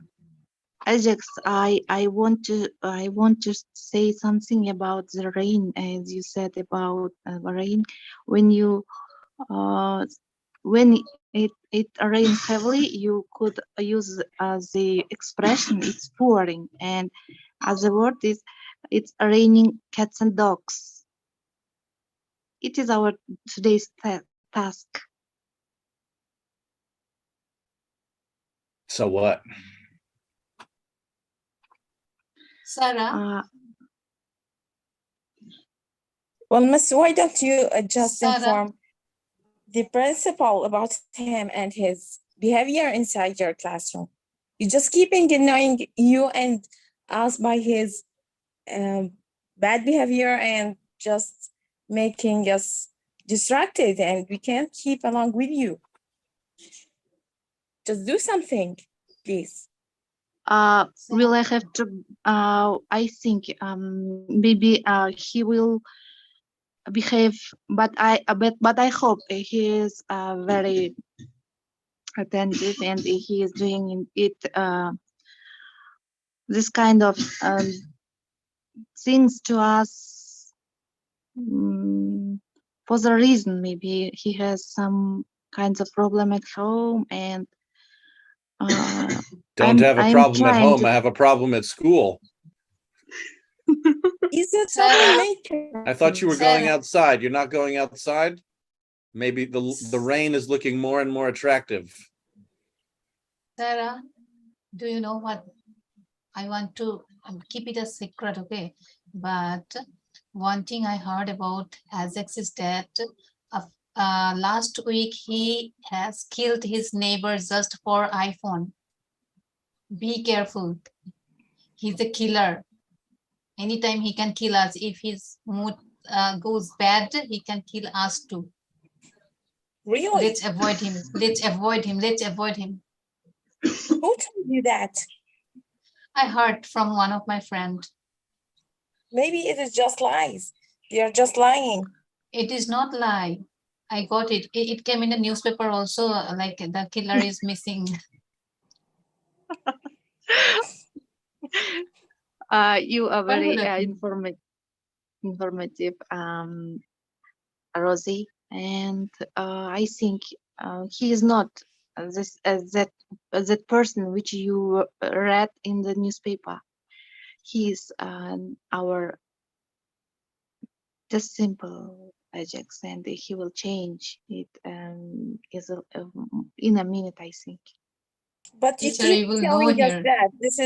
Ajax, I want to say something about the rain, as you said about the rain. When you when it rains heavily, you could use the expression "it's pouring," and as the word is "it's raining cats and dogs." It is our today's task. So what? Sarah. Well, Miss, why don't you just Sarah. inform the principal about him and his behavior inside your classroom? You're just keeping annoying you and us by his bad behavior and just making us distracted, and we can't keep along with you. Just do something, please. Will I have to? I think maybe he will behave, but I hope he is very attentive and he is doing it this kind of things to us for the reason. Maybe he has some kinds of problem at home, and Don't have a I'm problem at trying home. to- I have a problem at school. He's a troublemaker. I thought you were going Sarah. outside. You're not going outside? Maybe the rain is looking more and more attractive. Sarah, do you know what? I want to keep it a secret, okay? But one thing I heard about Ajax is that last week he has killed his neighbor just for iPhone. Be careful. He's a killer. Anytime he can kill us. If his mood goes bad, he can kill us too. Really? Let's avoid him. Let's avoid him. Let's avoid him. Who told you that? I heard from one of my friends. Maybe it is just lies. They are just lying. It is not lie. I got it. It came in the newspaper also, like the killer is missing. You are very What informative, Rosie, and I think he is not that person which you read in the newspaper. He is our just simple Ajax, and he will change it in a minute, I think. But you Teacher, you keep will know telling us here. that this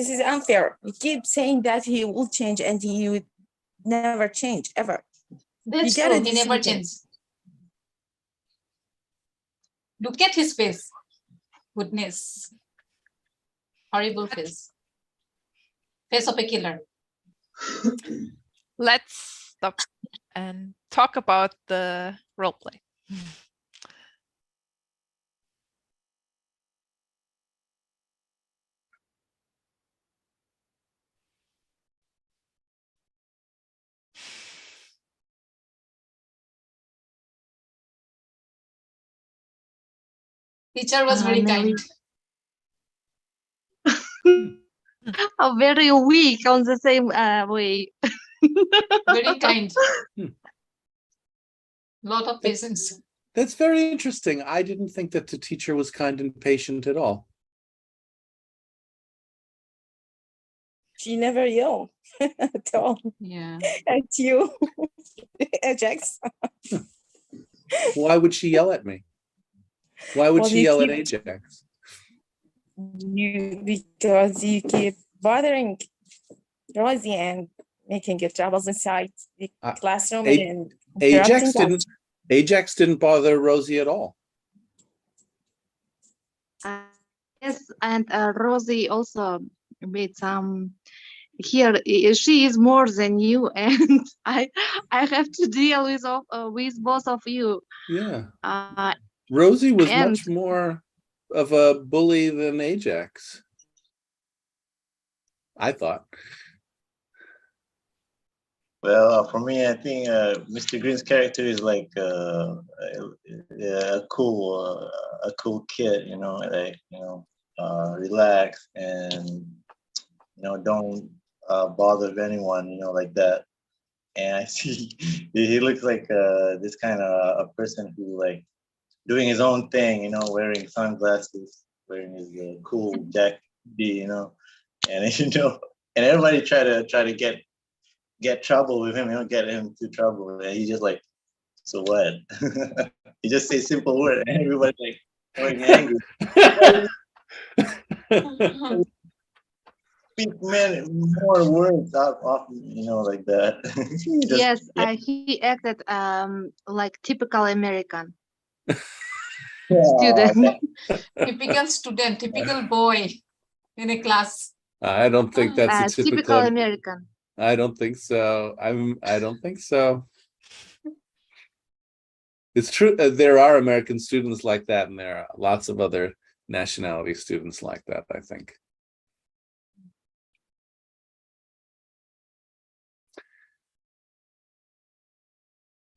is unfair. You keep saying that he will change and he would never change ever. That's You gotta true. He never deceive him. changed. Look at his face. Goodness. Horrible face. Face of a killer. Let's stop and talk about the role play. Teacher was very Nelly. kind. Very weak on the same way. Very kind. Lot of patience. That's very interesting. I didn't think that the teacher was kind and patient at all. She never yelled at all Yeah. at you, Ajax. Why would she yell at me? Why would Well, she you yell at keep- Ajax? Because you keep bothering Rosie and making your troubles inside the classroom A- and Ajax interrupting us. didn't bother Rosie at all. Yes, and Rosie also made some. Here, she is more than you, and I have to deal with both of you. Yeah. Uh, Rosie was and much more of a bully than Ajax, I thought. Well, for me, I think Mr. Green's character is like a cool kid, you know, like, you know, relax and, you know, don't bother with anyone, you know, like that. And I see he looks like this kind of a person who like doing his own thing, you know, wearing sunglasses, wearing his cool jacket, you know, and you know, and everybody try to get trouble with him, you know, get him into trouble, and he just like, so what? He just say simple word, and everybody like going angry. Speak more words off, you know, like that. Just, yes, yeah. he acted like typical American Yeah, student. Typical student, typical boy in a class. I don't think that's a Typical typical. American. I don't think so. I don't think so. It's true. There are American students like that, and there are lots of other nationality students like that, I think.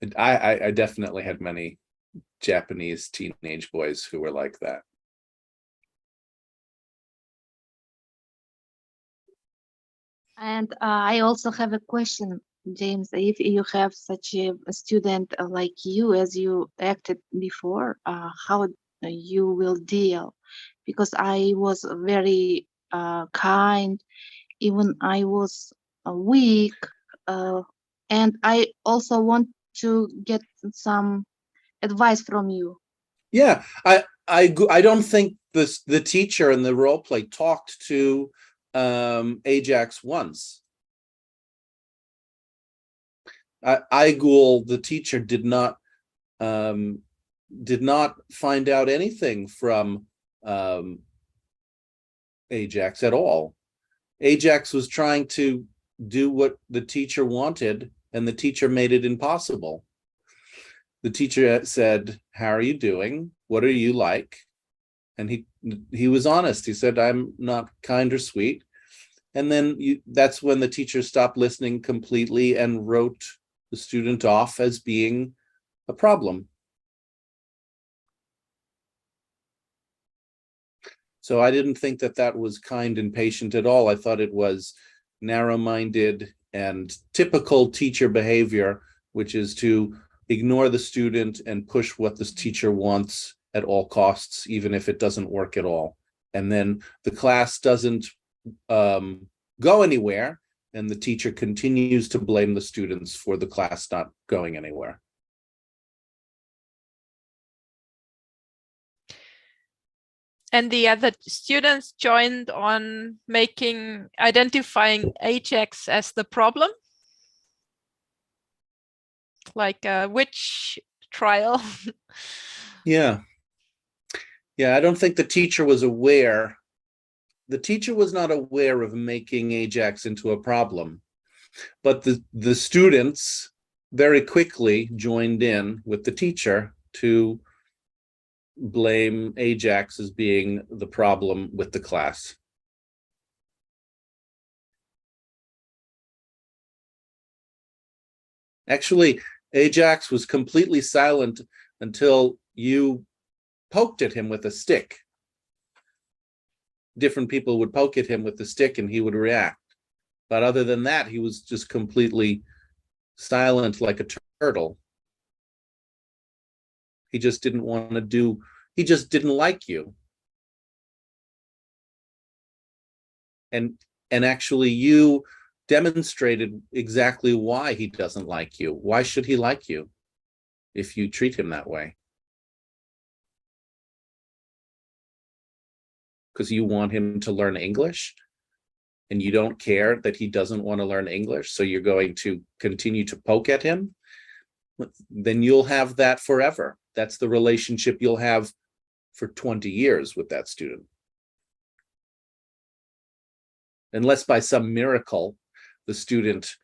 And I definitely had many Japanese teenage boys who were like that. And I also have a question, James. If you have such a student like you, as you acted before, how you will deal? Because I was very kind, even I was weak, and I also want to get some advice from you. Yeah, I don't think the teacher in the role play talked to Ajax once. Igul, the teacher, did not find out anything from Ajax at all. Ajax was trying to do what the teacher wanted, and the teacher made it impossible. The teacher said, "How are you doing? What are you like?" And he was honest. He said, "I'm not kind or sweet." And then that's when the teacher stopped listening completely and wrote the student off as being a problem. So I didn't think that was kind and patient at all. I thought it was narrow-minded and typical teacher behavior, which is to ignore the student and push what this teacher wants at all costs, even if it doesn't work at all. And then the class doesn't go anywhere, and the teacher continues to blame the students for the class not going anywhere. And the other students joined on identifying Ajax as the problem, like a witch trial. Yeah, I don't think the teacher was aware. The teacher was not aware of making Ajax into a problem, but the students very quickly joined in with the teacher to blame Ajax as being the problem with the class. Actually, Ajax was completely silent until you poked at him with a stick. Different people would poke at him with the stick and he would react. But other than that, he was just completely silent like a turtle. He just didn't want to do, he just didn't like you. And actually you demonstrated exactly why he doesn't like you. Why should he like you if you treat him that way? Because you want him to learn English and you don't care that he doesn't want to learn English, so you're going to continue to poke at him, then you'll have that forever. That's the relationship you'll have for 20 years with that student. Unless by some miracle, the student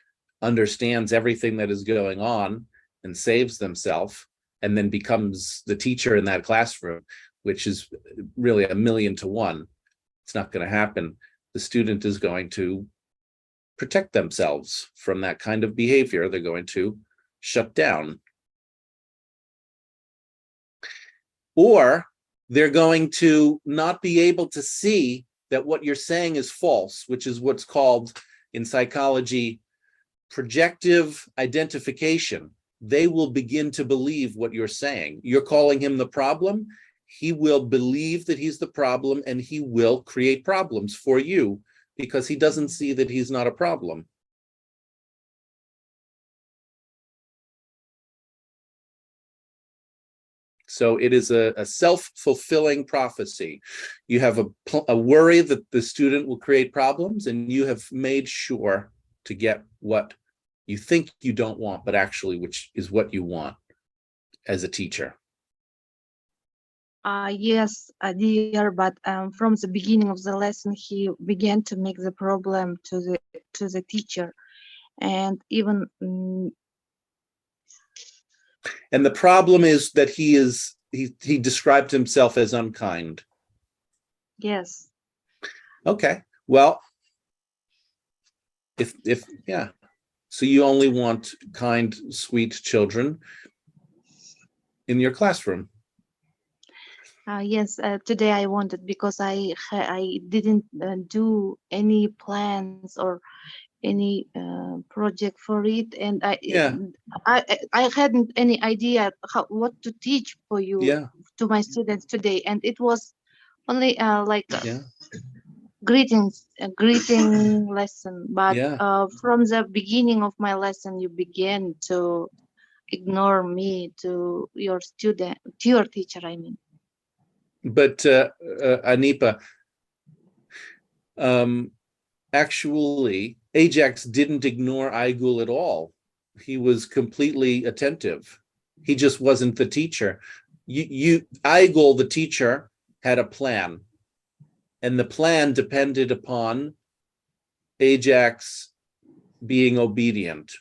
understands everything that is going on and saves themselves and then becomes the teacher in that classroom, which is really 1,000,000 to 1. It's not going to happen. The student is going to protect themselves from that kind of behavior. They're going to shut down. Or they're going to not be able to see that what you're saying is false, which is what's called in psychology projective identification. They will begin to believe what you're saying. You're calling him the problem. He will believe that he's the problem and he will create problems for you because he doesn't see that he's not a problem. So it is a self-fulfilling prophecy. You have a worry that the student will create problems, and you have made sure to get what you think you don't want, but actually which is what you want as a teacher. Yes, dear, but from the beginning of the lesson, he began to make the problem to the teacher, and even. And the problem is that he described himself as unkind. Yes. Okay. Well, if yeah. So you only want kind, sweet children in your classroom. Yes, today I wanted because I didn't do any plans or any project for it, and I hadn't any idea what to teach for you to my students today, and it was only like a greeting lesson, but from the beginning of my lesson you began to ignore me to your teacher, I mean. But Anipa, actually, Ajax didn't ignore Aigul at all. He was completely attentive. He just wasn't the teacher. Aigul, the teacher, had a plan, and the plan depended upon Ajax being obedient.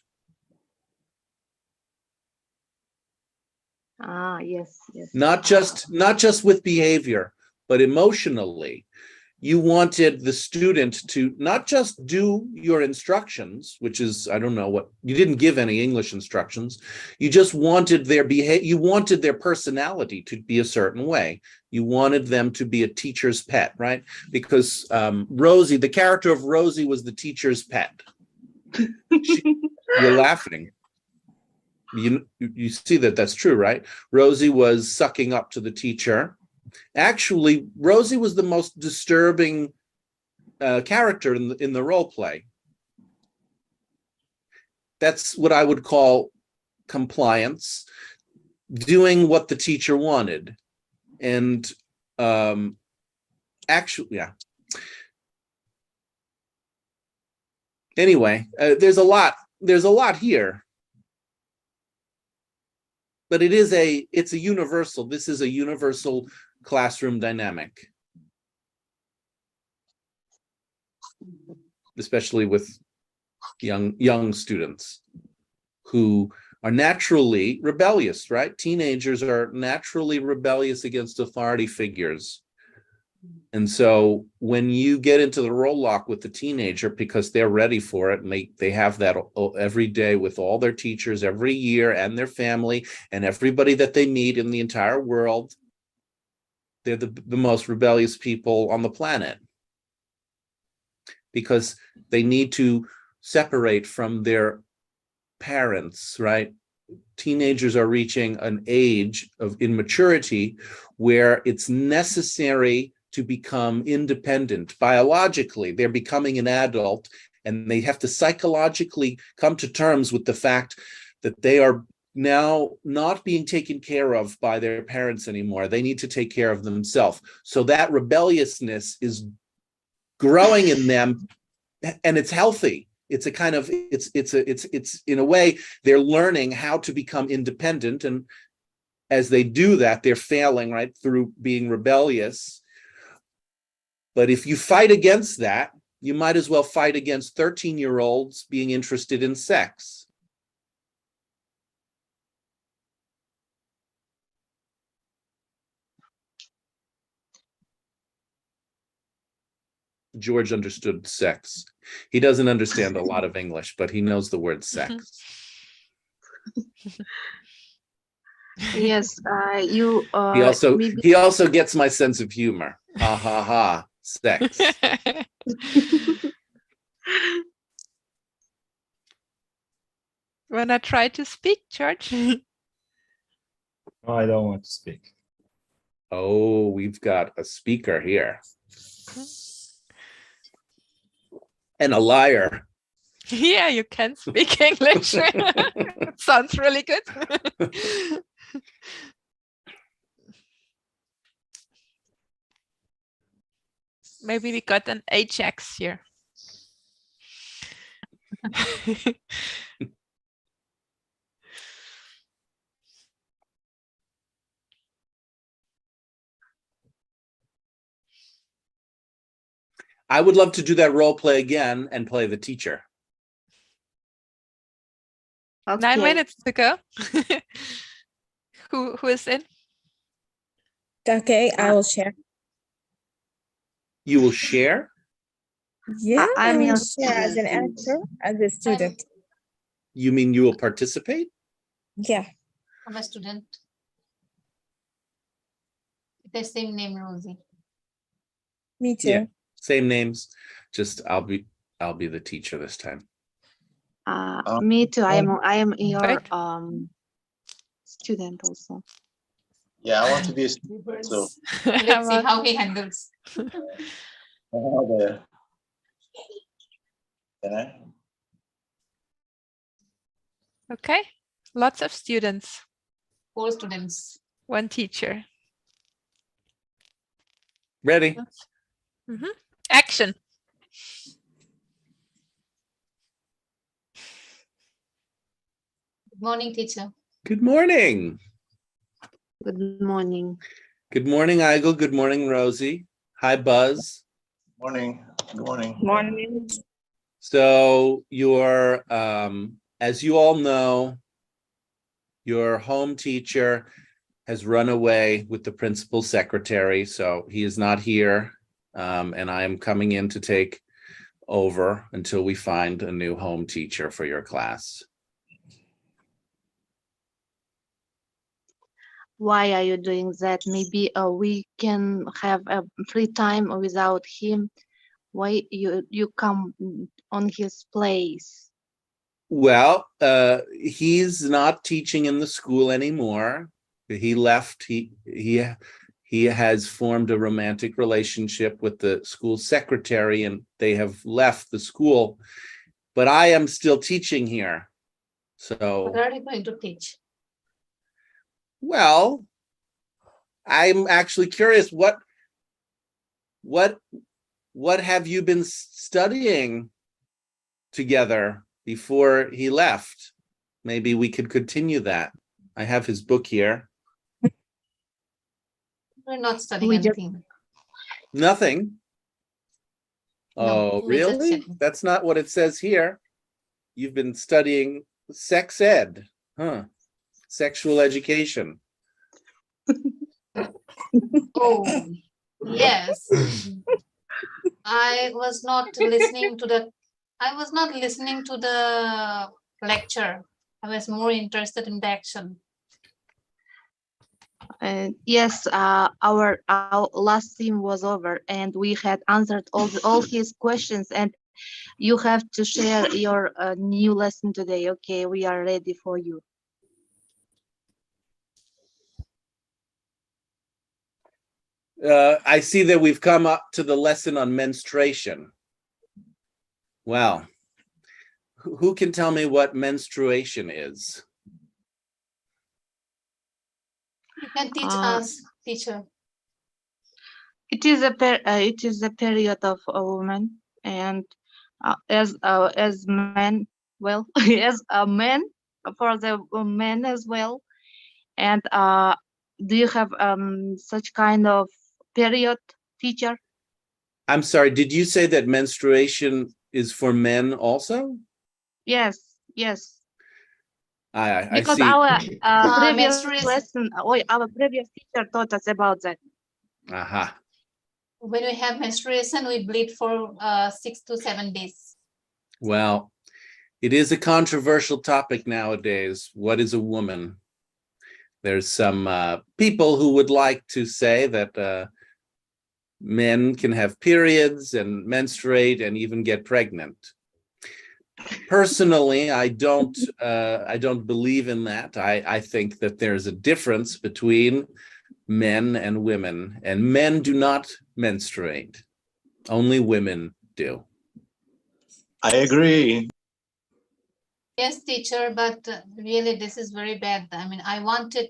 Yes. Not just with behavior, but emotionally. You wanted the student to not just do your instructions, which is, I don't know what, you didn't give any English instructions. You just wanted their you wanted their personality to be a certain way. You wanted them to be a teacher's pet, right? Because Rosie, the character of Rosie was the teacher's pet. You're laughing. You see that that's true, right? Rosie was sucking up to the teacher. Actually, Rosie was the most disturbing character in the role play. That's what I would call compliance, doing what the teacher wanted, and actually, yeah. Anyway, there's a lot here. But it's a universal. This is a universal classroom dynamic, especially with young students who are naturally rebellious, right? Teenagers are naturally rebellious against authority figures. And so when you get into the role lock with the teenager because they're ready for it, and they have that every day with all their teachers every year and their family and everybody that they meet in the entire world, they're the most rebellious people on the planet, because they need to separate from their parents, right? Teenagers are reaching an age of immaturity where it's necessary to become independent. Biologically, they're becoming an adult, and they have to psychologically come to terms with the fact that they are now not being taken care of by their parents anymore. They need to take care of themselves. So that rebelliousness is growing in them, and it's healthy. It's a kind of, it's in a way, they're learning how to become independent. And as they do that, they're failing, right, through being rebellious. But if you fight against that, you might as well fight against 13-year-olds being interested in sex. George understood sex. He doesn't understand a lot of English, but he knows the word sex. Yes, you. He also gets my sense of humor. Ha ha ha. Sex. When I try to speak, George. Oh, I don't want to speak. Oh, we've got a speaker here. And a liar. Yeah, you can speak English. Sounds really good. Maybe we got an Ajax here. I would love to do that role play again and play the teacher. 9 minutes to go. Who is in? Okay, I will share. You will share? Yeah, I I'm will your share as an actor, as a student. You mean you will participate? Yeah. I'm a student. The same name, Rosie. Me too. Yeah, same names. Just I'll be the teacher this time. Me too. I am your student also. Yeah, I want to be a student. So Let's see how he handles. Can I? Okay, lots of students. 4 students. 1 teacher. Ready? Action. Good morning, teacher. Good morning. Good morning. Good morning, Igel. Good morning, Rosie. Hi, Buzz. Morning. Good morning. Morning. So your, as you all know, your home teacher has run away with the principal's secretary, so he is not here, and I am coming in to take over until we find a new home teacher for your class. Why are you doing that? Maybe we can have a free time without him. Why you come on his place? Well, he's not teaching in the school anymore. He left. He has formed a romantic relationship with the school secretary, and they have left the school. But I am still teaching here. So What are you going to teach? well, I'm actually curious, what have you been studying together before he left? Maybe we could continue that. I have his book here. We're not studying anything. Nothing. No, Oh, we just really? check. That's not what it says here. You've been studying sex ed, huh? Sexual education. Oh, yes. I was not listening to the lecture. I was more interested in the action. Yes, our last team was over, and we had answered all his questions. And you have to share your new lesson today. Okay, we are ready for you. I see that we've come up to the lesson on menstruation. Well, who can tell me what menstruation is? You can teach us, teacher. It is a period of a woman, and as men, well, as a man for the men as well. And do you have such kind of period, teacher? I'm sorry, did you say that menstruation is for men also? Yes, yes. I Because see. our previous menstruation. lesson, our previous teacher taught us about that. Aha. When we have menstruation, we bleed for 6 to 7 days. Well, it is a controversial topic nowadays. What is a woman? There's some people who would like to say that men can have periods and menstruate and even get pregnant. Personally, I don't believe in that. I think that there's a difference between men and women, and men do not menstruate. Only women do. I agree. Yes, teacher, but really this is very bad. I mean, I wanted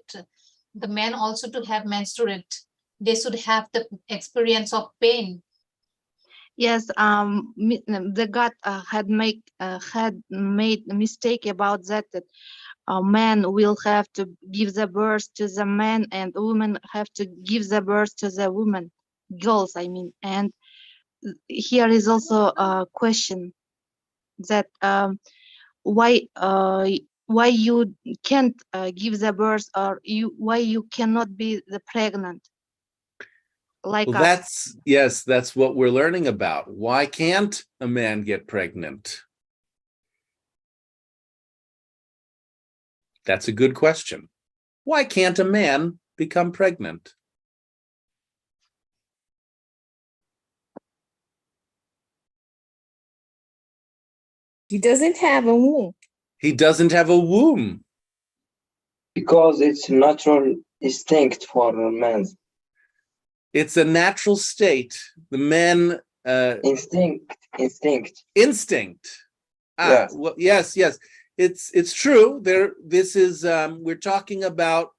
the men also to have menstruate. They should have the experience of pain. Yes, the God had made a mistake about that. That a man will have to give the birth to the man, and women have to give the birth to the woman, girls, I mean. And here is also a question that why you can't give the birth, or why you cannot be the pregnant like Well, us. that's what we're learning about. Why can't a man get pregnant? That's a good question. Why can't a man become pregnant? He doesn't have a womb. He doesn't have a womb. Because it's natural instinct for men. It's a natural state. The men Instinct. Yes. Well, yes. It's true. This is we're talking about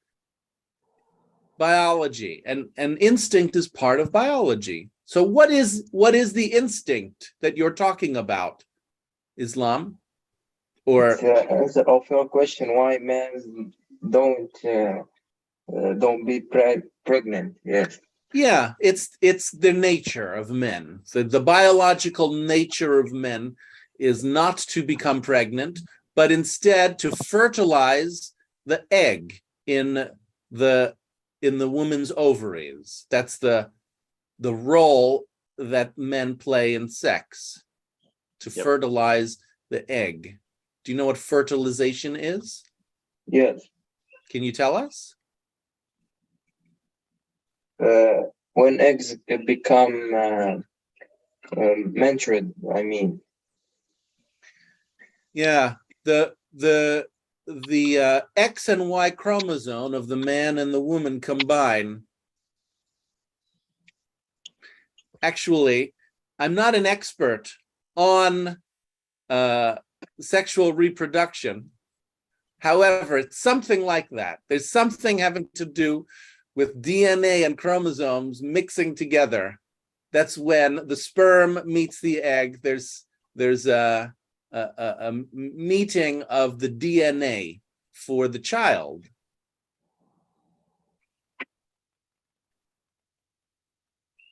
biology, and instinct is part of biology. So what is the instinct that you're talking about, Islam? Or it's the answer of your question, why men don't be pregnant. Yes. Yeah, it's the nature of men. The biological nature of men is not to become pregnant, but instead to fertilize the egg in the woman's ovaries. That's the role that men play in sex, to fertilize the egg. Do you know what fertilization is? Yes. Can you tell us? When eggs become matured, I mean. Yeah, the X and Y chromosome of the man and the woman combine. Actually, I'm not an expert on sexual reproduction. However, it's something like that. There's something having to do with DNA and chromosomes mixing together. That's when the sperm meets the egg. There's a meeting of the DNA for the child.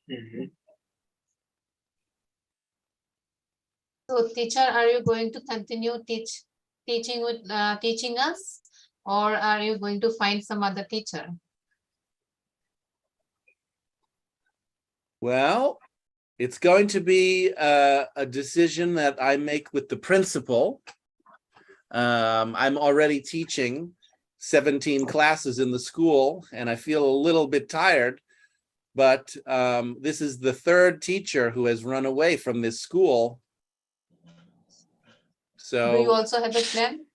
Mm-hmm. So, teacher, are you going to continue teaching us, or are you going to find some other teacher? Well, it's going to be a decision that I make with the principal. I'm already teaching 17 classes in the school, and I feel a little bit tired, but this is the third teacher who has run away from this school. Do you So also have a plan?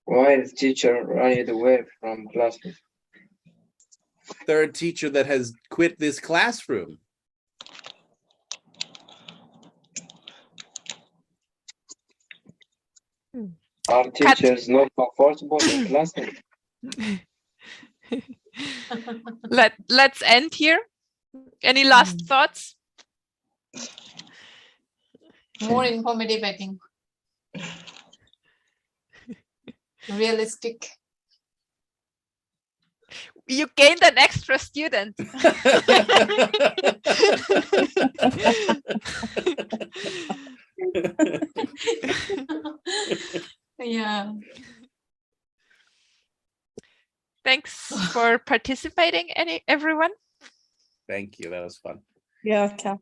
Why is teacher running away from classes? third teacher that has quit this classroom. Are teachers not comfortable in classroom? Let's end here. Any last thoughts? More informative, I think. Realistic. You gained an extra student. Yeah. Thanks for participating, everyone. Thank you. That was fun. Yeah, okay.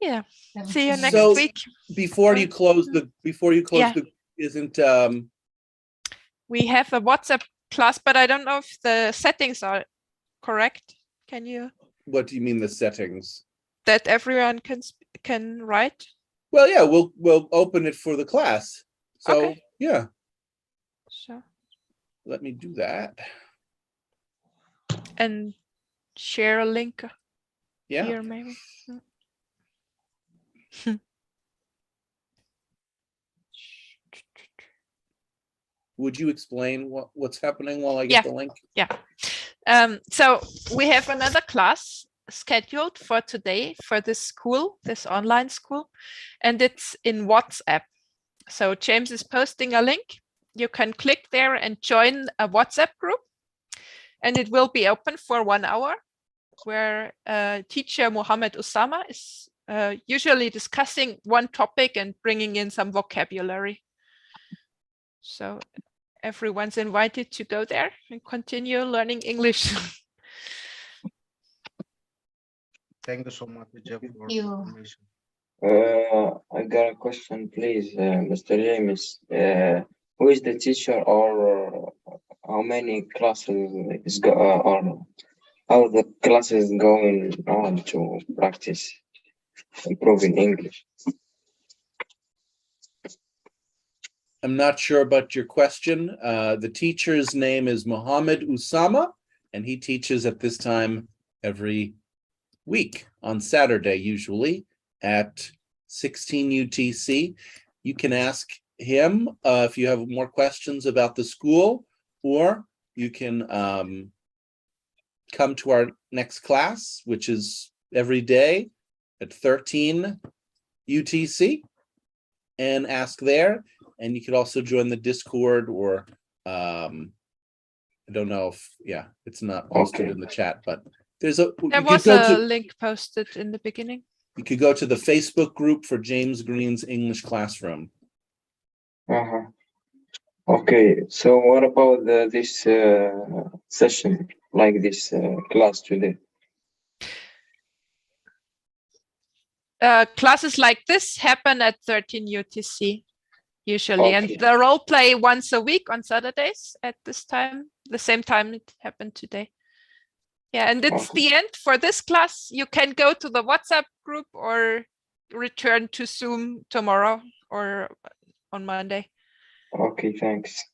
Yeah. See you next So week. before you close the Yeah. isn't We have a WhatsApp class, but I don't know if the settings are correct. Can you? what do you mean the settings? That everyone can write? Well, yeah, we'll open it for the class. So Okay. yeah, Sure. let me do that. And share a link Yeah. here, maybe. Would you explain what's happening while I get the link? Yeah. So we have another class scheduled for today for this school, this online school, and it's in WhatsApp. So James is posting a link. You can click there and join a WhatsApp group, and it will be open for 1 hour, where teacher Mohammed Usama is usually discussing one topic and bringing in some vocabulary. So everyone's invited to go there and continue learning English. Thank you so much, Jeff, for You. information. I got a question, please, Mr. James. Who is the teacher, or how many classes is or how the classes going on to practice improving English? I'm not sure about your question. The teacher's name is Mohammed Usama, and he teaches at this time every week on Saturday, usually at 16 UTC. You can ask him if you have more questions about the school, or you can come to our next class, which is every day at 13 UTC, and ask there. And you could also join the Discord, or I don't know if, it's not posted in the chat, but there's a, There was a link posted in the beginning. you could go to the Facebook group for James Green's English Classroom. Okay, so what about this session, like this class today? Classes like this happen at 13 UTC usually, and Okay. the role play once a week on Saturdays at this time, the same time it happened today. Yeah, and it's the end for this class. You can go to the WhatsApp group or return to Zoom tomorrow or on Monday. Okay, thanks.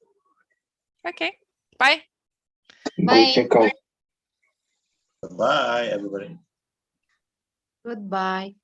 Okay, bye. Go check out. Bye, everybody. Goodbye.